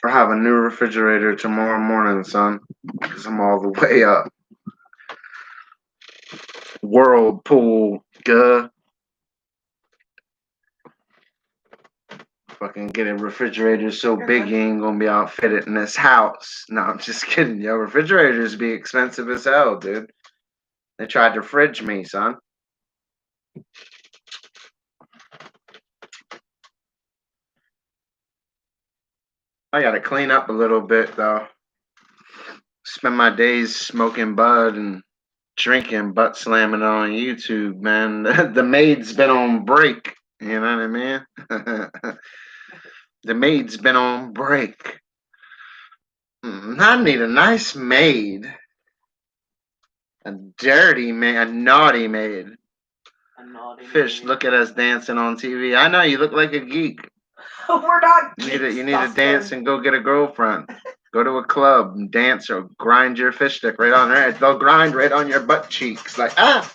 I have a new refrigerator tomorrow morning, son, because I'm all the way up. Whirlpool, guh. Fucking get a refrigerator so big you ain't gonna be outfitted in this house. No, I'm just kidding. Yo, refrigerators be expensive as hell, dude. They tried to fridge me, son. I gotta clean up a little bit, though. Spend my days smoking bud and drinking, butt slamming on YouTube, man. The maid's been on break. You know what I mean? The maid's been on break. I need a nice maid. A dirty maid. A naughty maid. A naughty Fish, maid. look at us dancing on TV. I know you look like a geek. We're not. You need to dance and go get a girlfriend. Go to a club and dance or grind your fish stick right on there. They'll grind right on your butt cheeks. Like, ah.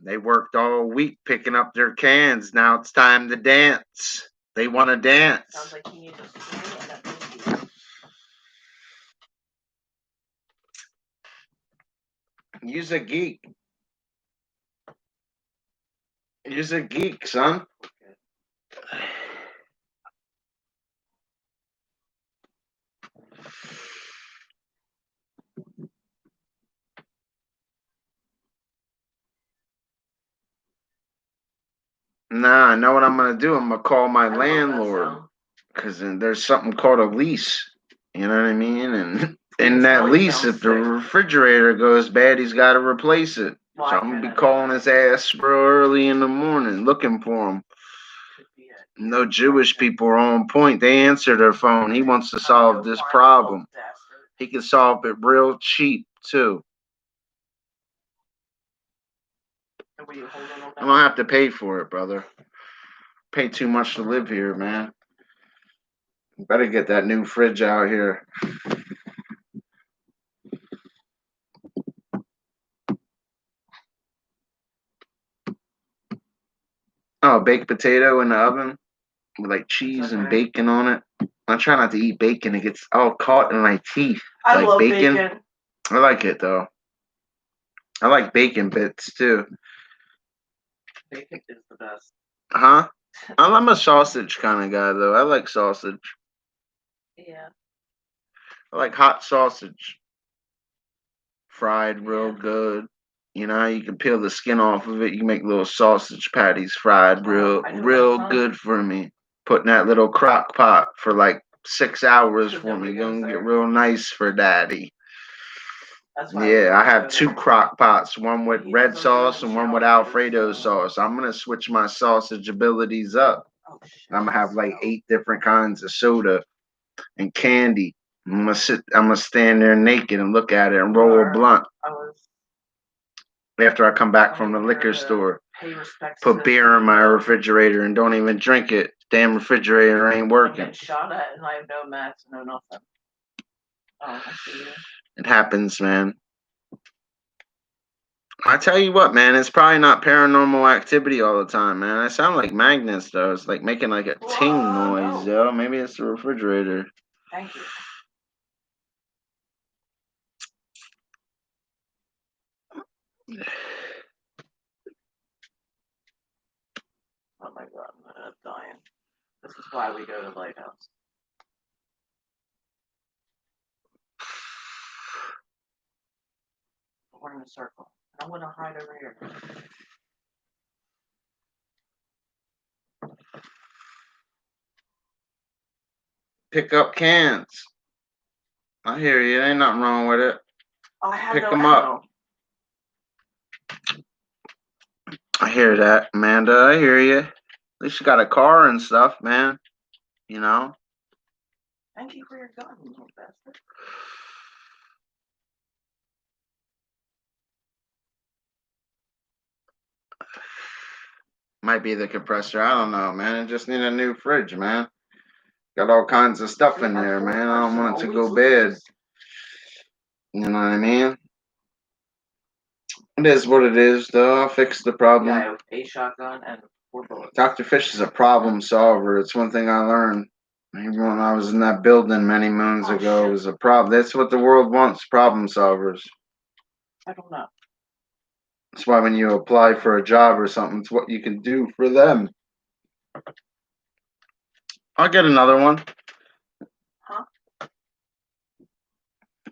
They worked all week picking up their cans. Now it's time to dance. They want to dance. Sounds like you need to stay and a baby. Use a geek. Use a geek, son. Nah, I know what I'm gonna do. I'm gonna call my landlord because there's something called a lease. You know what I mean? And in that lease, if the refrigerator goes bad, he's got to replace it. So I'm gonna be calling his ass real early in the morning, looking for him. No Jewish people are on point. They answer their phone. He wants to solve this problem. He can solve it real cheap too. I don't have to pay for it, brother. Pay too much to live here, man. Better get that new fridge out here. Oh, baked potato in the oven with like cheese and bacon on it. I try not to eat bacon. It gets all caught in my teeth. I love bacon. I like it though. I like bacon bits too. Bacon is the best. Huh? I'm a sausage kind of guy though. I like sausage. Yeah. I like hot sausage. Fried real good. You know, you can peel the skin off of it. You can make little sausage patties fried real good for me. Put in that little crock pot for like 6 hours for me. Gonna get real nice for daddy. Yeah, I have 2 crock pots, one with red sauce and one with Alfredo sauce. I'm gonna switch my sausage abilities up. I'm gonna have like 8 different kinds of soda and candy. I'm gonna stand there naked and look at it and roll a blunt. After I come back from the liquor store, put beer in my refrigerator and don't even drink it. Damn refrigerator ain't working. Get shot at and I have no match, no nothing. Oh, I see you. It happens, man. I tell you what, man, it's probably not paranormal activity all the time, man. I sound like magnets, though. It's like making like a ting noise, yo. Maybe it's the refrigerator. Thank you. Oh my god, I'm dying. This is why we go to Lighthouse. We're in a circle. I'm gonna hide over here. Pick up cans. I hear you. Ain't nothing wrong with it. Pick them up. I hear that, Amanda. I hear you. At least you got a car and stuff, man. You know? Thank you for your gun, you little bastard. Might be the compressor. I don't know, man. I just need a new fridge, man. Got all kinds of stuff in there, man. I don't want it to go bad. You know what I mean? It is what it is, though. I'll fix the problem. Yeah, I have a shotgun and 4 bullets. Dr. Fish is a problem solver. It's one thing I learned. Even when I was in that building many moons ago, it was a problem. That's what the world wants, problem solvers. I don't know. That's why when you apply for a job or something, it's what you can do for them. I'll get another one. Huh?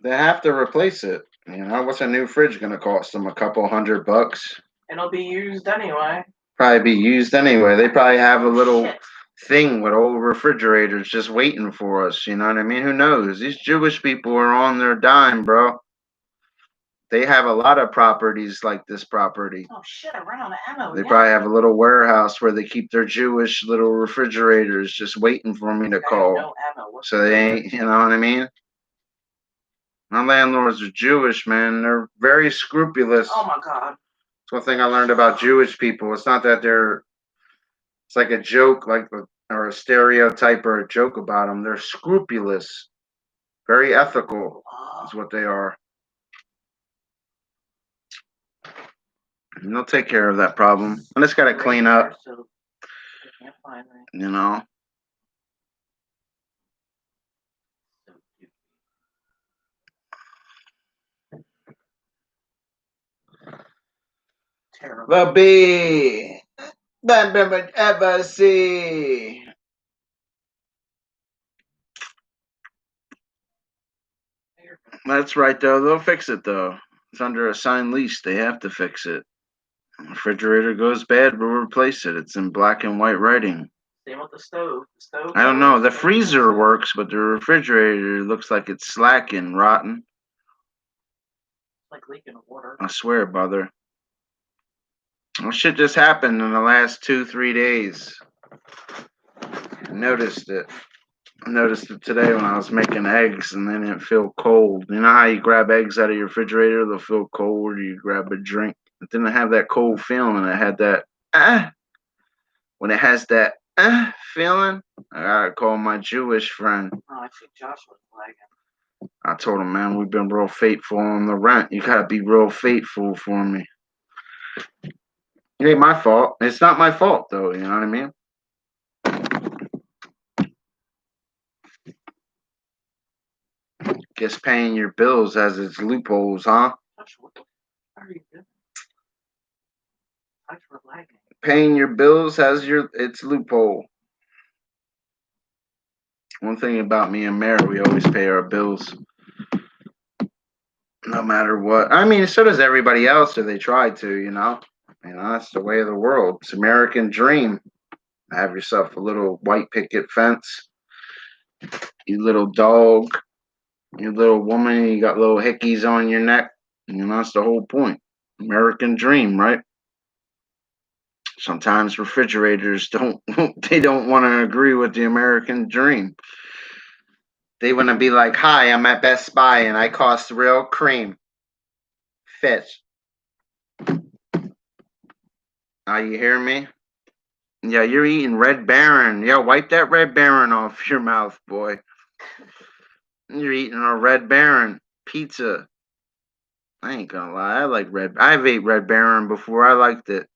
They have to replace it. You know, what's a new fridge going to cost them? A couple $100? It'll be used anyway. Probably be used anyway. They probably have a little thing with old refrigerators just waiting for us. You know what I mean? Who knows? These Jewish people are on their dime, bro. They have a lot of properties like this property. Oh shit, I ran out of ammo. They probably have a little warehouse where they keep their Jewish little refrigerators just waiting for me to call. No ammo. So they ain't, you know what I mean? My landlords are Jewish, man. They're very scrupulous. Oh my god. It's one thing I learned about Jewish people. It's not that they're It's like a joke, or a stereotype or a joke about them. They're scrupulous, very ethical, is what they are. And they'll take care of that problem. I just got to clean up, you know. Terrible. The bee that never ever see. That's right, though. They'll fix it, though. It's under a signed lease. They have to fix it. Refrigerator goes bad, we'll replace it. It's in black and white writing. Same with the stove. The stove. I don't know. The freezer works, but the refrigerator looks like it's slacking, rotten. Like leaking water. I swear, brother. Well, shit just happened in the last 2-3 days. I noticed it. I noticed it today when I was making eggs and they didn't feel cold. You know how you grab eggs out of your refrigerator, they'll feel cold, or you grab a drink. It didn't have that cold feeling. It had that, when it has that, feeling, I gotta call my Jewish friend. Oh, I think Josh was lagging. I told him, man, we've been real faithful on the rent. You gotta be real faithful for me. It ain't my fault. It's not my fault, though. You know what I mean? Guess paying your bills has its loopholes, huh? Josh, what the are you doing? Josh, we're lagging. Paying your bills has its loophole. One thing about me and Mary, we always pay our bills. No matter what. I mean, so does everybody else, or they try to, you know? You know, that's the way of the world. It's American dream. Have yourself a little white picket fence. You little dog. You little woman, you got little hickeys on your neck. You know, that's the whole point. American dream, right? Sometimes refrigerators they don't want to agree with the American dream. They want to be like, hi, I'm at Best Buy and I cost real cream. Fish. You hear me? Yeah, you're eating Red Baron. Yeah, wipe that Red Baron off your mouth, boy. You're eating a Red Baron pizza. I ain't gonna lie, I've ate Red Baron before. I liked it.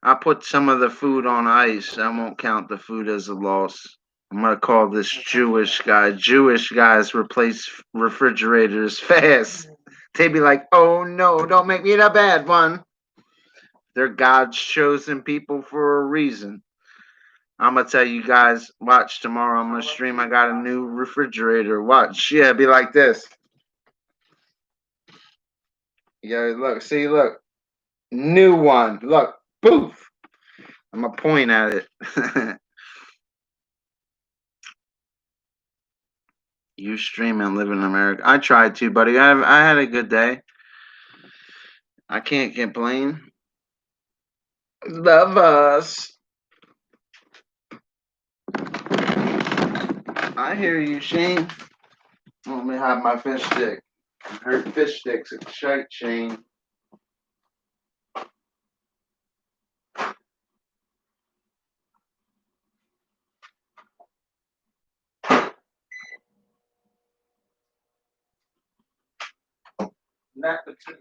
I put some of the food on ice. I won't count the food as a loss. I'm gonna call this Jewish guy. Jewish guys replace refrigerators fast. They be like, oh no, don't make me the bad one. They're God's chosen people for a reason. I'm gonna tell you guys, watch tomorrow. I'm gonna stream. I got a new refrigerator. Watch. Yeah, be like this. Yeah, look, see, look. New one. Look, boof. I'm gonna point at it. You stream and live in America. I tried to, buddy. I had a good day. I can't complain. Love us. I hear you, Shane. Let me have my fish stick. I heard fish sticks at shite, Shane. Not the truth.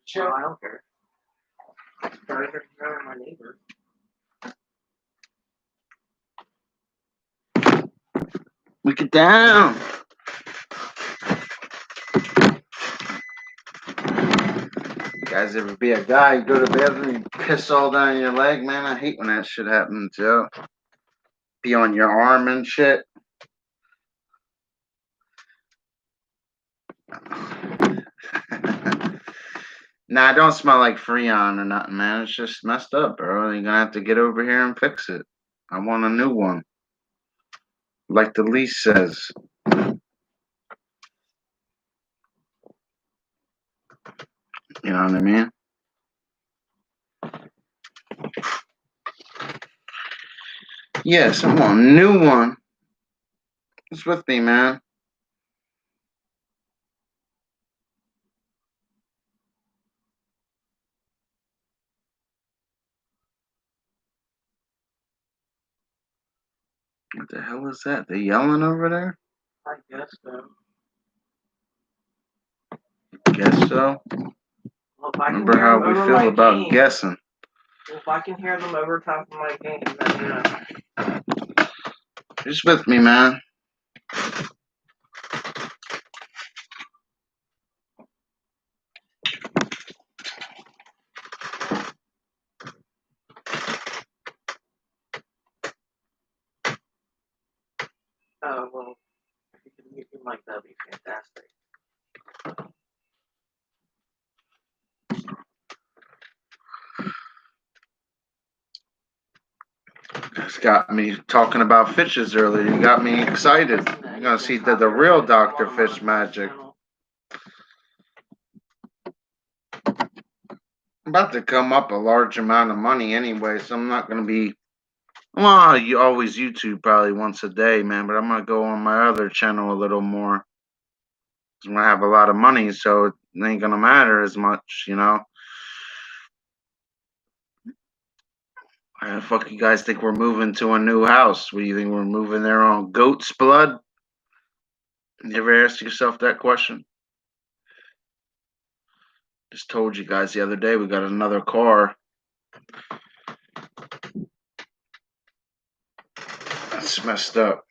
Sure, I don't care. You're my neighbor. Look it down. Guys, ever be a guy, go to bed and you piss all down your leg, man? I hate when that shit happens, yo. Be on your arm and shit. Nah, it don't smell like Freon or nothing, man. It's just messed up, bro. You're gonna have to get over here and fix it. I want a new one. Like the lease says. You know what I mean? Yes, I want a new one. What's with me, man? What the hell is that? They yelling over there? I guess so. Guess so. Well, if I can Remember hear how them we over feel my about game, guessing. well, if I can hear them over top of my game, then yeah. Just with me, man. Oh, well, if you could mute your mic, that'd be fantastic. It's got me talking about fishes earlier. You got me excited. You're gonna see the real Dr. Fish magic. I'm about to come up a large amount of money anyway, so I'm not gonna be. Well, you always YouTube probably once a day, man. But I'm gonna go on my other channel a little more. I'm gonna have a lot of money, so it ain't gonna matter as much, you know. Why the fuck you guys think we're moving to a new house? What do you think we're moving there on goat's blood? You ever ask yourself that question? Just told you guys the other day we got another car. That's messed up.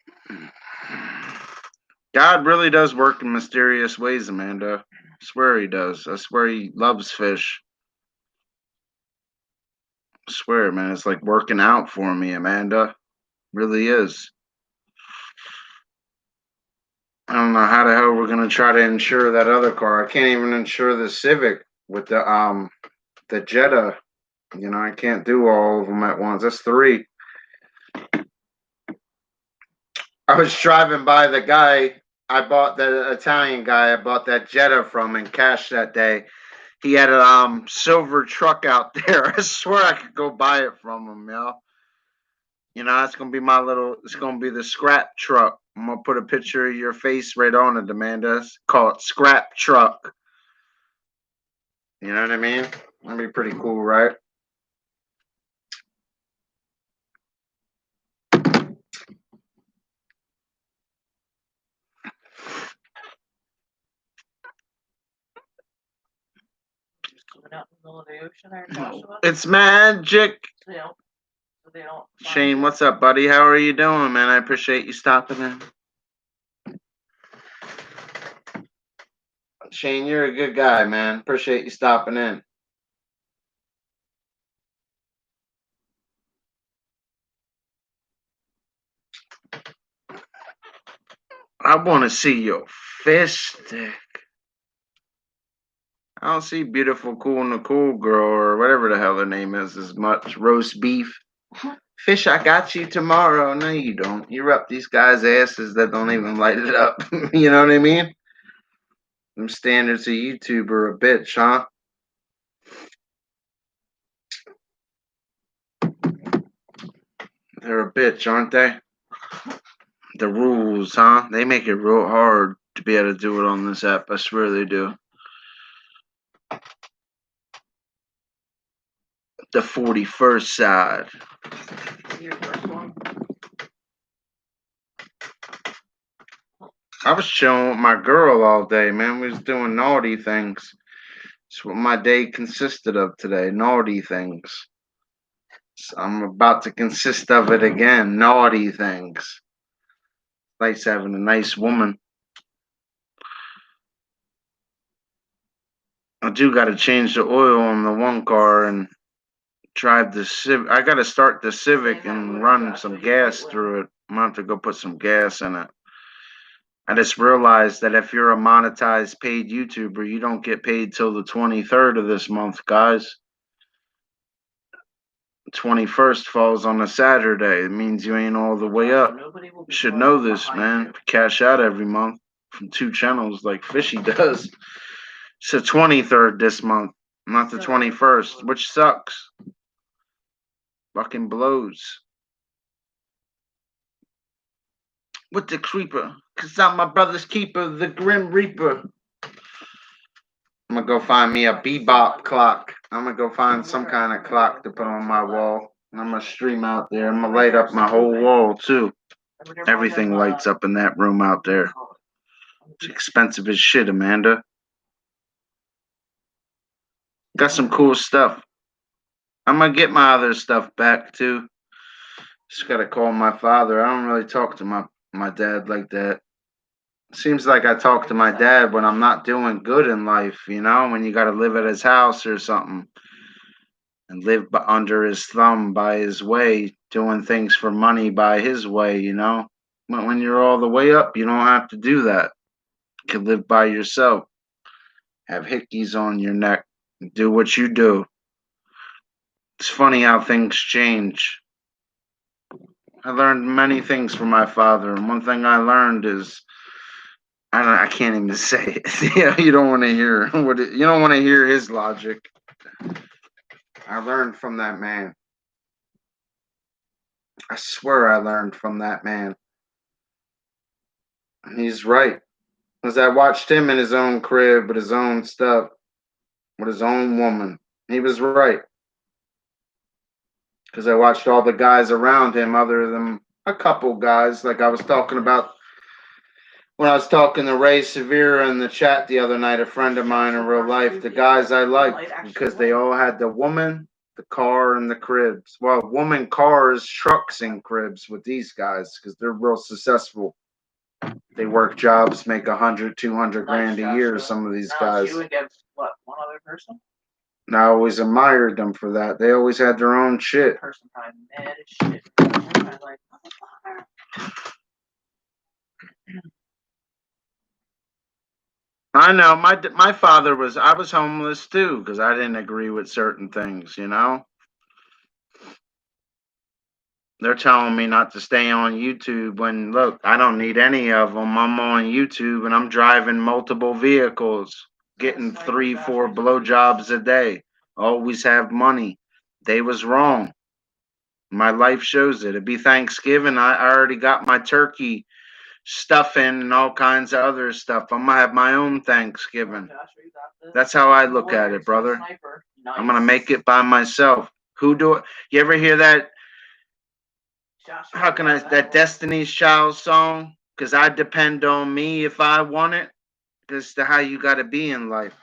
God really does work in mysterious ways, Amanda. I swear he does. I swear he loves fish. I swear, man, it's like working out for me, Amanda. Really is. I don't know how the hell we're gonna try to insure that other car. I can't even insure the Civic with the Jetta. You know, I can't do all of them at once. That's 3. I was driving by the guy I bought, the Italian guy I bought that Jetta from in cash that day. He had a silver truck out there. I swear I could go buy it from him, yo. You know, it's gonna be it's gonna be the scrap truck. I'm gonna put a picture of your face right on it, Amanda. Call it scrap truck. You know what I mean? That'd be pretty cool, right? Out in the middle of the ocean there, Joshua? It's magic. So they don't Shane, what's up, buddy? How are you doing, man? I appreciate you stopping in. Shane, you're a good guy, man. Appreciate you stopping in. I want to see your fish stick. I don't see beautiful, cool Nicole girl or whatever the hell her name is as much. Roast beef. Fish, I got you tomorrow. No, you don't. You're up these guys' asses that don't even light it up. You know what I mean? Them standards of YouTube are a bitch, huh? They're a bitch, aren't they? The rules, huh? They make it real hard to be able to do it on this app. I swear they do. The 41st side. Your first one? I was chilling with my girl all day, man. We was doing naughty things. That's what my day consisted of today. Naughty things. So I'm about to consist of it again. Naughty things. Nice having a nice woman. I do got to change the oil on the one car and drive the Civic. I got to start the Civic and run some gas through it. I'm gonna have to go put some gas in it. I just realized that if you're a monetized paid YouTuber, you don't get paid till the 23rd of this month, guys. 21st falls on a Saturday. It means you ain't all the way up. You should know this, man. Cash out every month from 2 channels like Fishy does. It's the 23rd this month, not the 21st, which sucks. Fucking blows. With the creeper, cause I'm my brother's keeper, the Grim Reaper. I'm gonna go find me a bebop clock. I'm gonna go find some kind of clock to put on my wall. And I'm gonna stream out there. I'm gonna light up my whole wall too. Everything lights up in that room out there. It's expensive as shit, Amanda. Got some cool stuff. I'm gonna get my other stuff back too. Just gotta call my father. I don't really talk to my dad like that. Seems like I talk to my dad when I'm not doing good in life, you know, when you got to live at his house or something and live under his thumb by his way, doing things for money by his way, you know. But when you're all the way up, you don't have to do that. You can live by yourself, have hickeys on your neck, do what you do. It's funny how things change. I learned many things from my father, and one thing I learned is I can't even say it. You don't want to hear you don't want to hear his logic. I learned from that man. I swear I learned from that man. And he's right. As I watched him in his own crib with his own stuff, with his own woman, he was right. Because I watched all the guys around him, other than a couple guys, like I was talking about when I was talking to Ray Severe in the chat the other night, a friend of mine in real life, the guys I liked because they all had the woman, the car, and the cribs. Well, woman, cars, trucks, and cribs with these guys because they're real successful. They work jobs, make 100, 200 grand a year. Some of these guys. You against what? One other person? And I always admired them for that. They always had their own shit. Person kind of mad as shit. I was like, I know my father was. I was homeless too because I didn't agree with certain things. You know, they're telling me not to stay on YouTube. When look, I don't need any of them. I'm on YouTube and I'm driving multiple vehicles, getting 3, 4 blowjobs a day. Always have money. They was wrong. My life shows it. It'd be Thanksgiving. I already got my turkey stuffing and all kinds of other stuff. I'm gonna have my own Thanksgiving. That's how I look at it, brother. I'm gonna make it by myself. Who do it? You ever hear that? How can I? That Destiny's Child song? Because I depend on me if I want it. This is how you gotta be in life.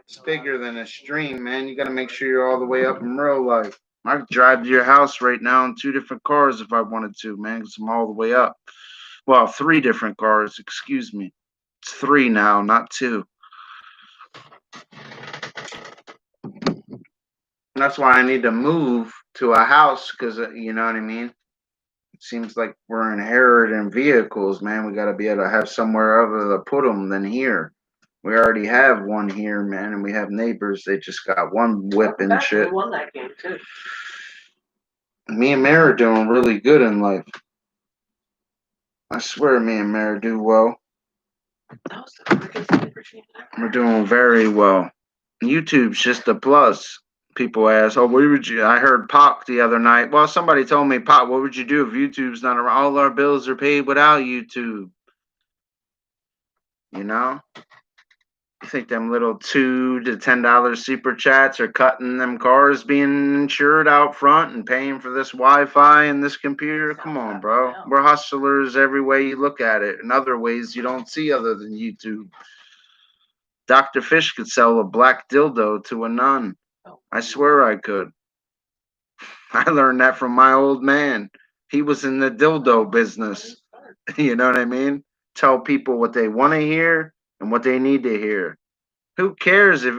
It's bigger than a stream, man. You gotta make sure you're all the way up in real life. I could drive to your house right now in 2 different cars if I wanted to, man, because I'm all the way up. Well, 3 different cars, excuse me. It's 3 now, not 2. And that's why I need to move to a house because, you know what I mean? It seems like we're inheriting vehicles, man. We got to be able to have somewhere other to put them than here. We already have one here, man, and we have neighbors. They just got one whip and shit. We won that game, too. Me and Mary are doing really good in life. I swear me and Mary do well. We're doing very well. YouTube's just a plus. People ask, oh, what would you? I heard Pac the other night. Well, somebody told me, Pac, what would you do if YouTube's not around? All our bills are paid without YouTube. You know? I think them little $2 to $10 super chats are cutting them cars being insured out front and paying for this Wi-Fi and this computer. Come on, bro. We're hustlers every way you look at it. In other ways you don't see other than YouTube. Dr. Fish could sell a black dildo to a nun. I swear I could. I learned that from my old man. He was in the dildo business. You know what I mean? Tell people what they want to hear and what they need to hear. Who cares if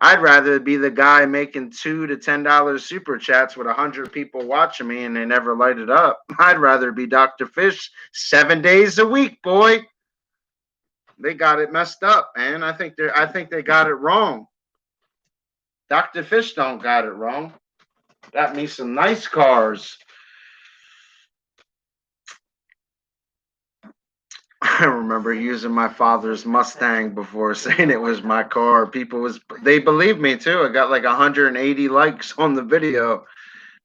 I'd rather be the guy making $2 to $10 super chats with 100 people watching me and they never light it up. I'd rather be Dr. Fish 7 days a week, boy. They got it messed up, man. I think they got it wrong. Dr. Fish don't got it wrong. Got me some nice cars. I remember using my father's Mustang before, saying it was my car. They believed me too. I got like 180 likes on the video.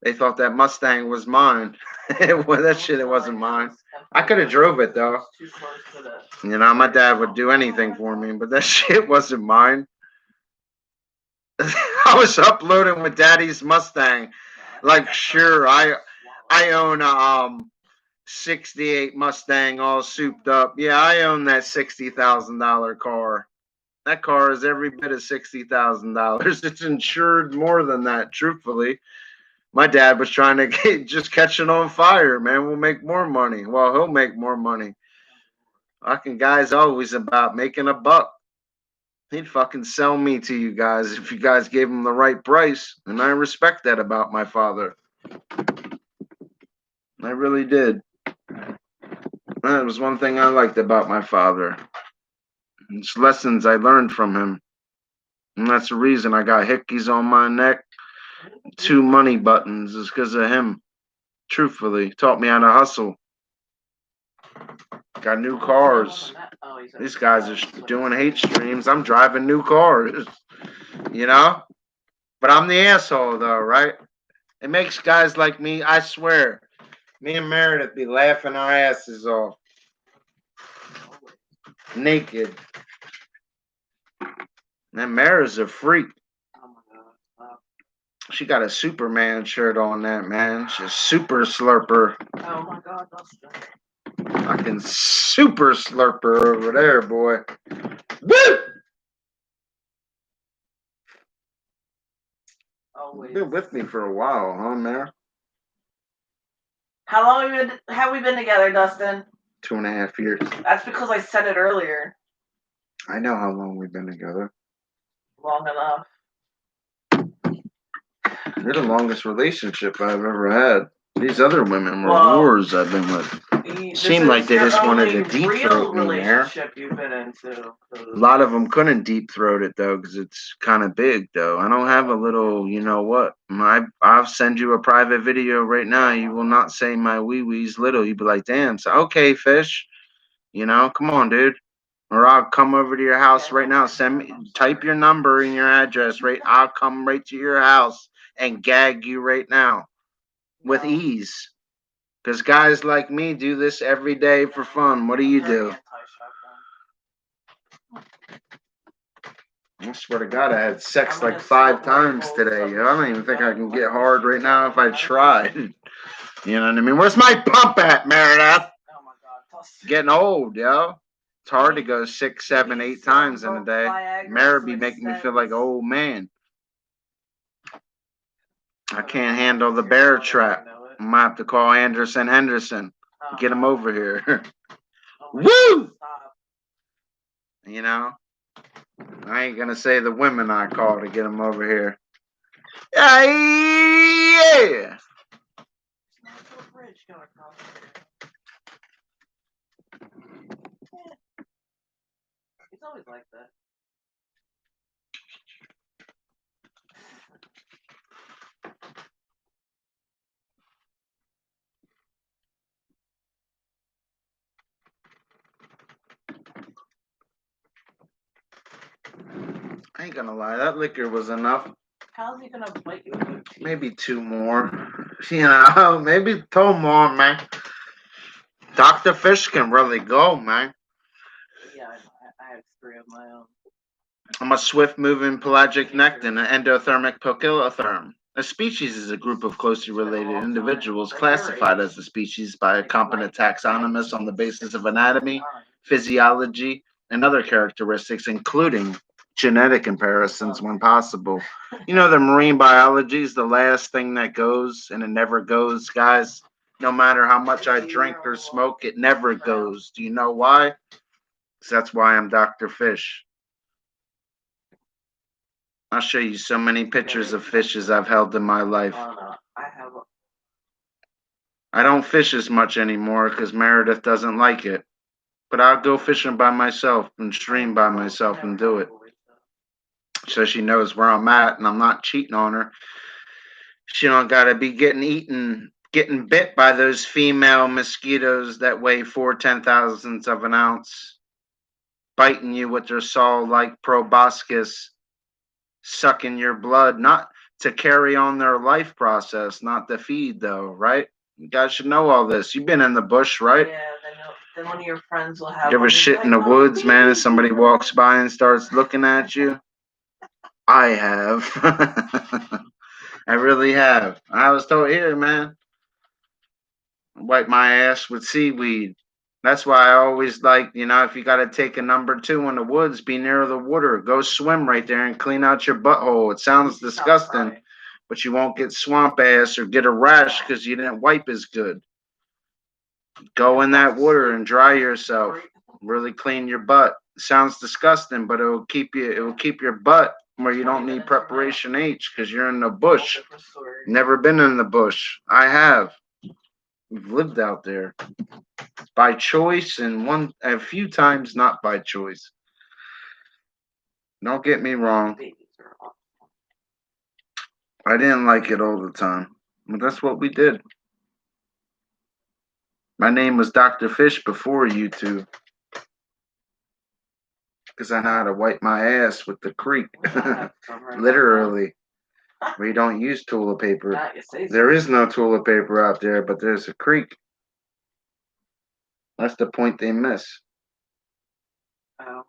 They thought that Mustang was mine. It wasn't mine. I could have drove it though. You know, my dad would do anything for me, but that shit wasn't mine. I was uploading with Daddy's Mustang. Like, sure, I own a 68 Mustang all souped up. Yeah, I own that $60,000 car. That car is every bit of $60,000. It's insured more than that, truthfully. My dad was trying to just catch it on fire, man. We'll make more money. Well, he'll make more money. Fucking guy's always about making a buck. He'd fucking sell me to you guys if you guys gave him the right price. And I respect that about my father. I really did. That was one thing I liked about my father. It's lessons I learned from him. And that's the reason I got hickeys on my neck. 2 money buttons is because of him. Truthfully, taught me how to hustle. Got new cars. These guys are doing hate streams. I'm driving new cars. You know? But I'm the asshole, though, right? It makes guys like me, I swear, me and Meredith be laughing our asses off. Naked. And Mara's a freak. She got a Superman shirt on that, man. She's super slurper. Oh my god, that's Fucking super slurper over there, boy. Woo! always. Been with me for a while, huh, Mara? How long have we been together, Dustin? 2.5 years. That's because I said it earlier. I know how long we've been together. Long enough. You're the longest relationship I've ever had. These other women were Well, whores I've been with. Seemed like they just wanted to deep throat me, Mara. You've been into. A lot of them couldn't deep throat it though, because it's kind of big though. I don't have a little, you know what? I'll send you a private video right now. You will not say my wee wee's little. You'd be like, damn. So okay, Fish. You know, come on, dude. Or I'll come over to your house right now. Type your number and your address. Right, I'll come right to your house and gag you right now with ease. Because guys like me do this every day for fun. What do you do? I swear to God, I had sex like 5 times today. Yo. I don't even think I can get hard right now if I tried. You know what I mean? Where's my pump at, Meredith? Oh my god. Getting old, yo. It's hard to go 6, 7, 8 times in a day. Meredith be making me feel like an old man. I can't handle the bear trap. I might have to call Anderson Henderson. Get him over here. Woo! You know? I ain't gonna say the women I call to get them over here. Yeah. It's always like that. I ain't gonna lie, that liquor was enough. How's he gonna bite you? Maybe 2 more. You know, maybe 2 more, man. Dr. Fish can really go, man. Yeah, I have 3 of my own. I'm a swift-moving pelagic nectin, an endothermic poikilotherm. A species is a group of closely related individuals classified as a species by a competent taxonomist on the basis of anatomy, physiology, and other characteristics, including genetic comparisons when possible. You know, the marine biology is the last thing that goes, and it never goes, guys. No matter how much I drink or smoke, it never goes. Do you know why? Because that's why I'm Dr. Fish. I'll show you so many pictures of fishes I've held in my life. Oh no, I have. I don't fish as much anymore because Meredith doesn't like it. But I'll go fishing by myself and stream by myself and do it. So she knows where I'm at and I'm not cheating on her. She don't gotta be getting bit by those female mosquitoes that weigh 4/10,000ths of an ounce, biting you with their saw like proboscis, sucking your blood, not to carry on their life process, not to feed though, right? You guys should know all this. You've been in the bush, right? Yeah, then one of your friends will have. You ever shit in the woods, man, and somebody walks by and starts looking at you? I have. I really have. I was told, here, man, wipe my ass with seaweed. That's why I always like, if you got to take a number 2 in the woods, be near the water. Go swim right there and clean out your butthole. It sounds disgusting, but you won't get swamp ass or get a rash because you didn't wipe as good. Go in that water and dry yourself. Really clean your butt. It sounds disgusting, but it will keep your butt where you don't need preparation H because you're in the bush. Never been in the bush. I have. We've lived out there by choice and a few times not by choice. Don't get me wrong. I didn't like it all the time, but that's what we did. My name was Dr. Fish before YouTube because I know how to wipe my ass with the creek. Literally. We don't use toilet paper. There is no toilet paper out there, but there's a creek. That's the point they miss. Oh.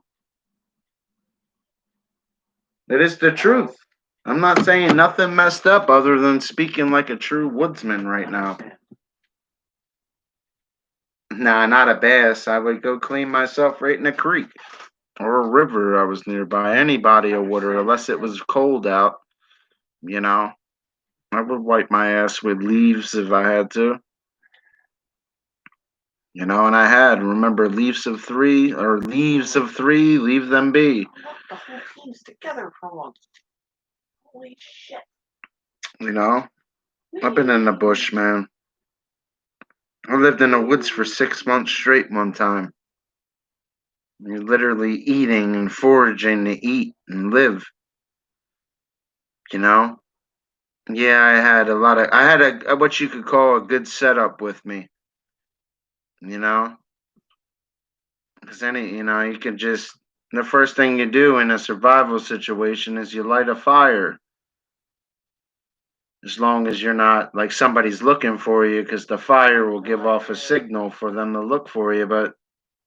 It is the truth. I'm not saying nothing messed up other than speaking like a true woodsman right now. Nah, not a bass. I would go clean myself right in a creek or a river I was nearby. Any body of water, unless it was cold out, I would wipe my ass with leaves if I had to. And I had, remember, leaves of three, leave them be. The whole team's together for once. Holy shit. I've been in the bush, man. I lived in the woods for 6 months straight one time. You're literally eating and foraging to eat and live. Yeah, I had a what you could call a good setup with me. Because you can just, the first thing you do in a survival situation is you light a fire. As long as you're not like somebody's looking for you, because the fire will give off a signal for them to look for you. But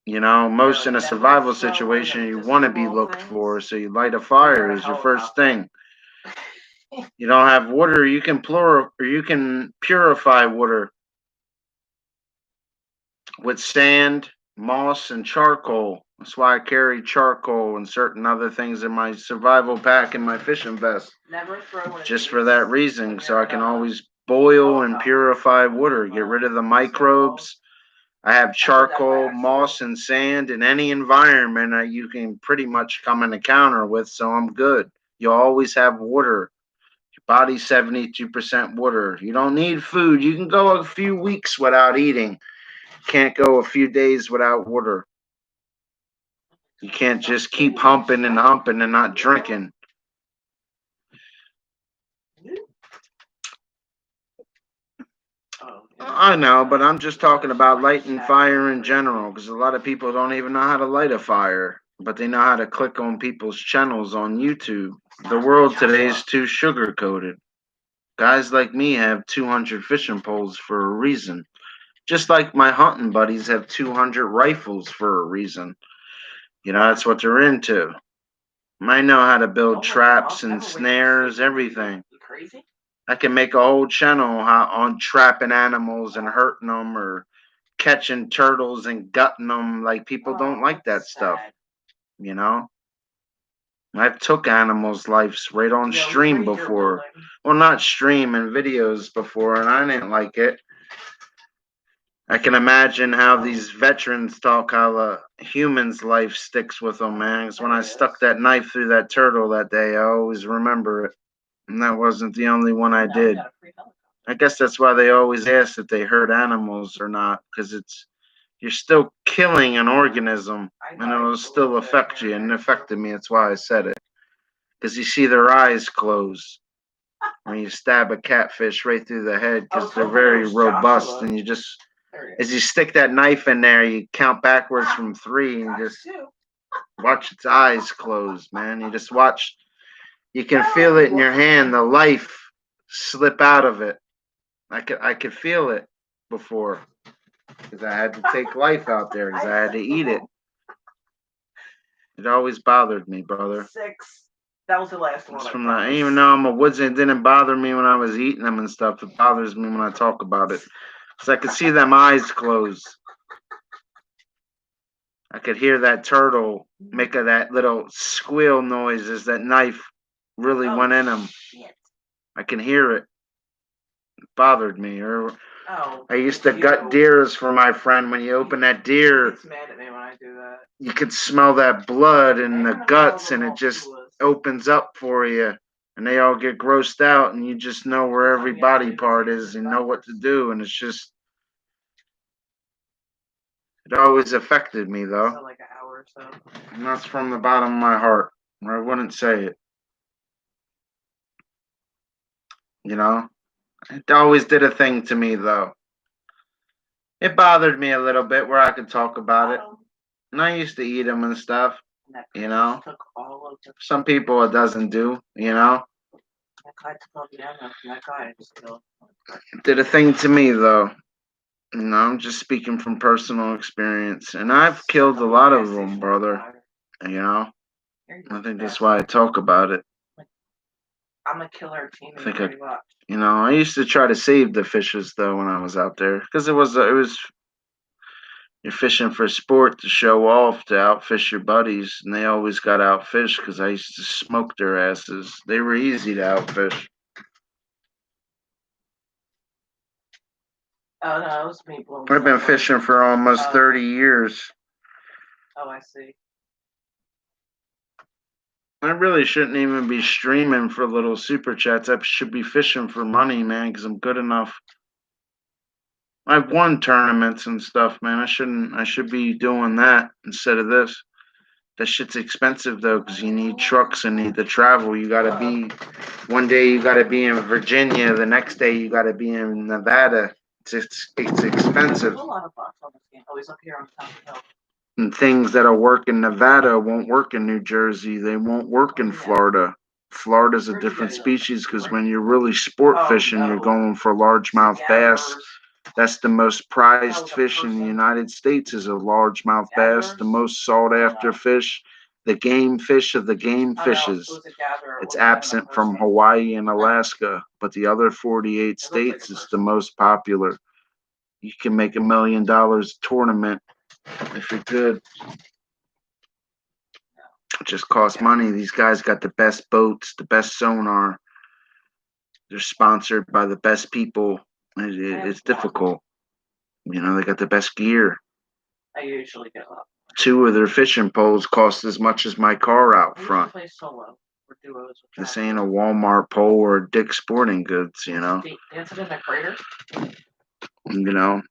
most in a survival situation, you want to be looked for, so you light a fire is your first thing. You don't have water, you can purify water with sand, moss, and charcoal. That's why I carry charcoal and certain other things in my survival pack and my fishing vest. Just for that reason, so I can always boil and purify water, get rid of the microbes. I have charcoal, moss, and sand in any environment that you can pretty much come in encounter with, so I'm good. You'll always have water. Your body's 72% water. You don't need food. You can go a few weeks without eating. Can't go a few days without water. You can't just keep humping and not drinking. I know, but I'm just talking about lighting fire in general, because a lot of people don't even know how to light a fire, but they know how to click on people's channels on YouTube. The world today is too sugar-coated. Guys like me have 200 fishing poles for a reason. Just like my hunting buddies have 200 rifles for a reason. That's what they're into. I know how to build traps and snares, everything. I can make a whole channel on trapping animals and hurting them, or catching turtles and gutting them. Like, people don't like that stuff. I've took animals' lives right on stream before. Well, not stream, in videos before, and I didn't like it. I can imagine how these veterans talk, how a human's life sticks with them, man. 'Cause when I stuck that knife through that turtle that day, I always remember it. And that wasn't the only one I did. I guess that's why they always ask if they hurt animals or not, because you're still killing an organism and it'll still affect you, and it affected me. That's why I said it. Because you see their eyes close when you stab a catfish right through the head, because they're very robust, and you just, as you stick that knife in there, you count backwards from 3 and just watch its eyes close, man. You just watch, you can feel it in your hand, the life slip out of it. I could feel it before, because I had to take life out there, because I had to eat it. It always bothered me, brother. 6. That was the last one. It's from the, even though I'm a woodsman, it didn't bother me when I was eating them and stuff. It bothers me when I talk about it. Because I could see them eyes close. I could hear that turtle make that little squeal noise as that knife really went in him. Shit. I can hear it. It bothered me. Or Oh, I used to gut deers for my friend. When you open that deer, he gets mad at me when I do that. you could smell that blood and the guts, and it just opens up for you. And they all get grossed out, and you just know where every body part is and know what to do. And it's just, it always affected me, though. So like an hour or so. And that's from the bottom of my heart. I wouldn't say it. You know? It always did a thing to me, though. It bothered me a little bit where I could talk about it. And I used to eat them and stuff, you know? Some people it doesn't do, you know? It did a thing to me, though. You know, I'm just speaking from personal experience. And I've killed a lot of them, brother. You know? I think that's why I talk about it. I'm a killer team. You know, I used to try to save the fishes, though, when I was out there. Because it was you're fishing for sport to show off, to outfish your buddies. And they always got outfished because I used to smoke their asses. They were easy to outfish. Oh, no, it was me. I've been fishing for almost 30 years. Oh, I see. I really shouldn't even be streaming for little super chats. I should be fishing for money, man, because I'm good enough. I've won tournaments and stuff, man. I should be doing that instead of this. That shit's expensive, though, because you need trucks and need to travel. You gotta be, one day you gotta be in Virginia, the next day you gotta be in Nevada. It's expensive. There's a lot of bucks on this game. Oh, he's up here on top of the hill. And things that'll work in Nevada won't work in New Jersey. They won't work in Florida. Florida's a different species because when you're really sport fishing, you're going for largemouth bass. That's the most prized fish in the United States is a largemouth bass, the most sought after fish, the game fish of the game fishes. It's absent from Hawaii and Alaska, but the other 48 states is the most popular. You can make $1 million tournament if you're good. It just costs money. These guys got the best boats, the best sonar. They're sponsored by the best people. It's difficult. You know, they got the best gear. I usually get up. 2 of their fishing poles cost as much as my car out front. Play solo or duos. This ain't a Walmart pole or a Dick's Sporting Goods, you know. Dancing in the crater? You know.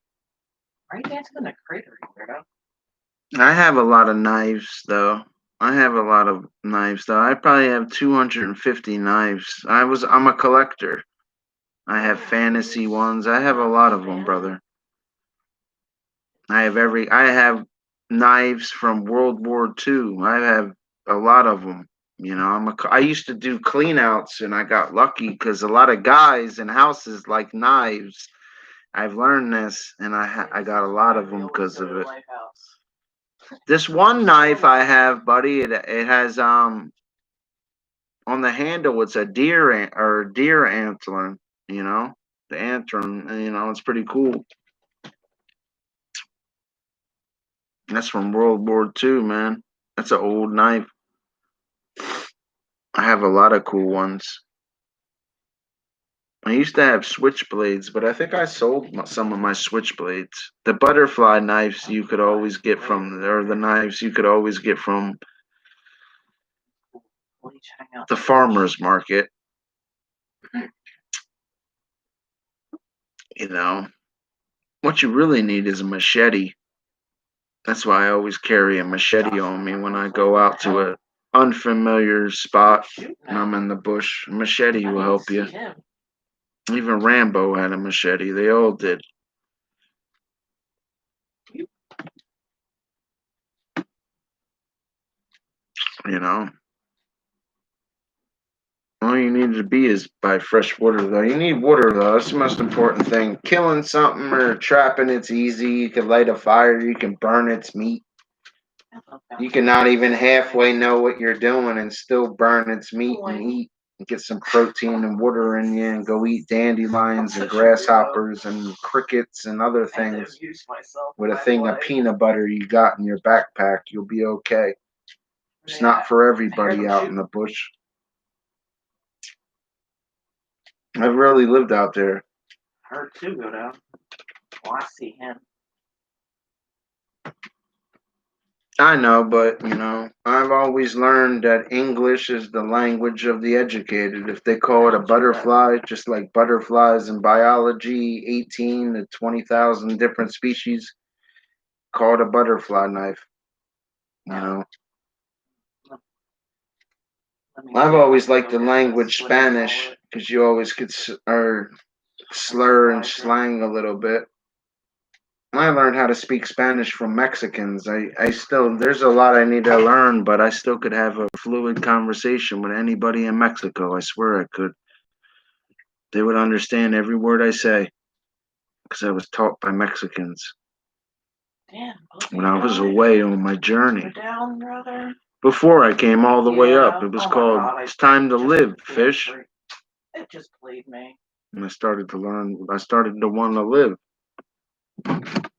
Why are you dancing in the crater, you weirdo? I have a lot of knives, though. I probably have 250 knives. I'm a collector. I have fantasy ones. I have a lot of them, brother. I have knives from World War II. I have a lot of them. You know, I used to do clean outs and I got lucky because a lot of guys in houses like knives. I've learned this and I got a lot of them because of it. This one knife I have, buddy, it has on the handle it's a deer antler, you know, the antler, you know, it's pretty cool. That's from World War II, man. That's an old knife. I have a lot of cool ones. I used to have switchblades, but I think I sold some of my switchblades. The butterfly knives you could always get from, or the knives you could always get from Bleach hang out. the farmer's market. You know, what you really need is a machete. That's why I always carry a machete on me when I go out to a unfamiliar spot Shoot and I'm now. in the bush. A machete I will didn't help see you. him. Even Rambo had a machete. They all did. You know, all you need to be is by fresh water, though. You need water, though. That's the most important thing. Killing something or trapping it's easy. You can light a fire. You can burn its meat. You can not even halfway know what you're doing and still burn its meat and eat and get some protein and water in you and go eat dandelions and grasshoppers and crickets and other I had to things. abuse myself. With a my thing of life. peanut butter you got in your backpack, you'll be okay. It's not for everybody out in the bush. I've really lived out there. Her too go down. Well, I see him. I know, but you know, I've always learned that English is the language of the educated. If they call it a butterfly, just like butterflies in biology, 18 to 20,000 different species, call it a butterfly knife. You know, I've always liked the language Spanish because you always could slur and slang a little bit. I learned how to speak Spanish from Mexicans. I still, there's a lot I need to learn, but I still could have a fluid conversation with anybody in Mexico. I swear I could. They would understand every word I say because I was taught by Mexicans Damn, when I was away on my journey. You're down, brother. Before I came all the way up, Yeah. it was Oh my called God, It's Time to just Live, played Fish. free. It just played me. And I started to learn, I started to want to live.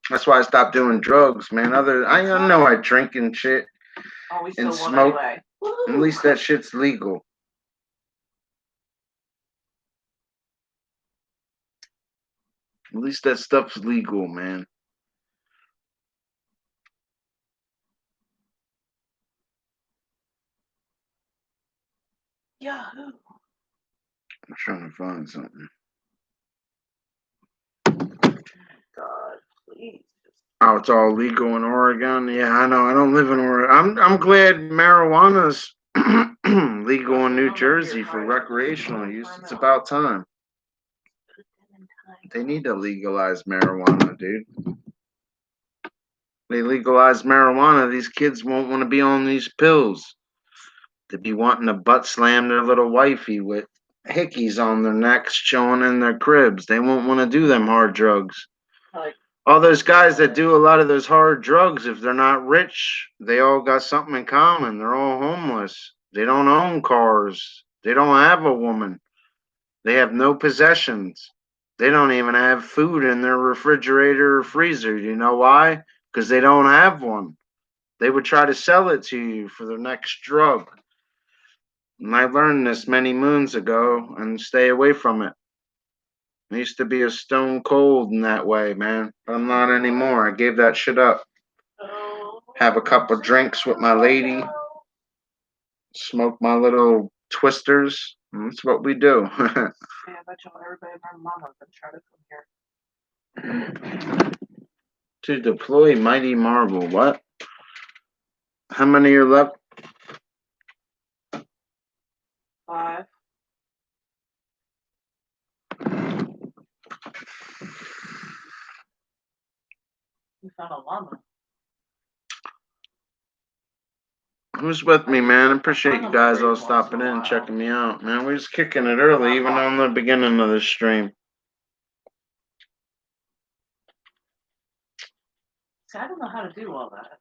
That's why I stopped doing drugs, man. I know I drink and shit Oh, we and still won smoke. anyway. At least that shit's legal. At least that stuff's legal, man. Yahoo! I'm trying to find something. God, please. Oh, it's all legal in Oregon. Yeah, I know. I don't live in Oregon. I'm glad marijuana's legal in New Jersey for recreational use. It's about time. They need to legalize marijuana, dude. They legalize marijuana, these kids won't want to be on these pills. They'd be wanting to butt slam their little wifey with hickeys on their necks, chilling in their cribs. They won't want to do them hard drugs. Like, All those guys that do a lot of those hard drugs, if they're not rich, they all got something in common. They're all homeless. They don't own cars. They don't have a woman. They have no possessions. They don't even have food in their refrigerator or freezer. You know why? Because they don't have one. They would try to sell it to you for the next drug. And I learned this many moons ago and stay away from it. I used to be a stone cold in that way, man. But I'm not anymore. I gave that shit up. Have a couple drinks with my lady. Smoke my little twisters. That's what we do. yeah, I bet you everybody and their mama been trying to come here. To deploy Mighty Marvel. What? How many are left? 5. You found a llama. Who's with me, man? I appreciate you guys all stopping in and checking me out, man. We was kicking it early, even on the beginning of the stream. See, I don't know how to do all that.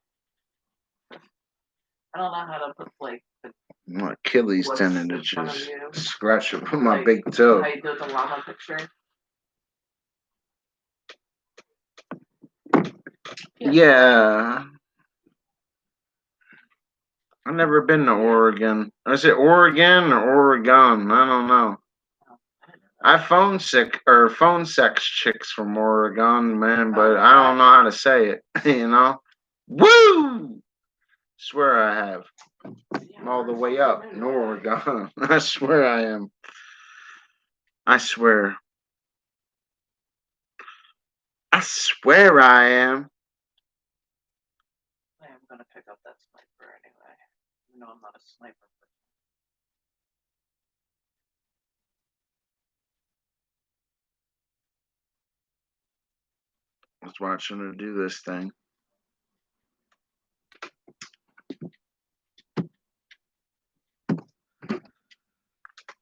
I don't know how to put like the My Achilles What's tendon to in front of just you? scratch it with my Like, big toe. how you do the llama picture. Yeah. I've never been to Oregon. Is it Oregon or Oregon? I don't know. I phone sex chicks from Oregon, man, but I don't know how to say it. You know, woo! Swear I have. I'm all the way up in Oregon. I swear I am. I swear. I swear I am. I am gonna pick up that sniper anyway. You know I'm not a sniper. I was watching her do this thing.